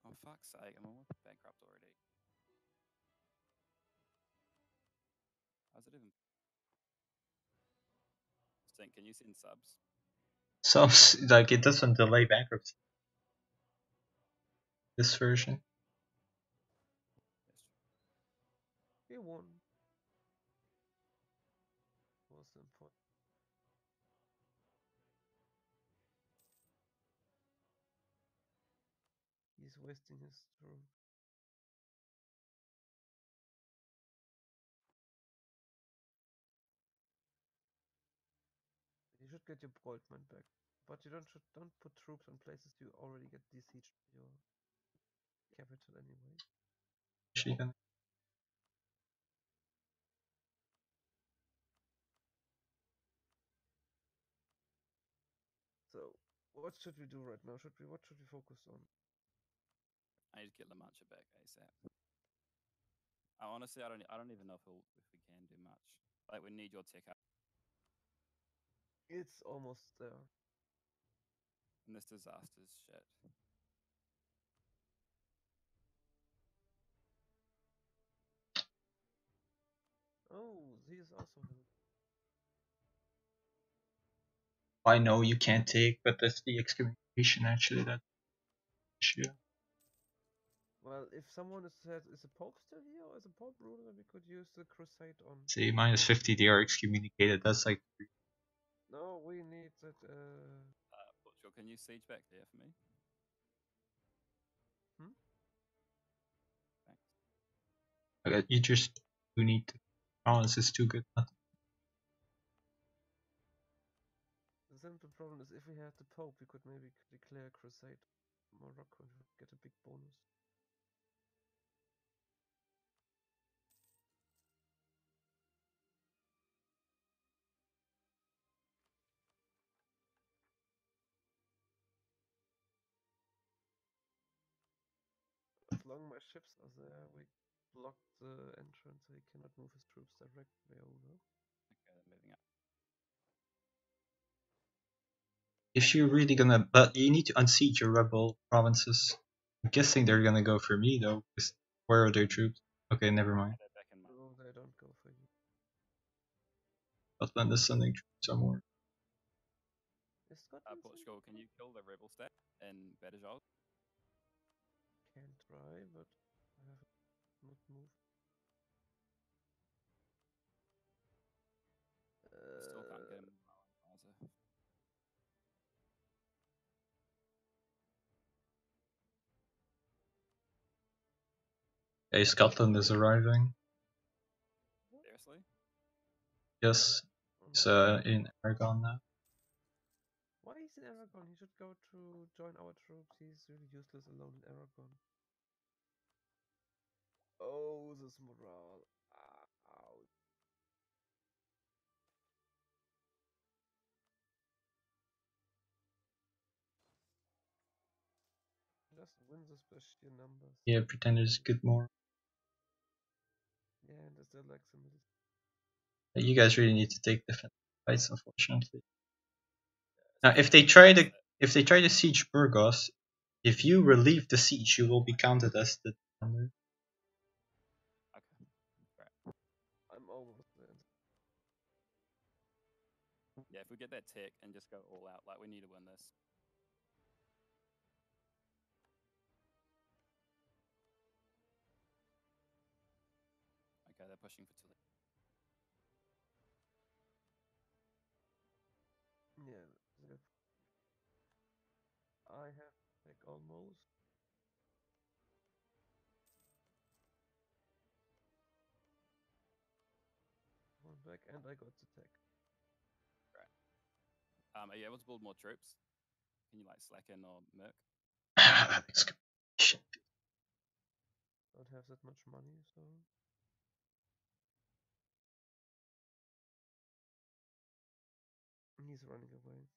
Oh fuck's sake, I'm almost bankrupt already. How's it even? Stink, can you send subs? So like it doesn't delay bankruptcy. This version. He won. What's the point? He's wasting his turn. You should get your Broidman back, but you don't put troops on places you already get besieged your capital anyway. Actually gonna. So, what should we do right now? What should we focus on? I need to get La Mancha back ASAP. Honestly, I don't even know if we can do much. Like, we need your tech up. It's almost there. And this disaster's shit. Oh, he's also good. I know you can't take, but that's the excommunication actually that issue. Well, if someone is a Pope still here or is a Pope ruler, we could use the Crusade on. See, -50 they are excommunicated. That's like. No, we need that. Portugal, can you siege back there for me? Thanks. Okay, you just do need to. Florence is too good. The simple problem is if we had the Pope, we could maybe declare Crusade Morocco and get a big bonus. As long as my ships are there, we block the entrance so he cannot move his troops directly over. Okay, they're moving up. If you're really gonna, but you need to unseat your rebel provinces. I'm guessing they're gonna go for me though. Where are their troops? Okay, never mind. No, they don't go for you. Scotland is sending troops somewhere. Portugal, can you kill the rebel stack in Badajoz? Can try, but I have not moved. Still can't get him. Okay, Scotland is arriving. Seriously? Yes, he's in Aragon now. Why is in Aragon? He should go to join our troops. He's really useless alone in Aragon. Oh, this morale. Ow. Just win this by sheer numbers. Yeah, pretenders get more. Yeah, and there's still like some. You guys really need to take different fights, unfortunately. Now, if they try to siege Burgos, if you relieve the siege, you will be counted as the defender. Okay, great. I'm almost there. Yeah, if we get that tech and just go all out, like we need to win this. Okay, they're pushing for Tilly. Yeah, I have tech almost. One back, and I got the tech. Right. Are you able to build more troops? Can you like slacken or merc? Don't have that much money, so. He's running away.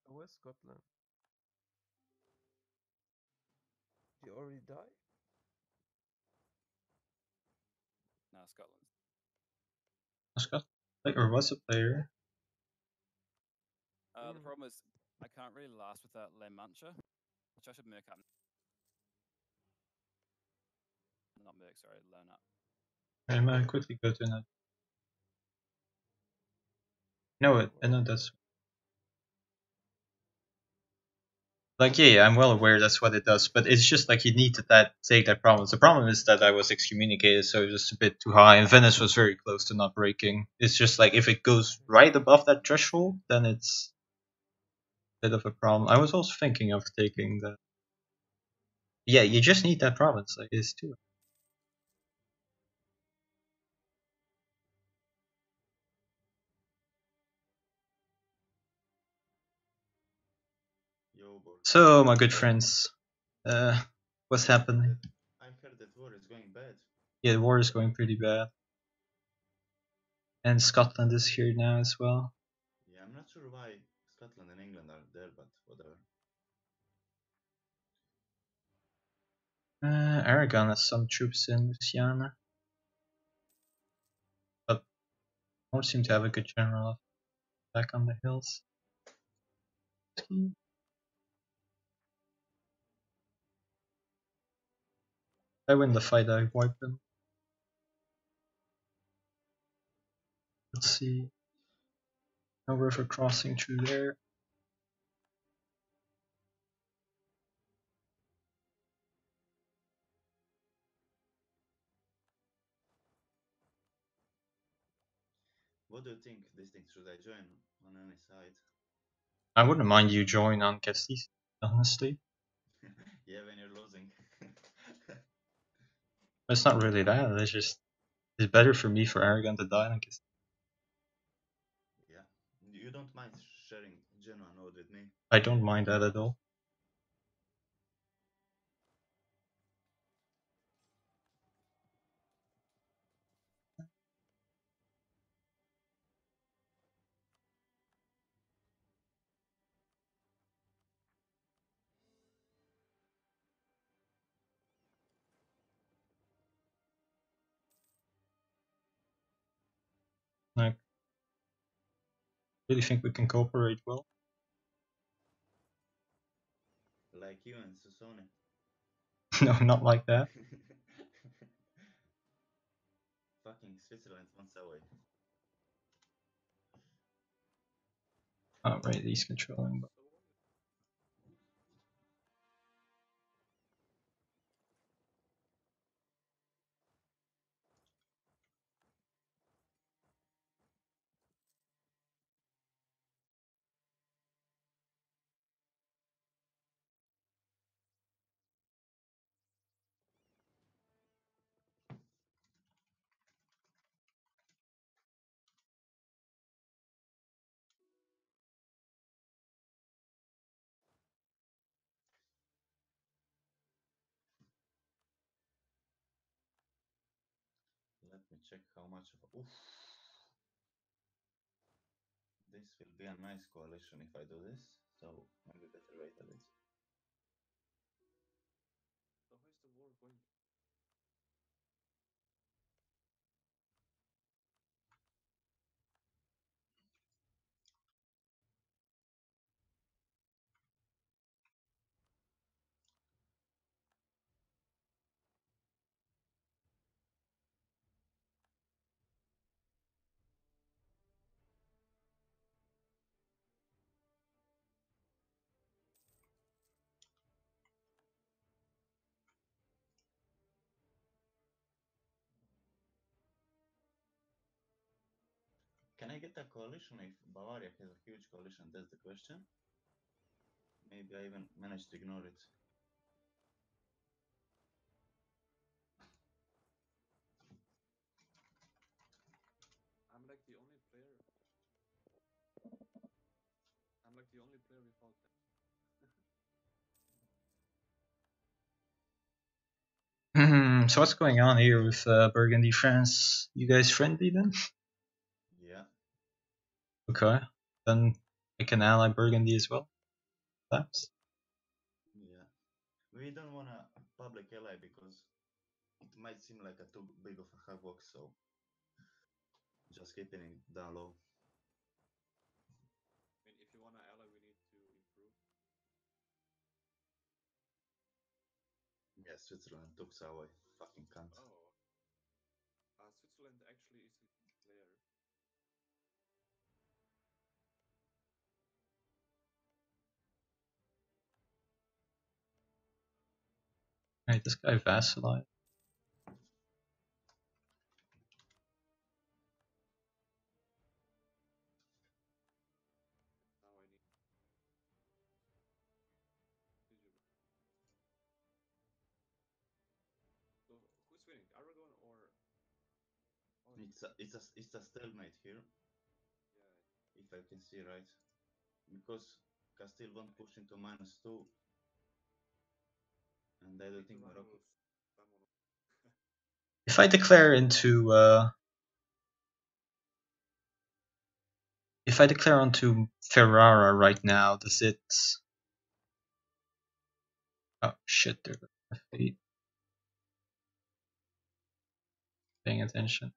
Where's Scotland? Did he already die? No, Scotland. Scotland, or was a player? The problem is I can't really last without La Mancha, which I should merc up. Not merc, sorry, loan up. I might quickly go to another. No, I know that's. Like, yeah, I'm well aware that's what it does, but it's just like you need to take that province. The problem is that I was excommunicated, so it was just a bit too high, and Venice was very close to not breaking. It's just like if it goes right above that threshold, then it's a bit of a problem. I was also thinking of taking the. Yeah, you just need that province, like it's too. So, my good friends, what's happening? I heard that war is going bad. Yeah, the war is going pretty bad. And Scotland is here now as well. Yeah, I'm not sure why Scotland and England are there, but whatever. Aragon has some troops in Louisiana. But don't seem to have a good general back on the hills. If I win the fight, I wipe them. Let's see. No river crossing through there. What do you think? These things should I join on any side? I wouldn't mind you join on Castile, honestly. Yeah, when you're losing. It's not really that. It's better for me for Aragon to die than Castile. Yeah. You don't mind sharing Genoa node with me? I don't mind that at all. really think we can cooperate well. Like you and Susone. No, not like that. Fucking Switzerland once away. Oh, right, he's controlling. But... Let me check how much of. Oof. This will be a nice coalition if I do this, so maybe better wait a bit. So how's the war going? Can I get a coalition if Bavaria has a huge coalition? That's the question. Maybe I even managed to ignore it. I'm like the only player. I'm like the only player without that. So what's going on here with Burgundy, France? You guys friendly then? Yeah. Okay, then I can ally Burgundy as well. Perhaps. Yeah. We don't want a public ally because it might seem like a too big of a havoc, so just keeping it down low. I mean, if you want to ally, we need to improve. Yeah, Switzerland took Savoy. Fucking cunt. Oh. Switzerland actually is a player. Right, this guy vassalized. Now I need. So who's winning, Aragon or? Oh, It's a stalemate here. Yeah. If I can see right, because Castile won't push into -2, and I don't think Morocco. If I declare into if I declare onto Ferrara right now, does it? Oh shit! They're paying attention.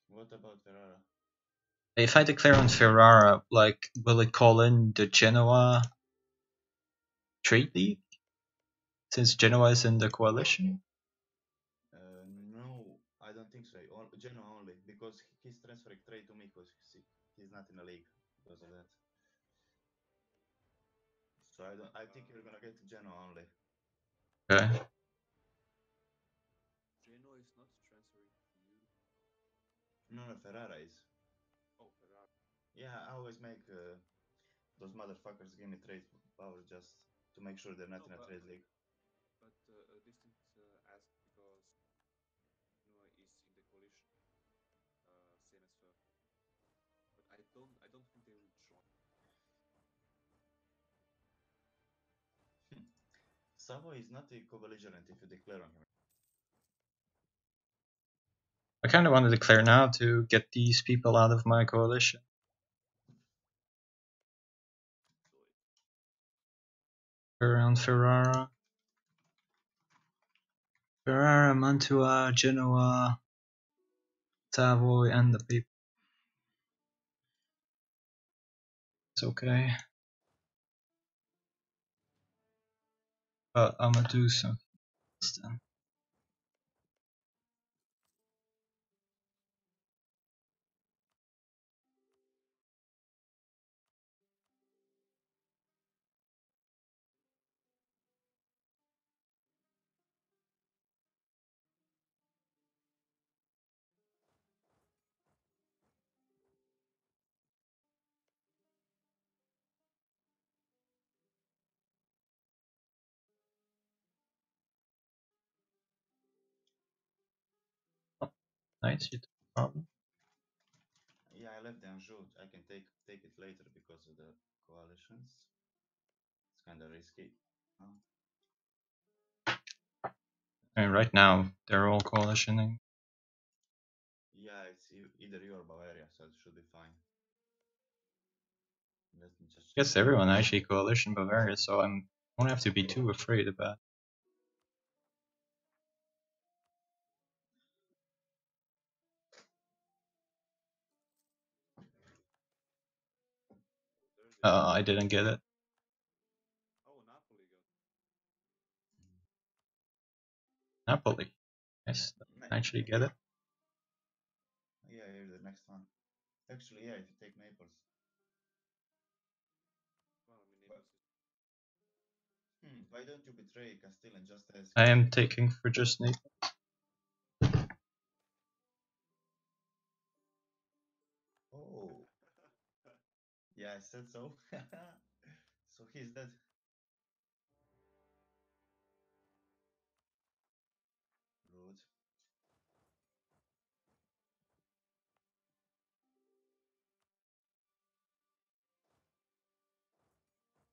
What about Ferrara? If I declare on Ferrara, like, will it call in the Genoa trade league? Since Genoa is in the coalition? No, I don't think so. Genoa only, because he's transferring trade to me because he's not in a league because of that. So I think you're gonna get Genoa only. Okay. Genoa is not transferring to you. No, Ferrara is. Oh, Ferrara. Yeah, I always make those motherfuckers give me trade power just to make sure they're not in a trade league. But Distant asked because Genoa is in the coalition, same as but I don't think they will join. Savoy is not a co-belligerent if you declare on him. I kind of want to declare now to get these people out of my coalition. Around Ferrara. Ferrara, Mantua, Genoa, Savoy, and the people. It's okay. But I'm gonna do something else then. Nice, you took a problem. Yeah, I left the Anjou. I can take it later because of the coalitions. It's kind of risky. And right now, they're all coalitioning. Yeah, it's either you or Bavaria, so it should be fine. Let me just I guess everyone actually coalition Bavaria, so I don't have to be too afraid about. I didn't get it. Oh, Napoli got. Napoli. Nice. I actually get it. Yeah, here's the next one. Actually, yeah, if you take Naples. Well, I mean, Naples is. Why don't you betray Castile and just ask? I am taking for just Naples. Oh. Yeah, I said so. So he's dead. Rude.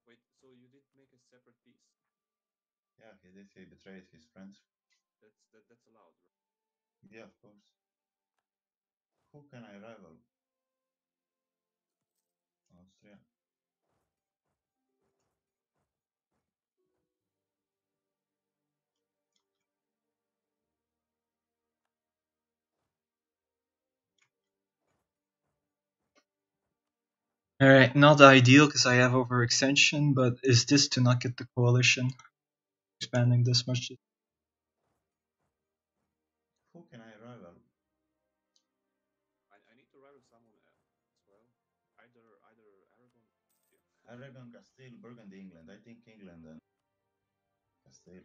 Wait, so you didn't make a separate piece? Yeah, he did. He betrayed his friends. That's allowed, right? Yeah, of course. Who can I rival? Austria. Alright, not ideal because I have overextension, but is this to not get the coalition expanding this much? Who can I rival? I need to rival someone else as well. Either Aragon. Yeah. Aragon, Castile, Burgundy, England. I think England and Castile.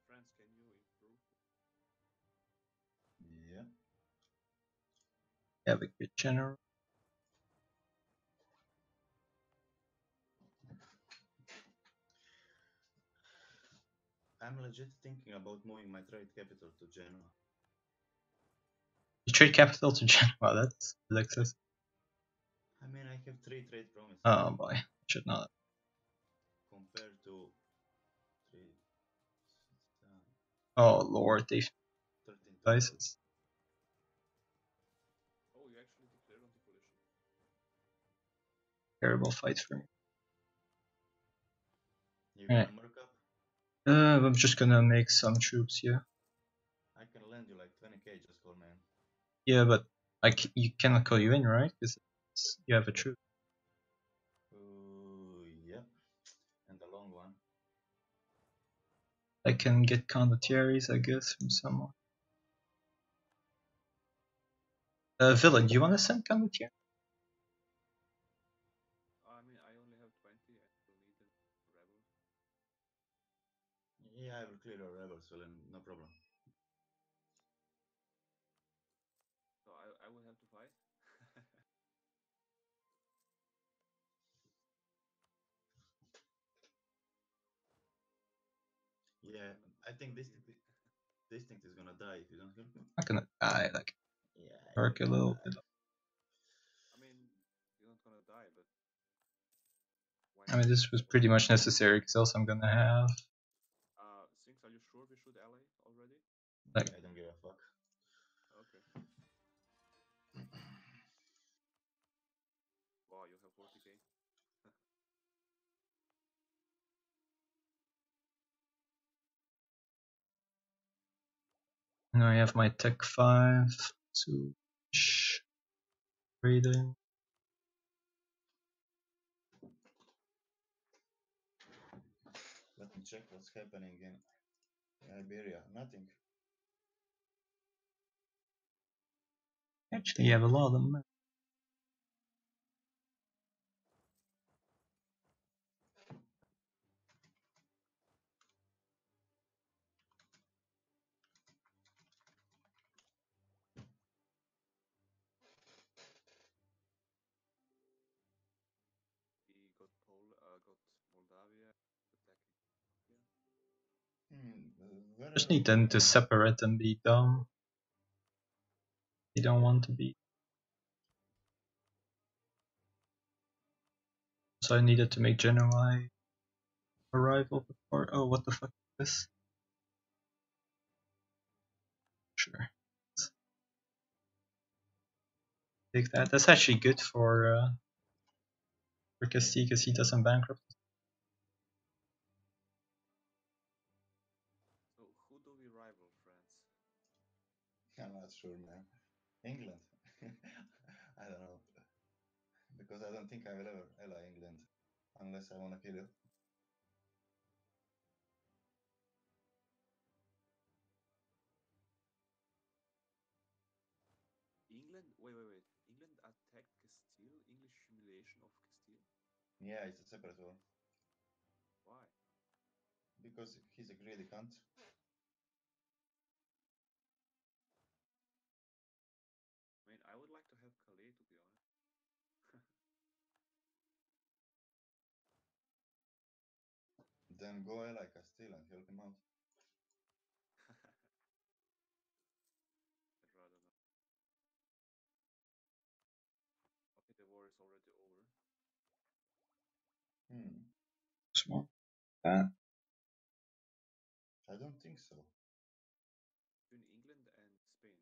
France, can you improve? Yeah. Have a good general. I'm legit thinking about moving my trade capital to Genoa. You trade capital to Genoa, that's Alexis. I mean, I have 3 trade promises. Oh boy, should not. Compared to 3. Oh lord, they 13 devices. Oh, you actually declared anti-coalition. Terrible fight for me. You gonna Right. mark up? I'm just gonna make some troops, yeah. I can lend you like 20k, just call me in. Yeah, but you cannot call you in, right? Because you have a troop. Yeah. And the long one. I can get condottieri, I guess, from someone. Villain, do you want to send condottieri? I mean, I only have 20 and will need them rebels. Yeah, I will clear your rebels, villain, no problem. So I will have to fight? Yeah, I think Distinct is gonna die if you don't help me. Not gonna die, like, yeah, work a little bit. I mean, you're not gonna die, but I mean, this was pretty much necessary because else I'm gonna have. Sinks, are you sure we should ally already? Like, I don't give a fuck. Okay. Wow, you have 40k. Now I have my tech 5 switch reading. Let me check what's happening in Iberia. Nothing. Actually, you have a lot of them. We got Moldavia attacking. Just need them to separate and be dumb. They don't want to be. So I needed to make general arrival before. Oh, what the fuck is this? Sure. Take that. That's actually good for Castille because he doesn't bankrupt. So who do we rival, France? I'm not sure, man. England. I don't know. Because I don't think I will ever ally England unless I want to kill you. England? Wait. England attacked Castile? English humiliation of Castile? Yeah, it's a separate war. Why? Because he's a greedy cunt. I mean, I would like to have Calais, to be honest. Then go ally Castile and help him out. I'd rather not. Okay, the war is already over. Small. That. I don't think so. Between England and Spain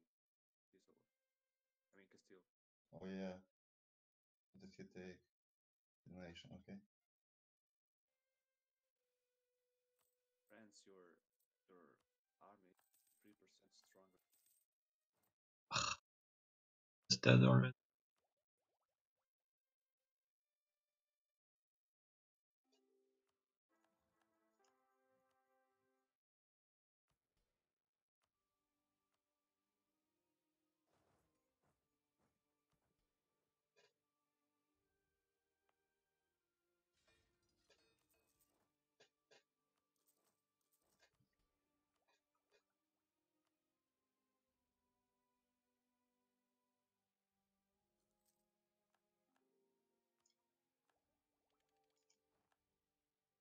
is over. I mean, Castile. Oh yeah. Did he take the nation? Okay. France, your army is 3% stronger. It's dead already.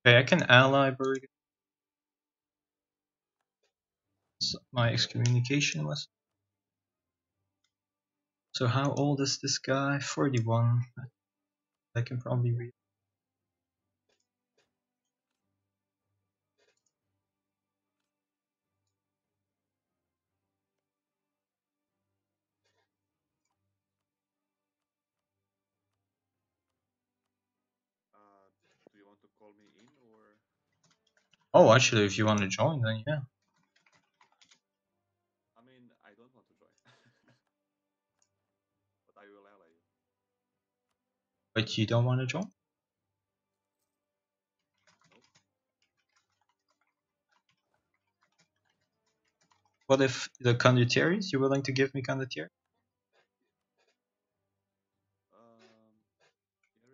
Okay, I can ally Bergen. So my excommunication was. So how old is this guy? 41. I can probably read. Do you want to call me in or? Oh, actually, if you want to join, then yeah. I mean, I don't want to join. But I will ally you. But you don't want to join? Nope. What if the condottieri? You're willing to give me condottieri? Here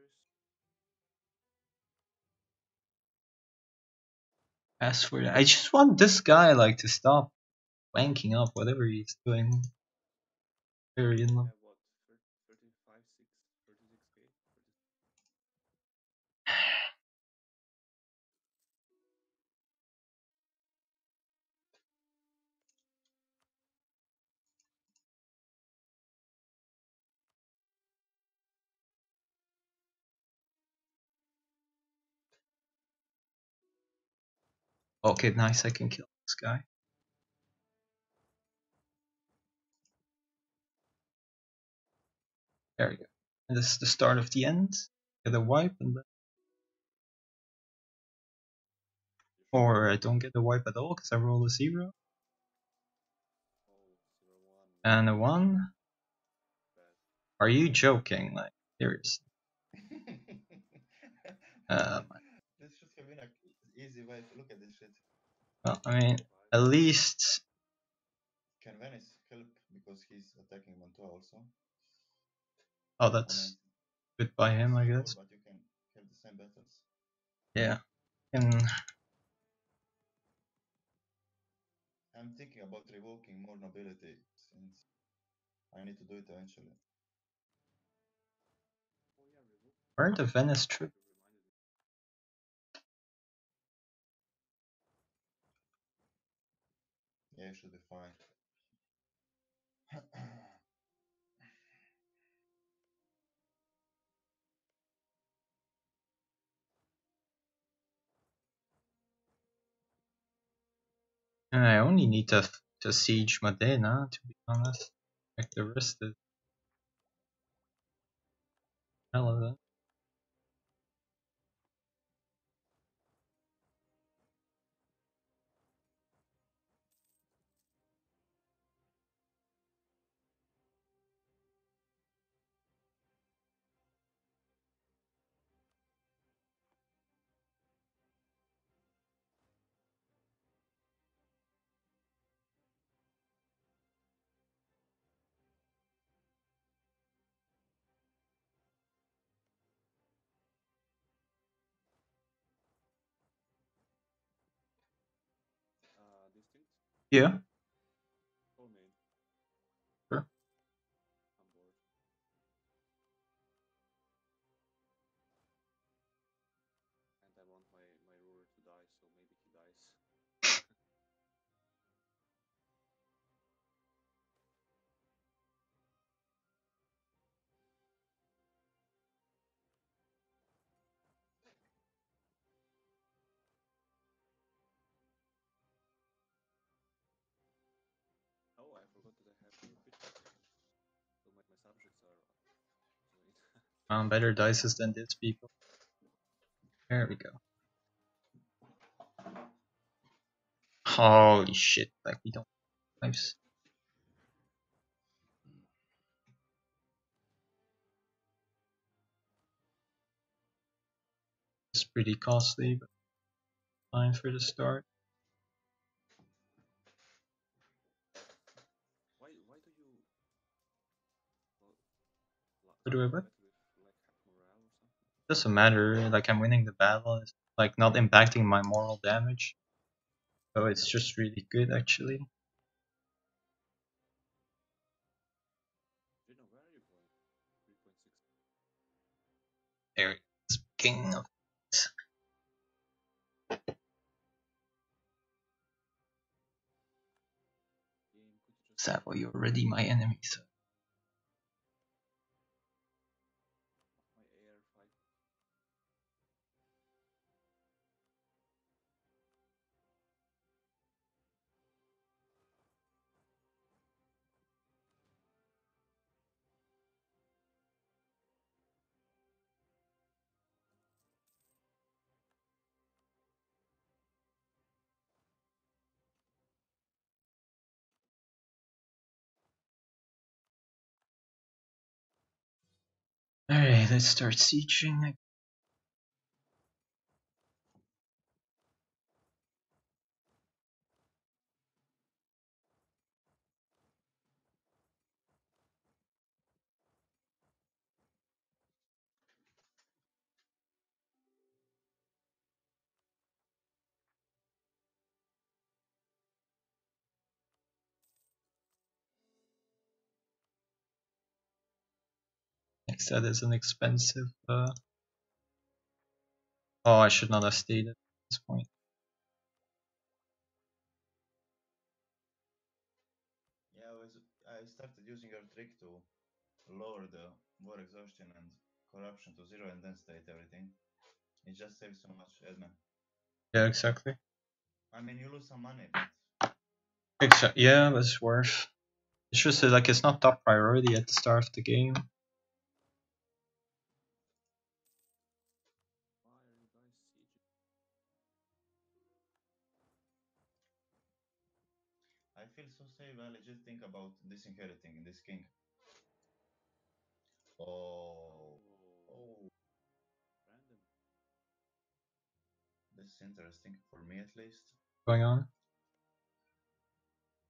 is. As for that, I just want this guy like to stop wanking up whatever he's doing. Very in love. What? 35, 36k? Okay, nice. I can kill this guy. There we go. And this is the start of the end. Get a wipe and then. Or I don't get a wipe at all because I roll a 0. And a 1? Are you joking? Like, seriously? This should have been an easy way to look at this shit. Well, I mean, at least... Can Venice help because he's attacking Mantua also? Oh, that's good by him, I guess. But you can have the same battles. Yeah. And I'm thinking about revoking more nobility since I need to do it eventually. where are the Venice troops? Yeah, it should be fine. I only need to siege Modena, to be honest. Like the rest is relevant. Distinct? Yeah. Full main. Sure. I'm bored. And I want my ruler to die, so maybe he dies. Oh, I forgot that I have two pitches. So my subjects are Better dices than this, people. There we go. Holy shit, like we don't have lives. It's pretty costly, but fine for the start. Why do you What do I bet? with like morale or something? Doesn't matter, like I'm winning the battle, it's like not impacting my moral damage. So it's just really good actually. Gino, where are you going? 3.6. There it's king of Savo, you're already my enemy, so My AR5. alright, let's start sieging. Next that is an expensive oh, I should not have stayed at this point. Yeah, I started using your trick to lower the war exhaustion and corruption to 0 and then state everything. It just saves so much admin. Yeah, exactly. I mean, you lose some money, but Yeah, but it's worth. It's just like it's not top priority at the start of the game. Why are you guys sieging? I I feel so safe. I just think about disinheriting this king. Oh. Oh. Random. This is interesting for me at least. Going on.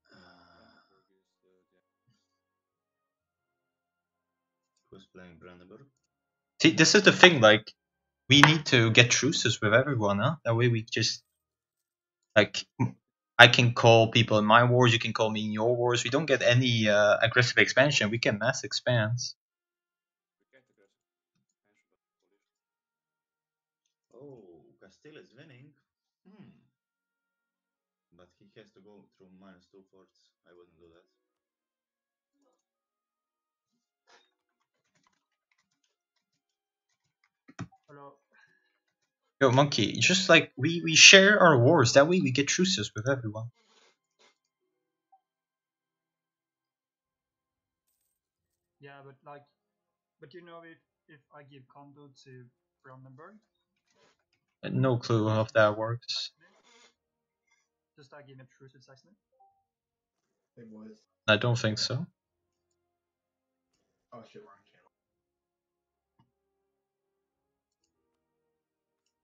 Brandenburg is Who's playing Brandenburg? See, this is the thing. Like, we need to get truces with everyone, huh? That way we just like. I can call people in my wars. You can call me in your wars. We don't get any aggressive expansion. We can mass expand. we get aggressive expansion, but coalition. Oh, Castile is winning. But he has to go through -2 forts. I wouldn't do that. Hello. Yo, Monkey, just like we share our wars. That way we get truces with everyone. Yeah, but like, but you know, if I give condo to Brandenburg, No clue how that works. does that give me a truce with Saxony? Hey boys. I don't think so. Oh shit, we're on channel.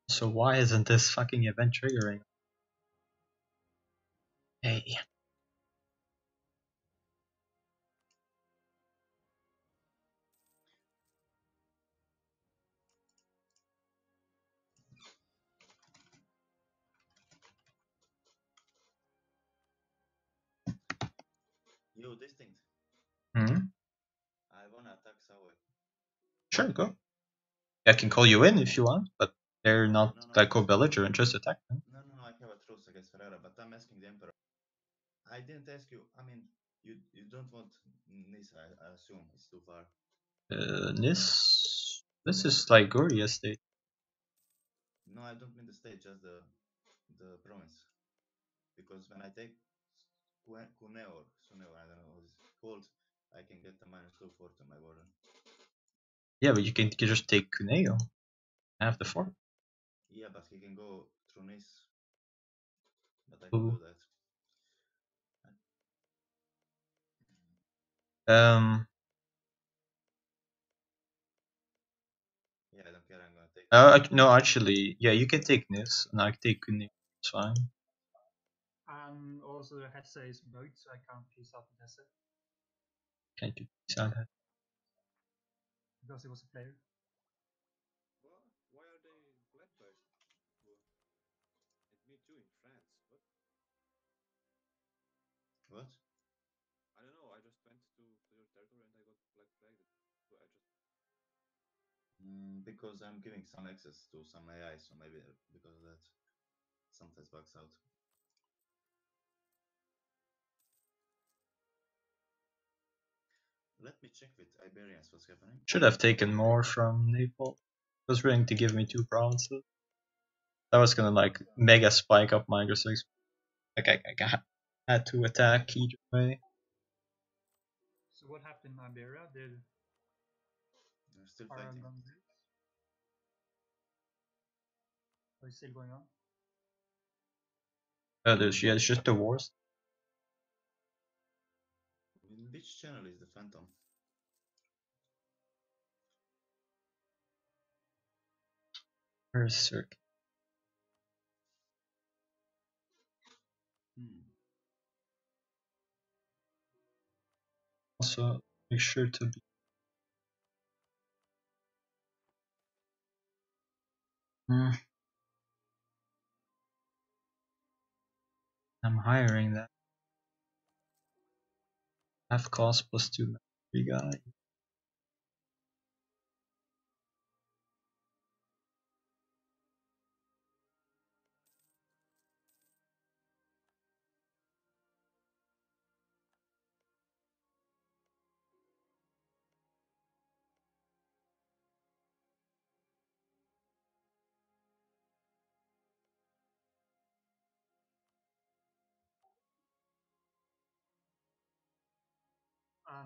So why isn't this fucking event triggering? Hey. You distinct. I wanna attack Savoy. Sure, go. I can call you in if you want, but they're not like co-belligerent, just attack them. No, I have a truce against Ferrara, but I'm asking the Emperor. I didn't ask you. I mean, you don't want Nice, I assume. It's too far. This is like Guria state. No, I don't mean the state, just the province. Because when I take Cuneo or Suneo, I don't know what it's called, I can get a -2 fort on my warden. Yeah, but you can just take Cuneo. Have the fort. Yeah, but he can go through Nice. But I can do that. Yeah, I don't care. I'm gonna take. No, actually, yeah, you can take Nis, and I can take Cuneo. It's fine. And also Hesse is bugged, so I can't peace out with Hesse. Can't do peace out. Because he was a player. What? Why are they black bag? And me too in France. What? What? I don't know. I just went to your territory and I got black flagged. So I just. Because I'm giving some access to some AI, so maybe because of that, sometimes bugs out. Let me check with Iberians what's happening. Should have taken more from Naples. It was willing to give me 2 provinces. That was gonna like mega spike up my aggressive. Like I had to attack either way. So what happened in Iberia? Did They're still Aragon fighting. lose? Or is it still going on? Yeah, it's just the wars. Which channel is the Phantom? Berserk. Also, make sure to be. I'm hiring that. Half cost plus 2 free guy.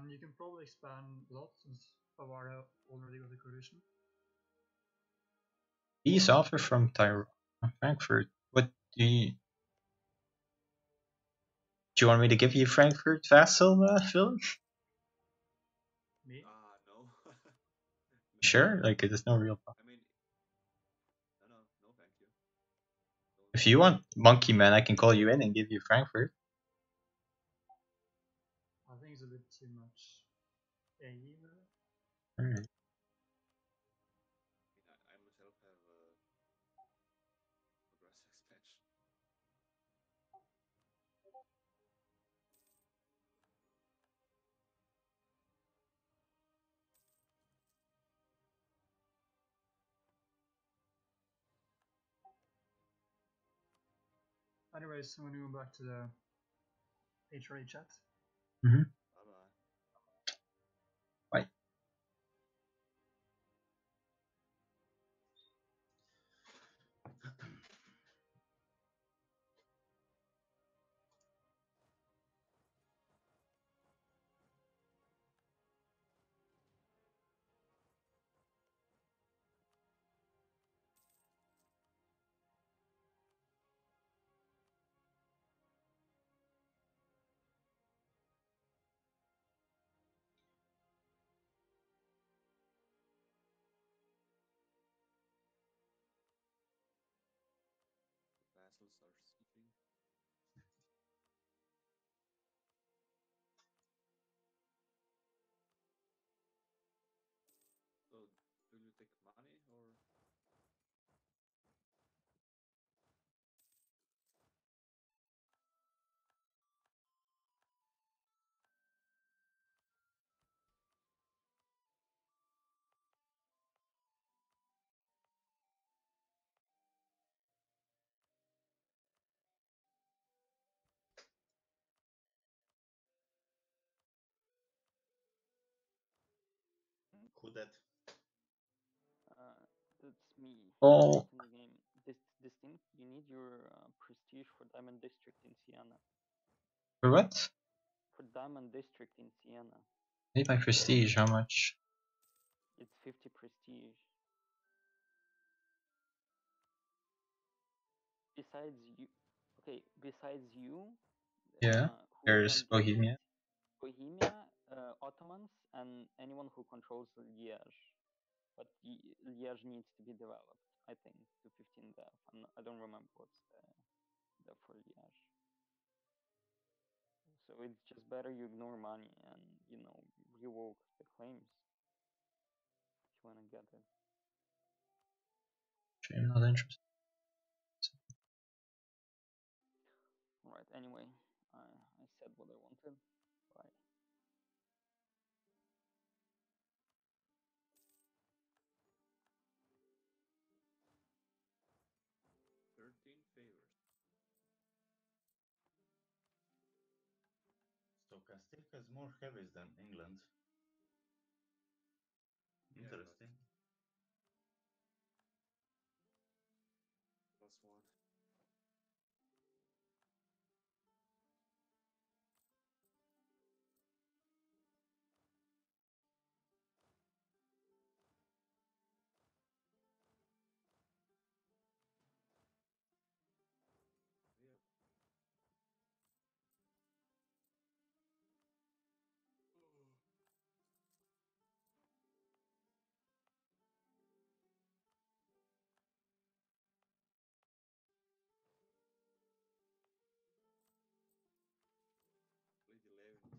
You can probably expand a lot since Bavaria already got a coalition. Peace offer from Tyrone, Frankfurt. What do you? Do you want me to give you Frankfurt Vassal, Phil? Me? No. Sure, like there's no real problem. I mean, no, thank you. If you want Monkey Man, I can call you in and give you Frankfurt. I think it's a bit too much AE with it. Alright. I myself have a progressive expansion. Anyways, I'm gonna go back to the HRA chat. Mm-hmm. Bye-bye. Bye. Vassals are sieging. So, will you take money or? Who that? That's me. Oh. In the game. Distinct, you need your prestige for Diamond District in Siena. For what? For Diamond District in Siena. Need my prestige, how much? It's 50 prestige. Besides you, okay. Besides you, Yeah. who's There's on Bohemia. Bohemia, Ottomans, and anyone who controls Liège. But Liège needs to be developed, I think, to 15 dev. I don't remember what's the for Liège. So it's just better you ignore money and, you know, revoke the claims if you want to get it. I'm not interested. Alright, anyway, I said what I wanted. Bye. Favors. So Castile has more heavies than England. Yeah, Interesting. +1.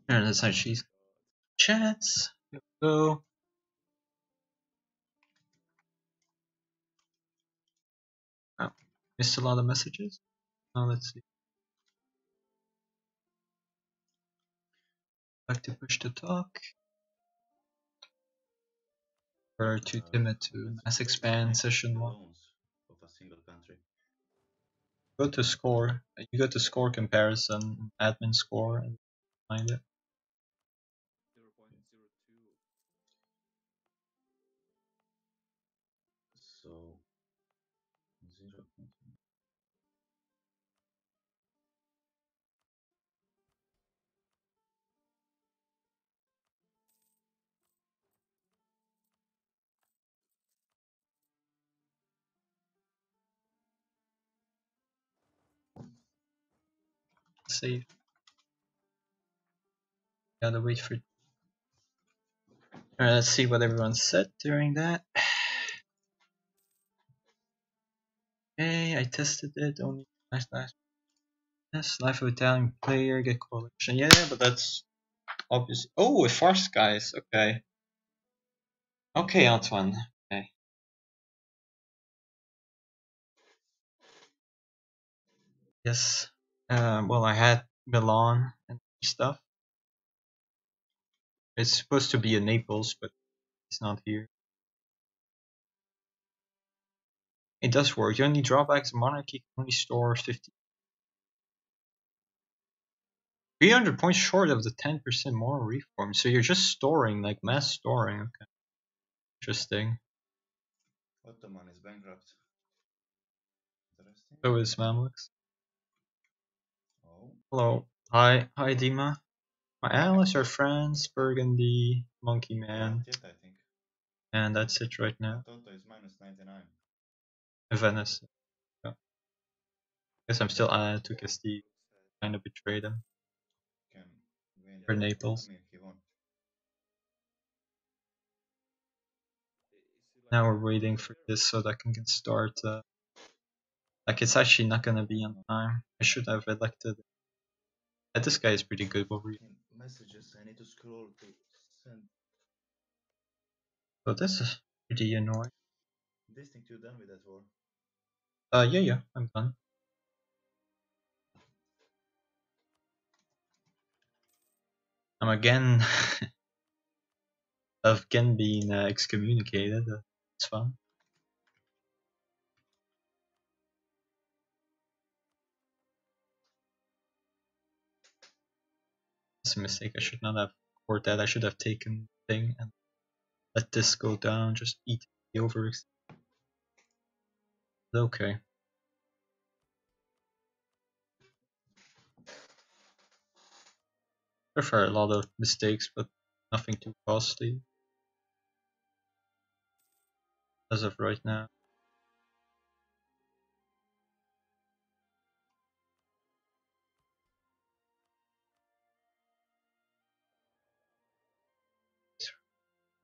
Yeah. No, that's how she's. Chats. Go. Oh, missed a lot of messages. Now let's see. Like to push to talk. Or too timid to mass expand session 1. Of a single country. Go to score. You go to score comparison, admin score, and find it. 0.02. So 0. Save. Gotta wait for. Alright, let's see what everyone said during that. Okay, I tested it. Only // yes, life of Italian player get collection. Yeah, but that's obvious. Oh, a farce, guys. Okay. Okay, Antoine. Okay. Yes. Well, I had Milan and stuff. It's supposed to be in Naples, but he's not here. It does work. The only drawback is monarchy can only store 50. 300 points short of the 10% moral reform. So you're just storing, like mass storing. Okay. Interesting. Ottoman is bankrupt. Interesting. So is Mamluks. Oh. Hello. Hi, Dima. My analysts are France, Burgundy, Monkey Man. Not yet, I think. And that's it right now. Toto is minus 99. Venice. Yeah. Guess I'm still to Castile. Kind of betrayed him. Can win. For Naples. I mean, he won. Now we're waiting for this so that I can start. Like it's actually not gonna be on time. I should have elected. This guy is pretty good. We'll read. Messages. I need to scroll to send. So this is pretty annoying. Distinct, you done with that war? Yeah, I'm done. I'm again. I've again been excommunicated. It's fun. It's a mistake. I should not have scored that. I should have taken the thing and let this go down. Just eat the over. Okay. Prefer a lot of mistakes, but nothing too costly as of right now.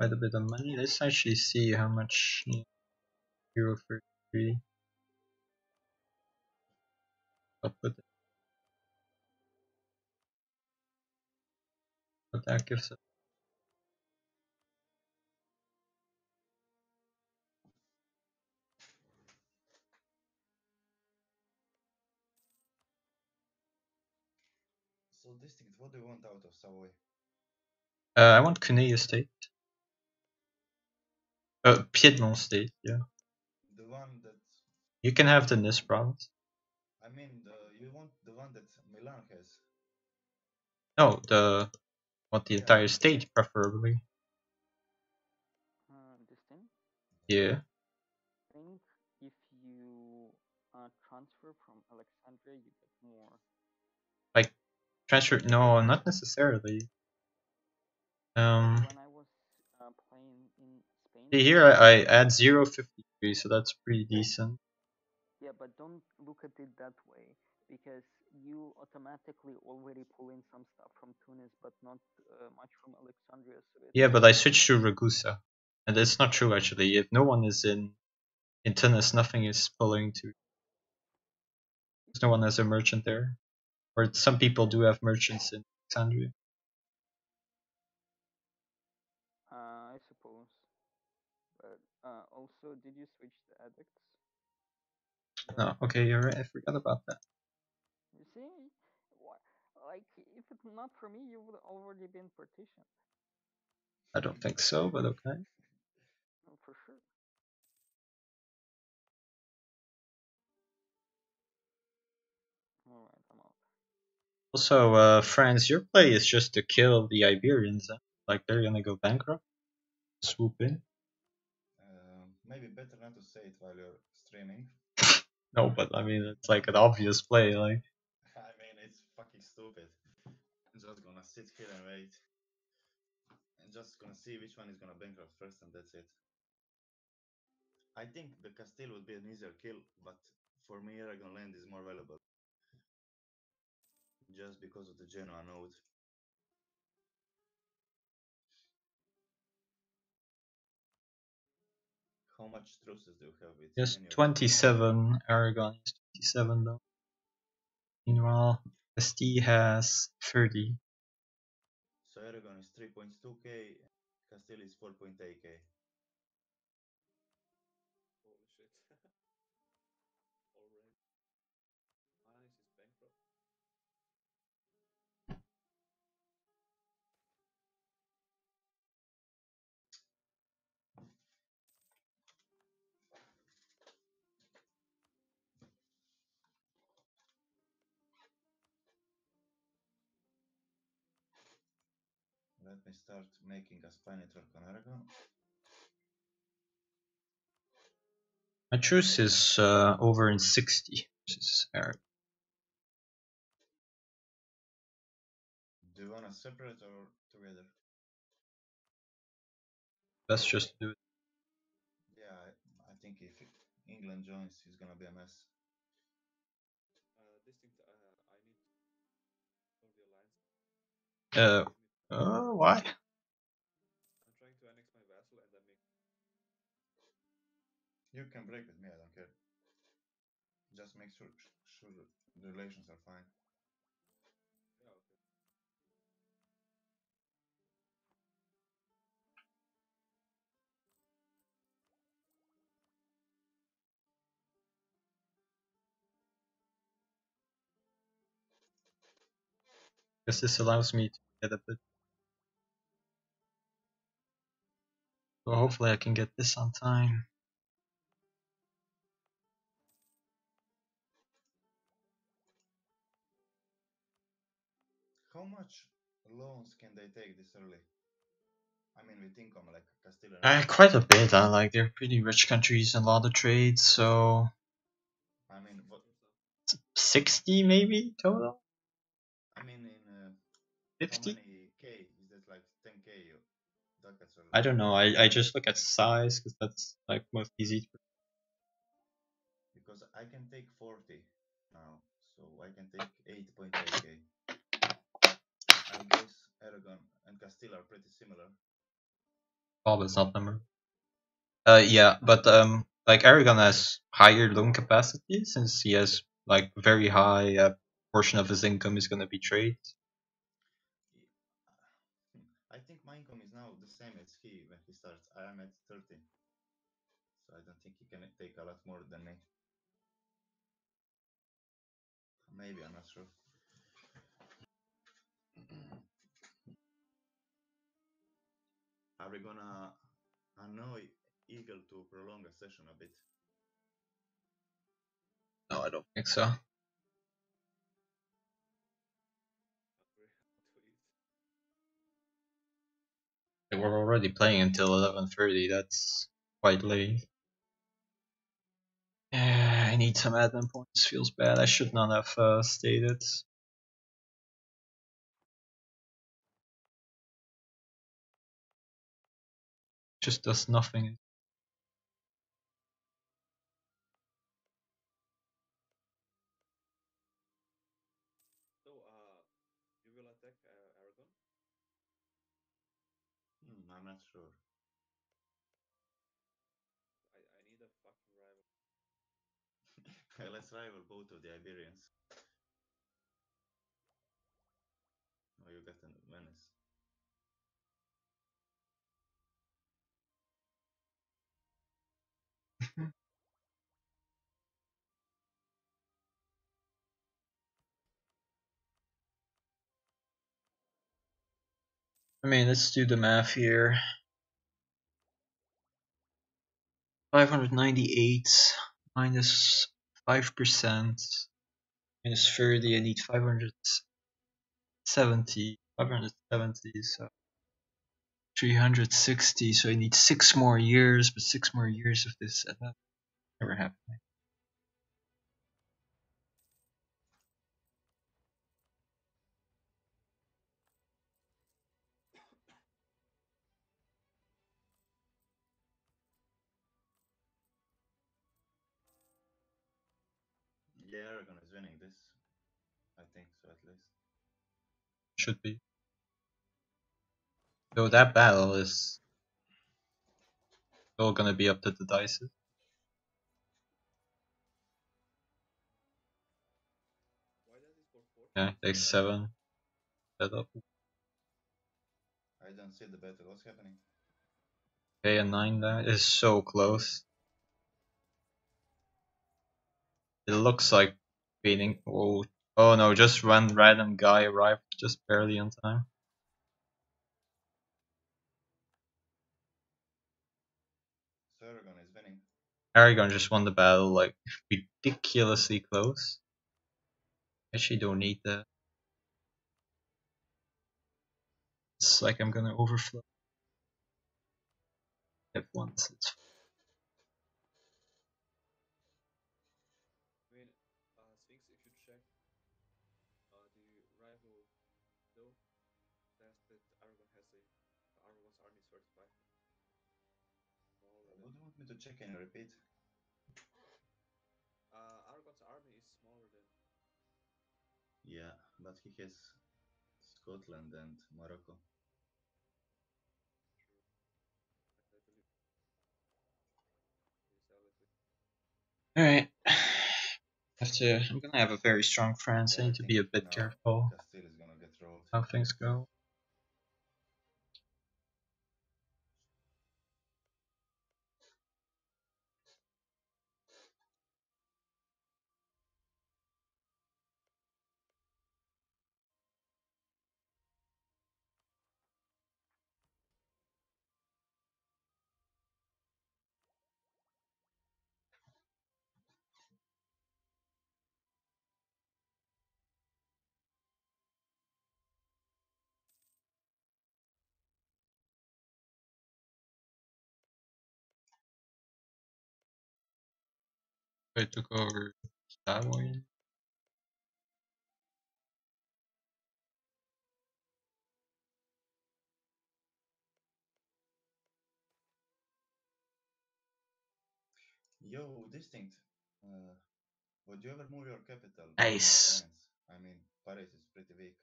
Quite a bit of money. Let's actually see how much. Euro 33. I'll put it. What that gives us. So distinct, what do you want out of Savoy? I want Cuneo State. Piedmont State, yeah. The one that. You can have the Nis province. I mean, you want the one that Milan has. No, the entire state, preferably. Distinct? Yeah. I think if you transfer from Alexandria, you get more. Like transfer? No, not necessarily. When I was playing in Spain. Here I add 0.53, so that's pretty decent. Yeah, but don't look at it that way, because you automatically already pull in some stuff from Tunis, but not much from Alexandria. So yeah, but I switched to Ragusa, and it's not true actually. If no one is in Tunis, nothing is pulling to. No one has a merchant there, or some people do have merchants in Alexandria. I suppose. But also, did you switch the edicts? No, okay, you're right. I forgot about that. You see, like if it's not for me, you would already been partitioned. I don't think so, but okay. No, for sure. Alright, I'm out. Also, France, your play is just to kill the Iberians. Huh? Like they're gonna go bankrupt. Swoop in. Maybe better not to say it while you're streaming. No, but I mean it's like an obvious play. Like I mean it's fucking stupid. I'm just gonna sit here and wait. I'm just gonna see which one is gonna bankrupt first, and that's it. I think the Castile would be an easier kill, but for me, Aragon land is more valuable. Just because of the Genoa node. How much truces do you have with Yes, any of them? 27. Aragon is 27 though. Meanwhile, ST has 30. So Aragon is 3.2k, Castile is 4.8k. Holy shit. Already. Manis is bankrupt. Let me start making a spiny truck on Aragon. My truce is over in 60, which is Aragon. Do you wanna separate or together? Let's just do it. Yeah, I think if England joins, it's gonna be a mess. Distinct, I need for the alliance. Why? I'm trying to annex my vassal and then make. You can break with me, I don't care. Just make sure the relations are fine. Yeah, okay. Guess this allows me to get a bit. So hopefully I can get this on time. How much loans can they take this early? I mean, with income like Castile. Quite a bit. Like they're pretty rich countries and a lot of trade, so I mean, what? 60 maybe total. I mean, in 50? how many k? Is that like 10k ducats or? I don't know. I just look at size because that's like most easy. Because I can take 40 now, so I can take 8.8k. I guess Aragon and Castile are pretty similar. Bob is not number. Yeah, but like Aragon has higher loan capacity since he has like very high portion of his income is gonna be trade. I think my income is now the same as he when he starts. I am at 30, so I don't think he can take a lot more than me. Maybe, I'm not sure. Are we gonna annoy Eagle to prolong a session a bit? No, I don't think so. They were already playing until 11:30. That's quite late. Yeah, I need some admin points. Feels bad. I should not have stayed it. Just does nothing. So, you will attack Aragon? I'm not sure. I need a fucking rival. Let's rival both of the Iberians. Oh, you got a Venice. I mean, let's do the math here. 598 minus 5% minus 30. I need 570. 570, so 360. So I need 6 more years, but 6 more years of this, and that never happened. Yeah, Aragon is winning this. I think so, at least. Should be. So that battle is All gonna be up to the dice. Yeah, takes 7. Set up. I don't see the battle. What's happening? Okay, a 9 there is so close. It looks like beating. Oh, oh no! Just one random guy arrived just barely on time. Aragon is winning. Aragon just won the battle like ridiculously close. Actually, don't need that. It's like I'm gonna overflow. If once it's I mean, Sphinx, if you check the rival though, says that Aragon has Aragon's army is 35. What do you want me to check? Can you repeat? Aragon's army is smaller than. Yeah, but he has Scotland and Morocco. alright. I'm gonna have a very strong France. I need to be a bit careful Castile is gonna get rolled. how things go. I took over Savoy. Yo, distinct. Would you ever move your capital? Nice. France. I mean, Paris is pretty weak.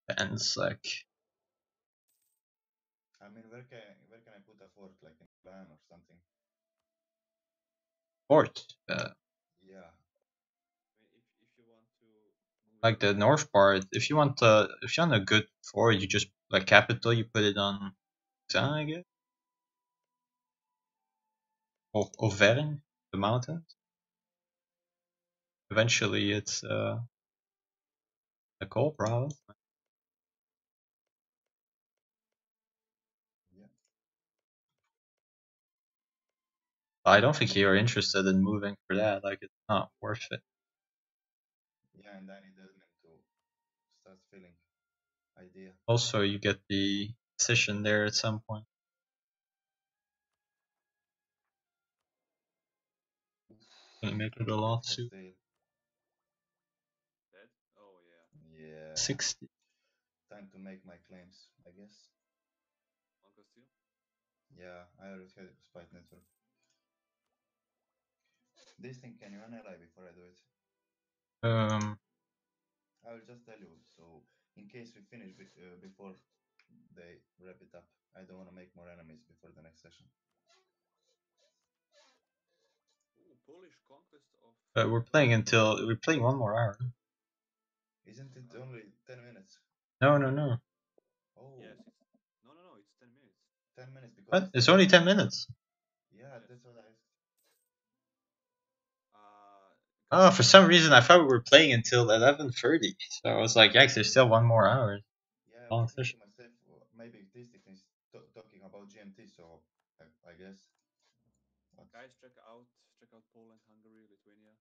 Depends. Like, I mean, where can I put a fort, like in Milan or something? fort. Yeah. I mean, if you want to move Like the north part. If you want a good fort, you just like capital. You put it on Xan, I guess. Or Auvergne, the mountains. Eventually, it's a coal province. Yeah. I don't think you're interested in moving for that. Like, it's not worth it. Yeah, and I need Desmond to start feeling idea. Also, you get the decision there at some point. Gonna make it a lawsuit. Dead? Oh yeah. Yeah. 60. Time to make my claims, I guess. On Castile? Yeah, I already had a spite network. This thing, can you ally before I do it? I will just tell you, so in case we finish before they wrap it up, I don't want to make more enemies before the next session. Ooh, Polish conquest of. We're playing one more hour. Isn't it only 10 minutes? No, no, no. Oh. Yes, it's no, it's 10 minutes. 10 minutes because What? It's only 10 minutes. Yeah, that's what I asked. Oh, for some reason I thought we were playing until 11:30. So I was like, yikes, there's still one more hour. Yeah, Long I think session. to myself, maybe this thing is talking about GMT, so I guess. What? Guys, check out Poland, Hungary, Lithuania.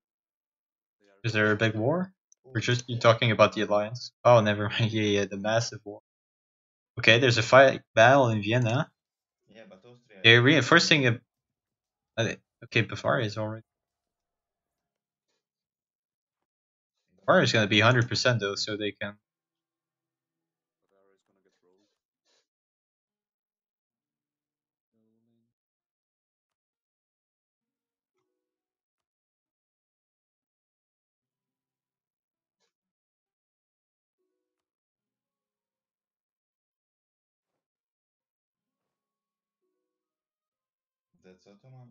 They are. Is there a big war? Or just you talking about the alliance? Oh, never mind. Yeah, the massive war. Okay, there's a fight battle in Vienna. Yeah, but Austria. They're reinforcing a. Okay, Bavaria is already. Bavaria is gonna be 100% though, so they can. Bavaria is gonna get rolled. That's Ottoman.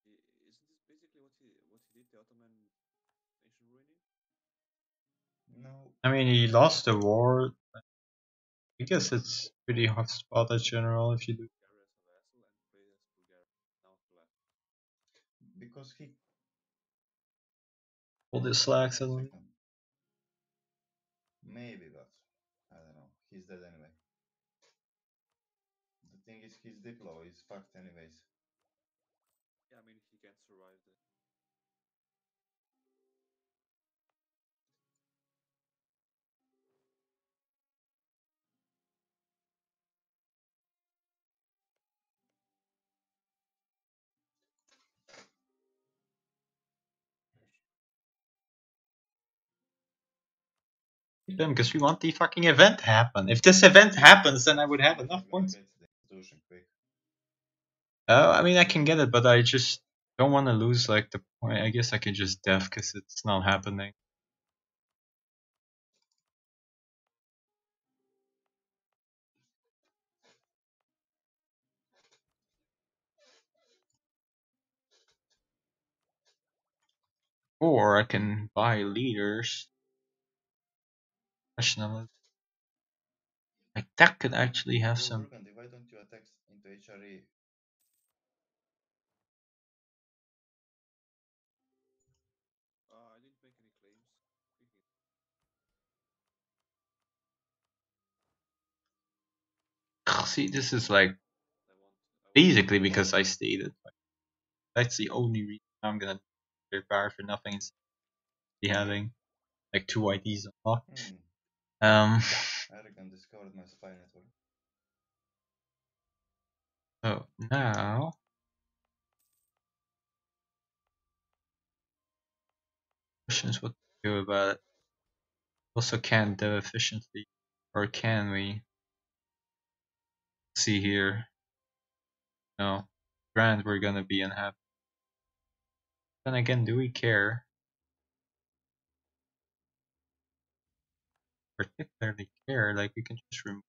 Isn't this basically what he did, the Ottoman nation ruining? No. I mean, he lost the war. I guess it's pretty hot spot as general if you do. Bulgaria as a vassal and played as Bulgaria. Now he left. Because he All the slacks on. Maybe, but I don't know. He's dead anyway. The thing is, his diplo is fucked anyways. Yeah, I mean, he can't survive the. Them because we want the fucking event to happen. If this event happens, then I would have enough points. I mean, I can get it, but I just don't want to lose like the point. I guess I can just def because it's not happening. Or I can buy leaders. Nationalism. Like that could actually have some. Burgundy, why don't you attack into HRE? I didn't make any claims. See, this is like basically because I stated. That's the only reason I'm gonna prepare for nothing. Is having like 2 IDs unlocked. Aragon discovered my spy network. So now questions what to do about it. Also can't dev efficiently, or can we? See here. No, grand we're gonna be unhappy. Then again, do we care? Particularly care? Like we can just remove.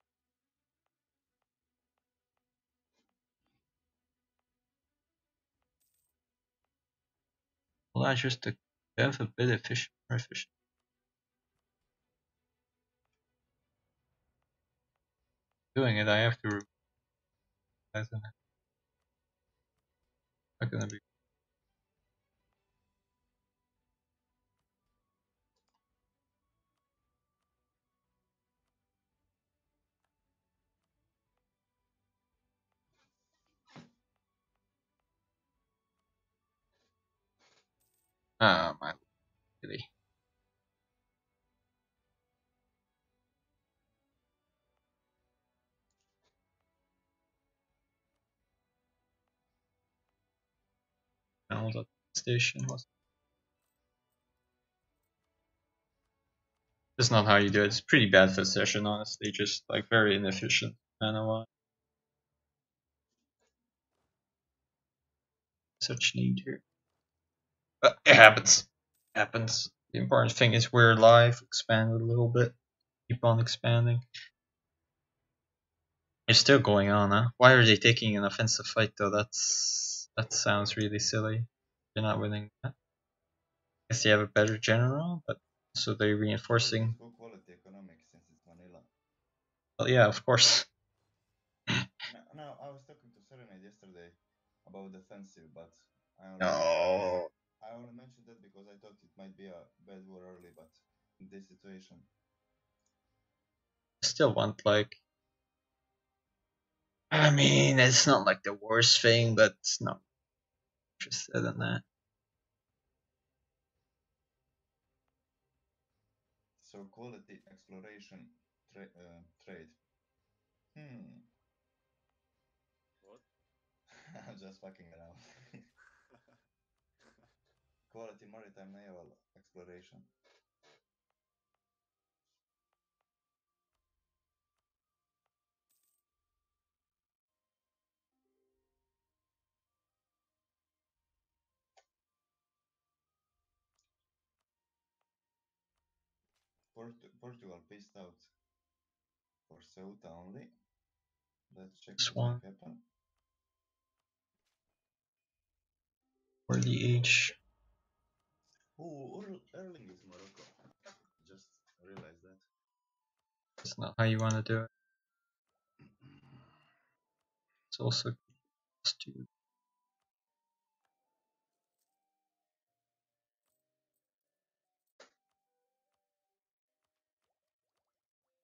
Well, that's just to dev a bit efficient, more efficient. Doing it, I have to remove. That's not gonna be. Ah, my lady. Now that station was. That's not how you do it. It's pretty bad for session, honestly. Just like very inefficient. I know why. Such need here. But it happens. It happens. The important thing is we're live. Expand a little bit. Keep on expanding. It's still going on, huh? Why are they taking an offensive fight though? That sounds really silly. They're not winning that. Guess they have a better general, but so they're reinforcing. Go quality economics since it's Manila. Well, yeah, of course. No, I was talking to Serenade yesterday about defensive, but I only mentioned that because I thought it might be a bad war early, but in this situation. Still want like. I mean, it's not like the worst thing, but it's not interested in that. So quality exploration trade. What? I'm just fucking around. Quality maritime naval exploration. Portugal pissed out for Ceuta only. Let's check what might happen. for the age. Oh, Erling is Morocco. Just realized that. It's not how you want to do it. It's also +2.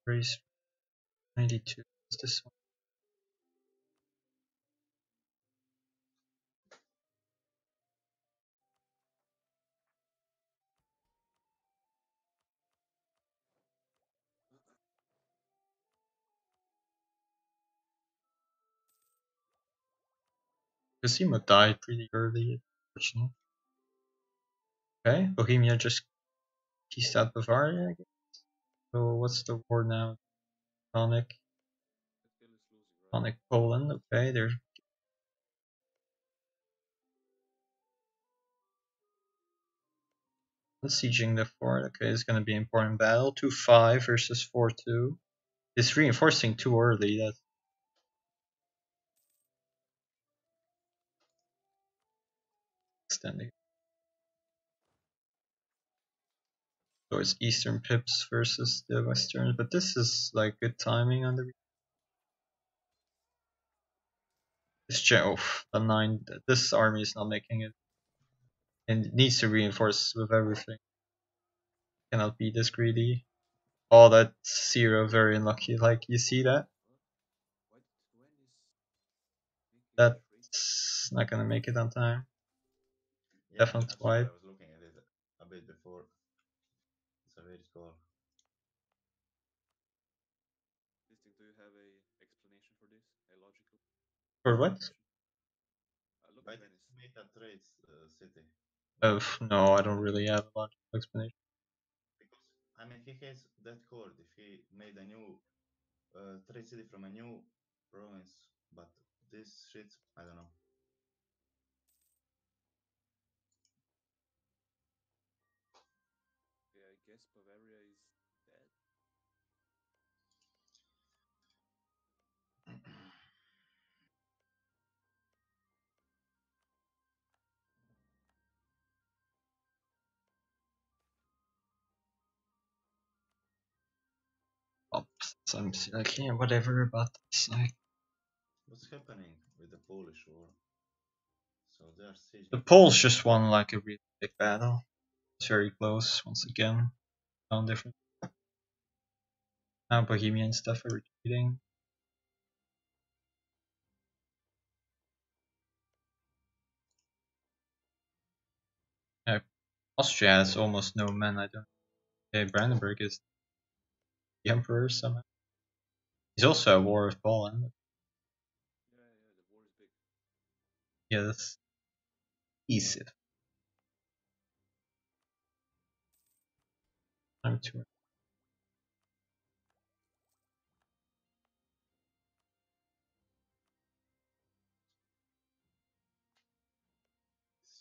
Race 92. What's this one? Cosimo died pretty early, unfortunately. Okay, Bohemia just pieced out Bavaria, I guess. So what's the war now? Tonic Poland, okay, they're sieging the fort. Okay, it's gonna be an important battle. 2-5 versus 4-2. It's reinforcing too early, that's extending. So it's Eastern Pips versus the Western, but this is like good timing on the the 9. This army is not making it. And it needs to reinforce with everything. Cannot be this greedy. Oh, that's 0, very unlucky. Like, you see that? That's not gonna make it on time. Yeah, Definitely actually, wide. I was looking at it a bit before. It's a weird call. Distinct, do you have a explanation for this? A logical? For what? Look Why at did Venice. you make that trade city? No, I don't really have a logical explanation. Because, I mean, he has that chord. If he made a new trade city from a new province, but this shit, I don't know. Okay, I guess Bavaria is dead. So I'm like, yeah, whatever about this. Like, What's happening with the Polish war? So they are sieging. the Poles just won like a really big battle. It's very close once again. Found different. Now Bohemian stuff are retreating. Austria has almost no men. I don't. Okay, Brandenburg is the emperor somehow. He's also at war with Poland. Yeah, the war is big. Yeah, that's easy. Time to.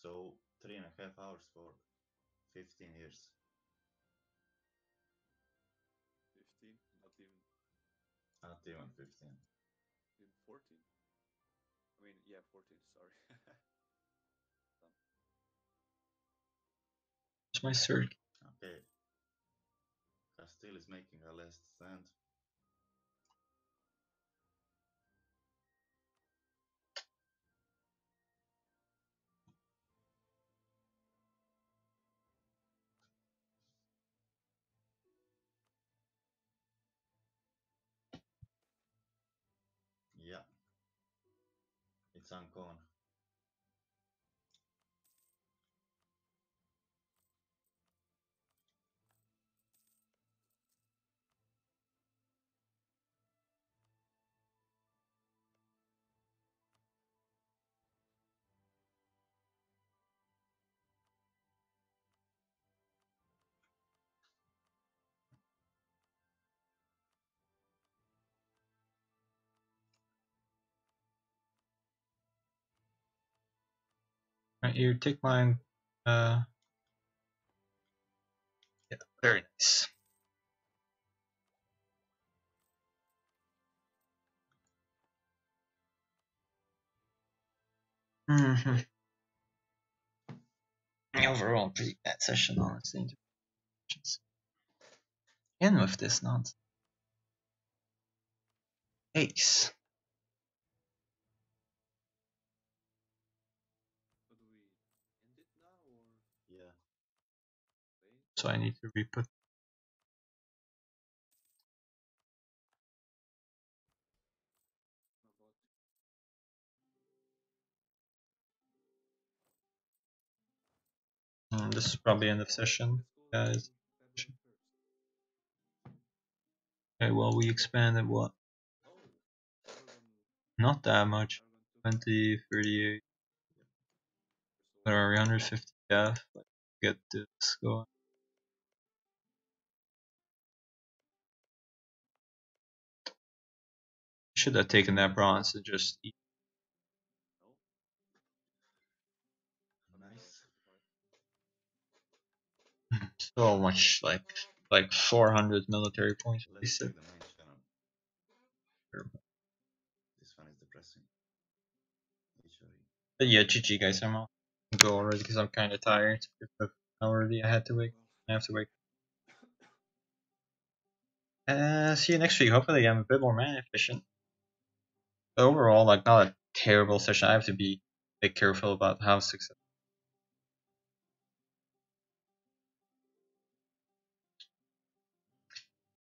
So 3.5 hours for 15 years. 15, not even. Not even 15. Even 14. I mean, yeah, 14. Sorry. It's my third. Okay. Castile is making a last stand. Yeah. It's Ancon. Right, you take mine. Yeah, very nice. Overall, pretty bad session, honestly. In with this nonsense. Ace. Yeah. So I need to re-put. This is probably end of session, guys. Okay, well, we expanded what? Not that much. 20, 38. But are 150 F? Let's get this going. Should have taken that bronze and just eat. Nice. So much, like 400 military points. Let's check the main channel. This one is depressing. But yeah, GG guys, I'm out. Go already because I'm kind of tired. Already, I had to wake. I have to wake. See you next week. Hopefully, I'm a bit more mana efficient. But overall, like, not a terrible session. I have to be a bit careful about how successful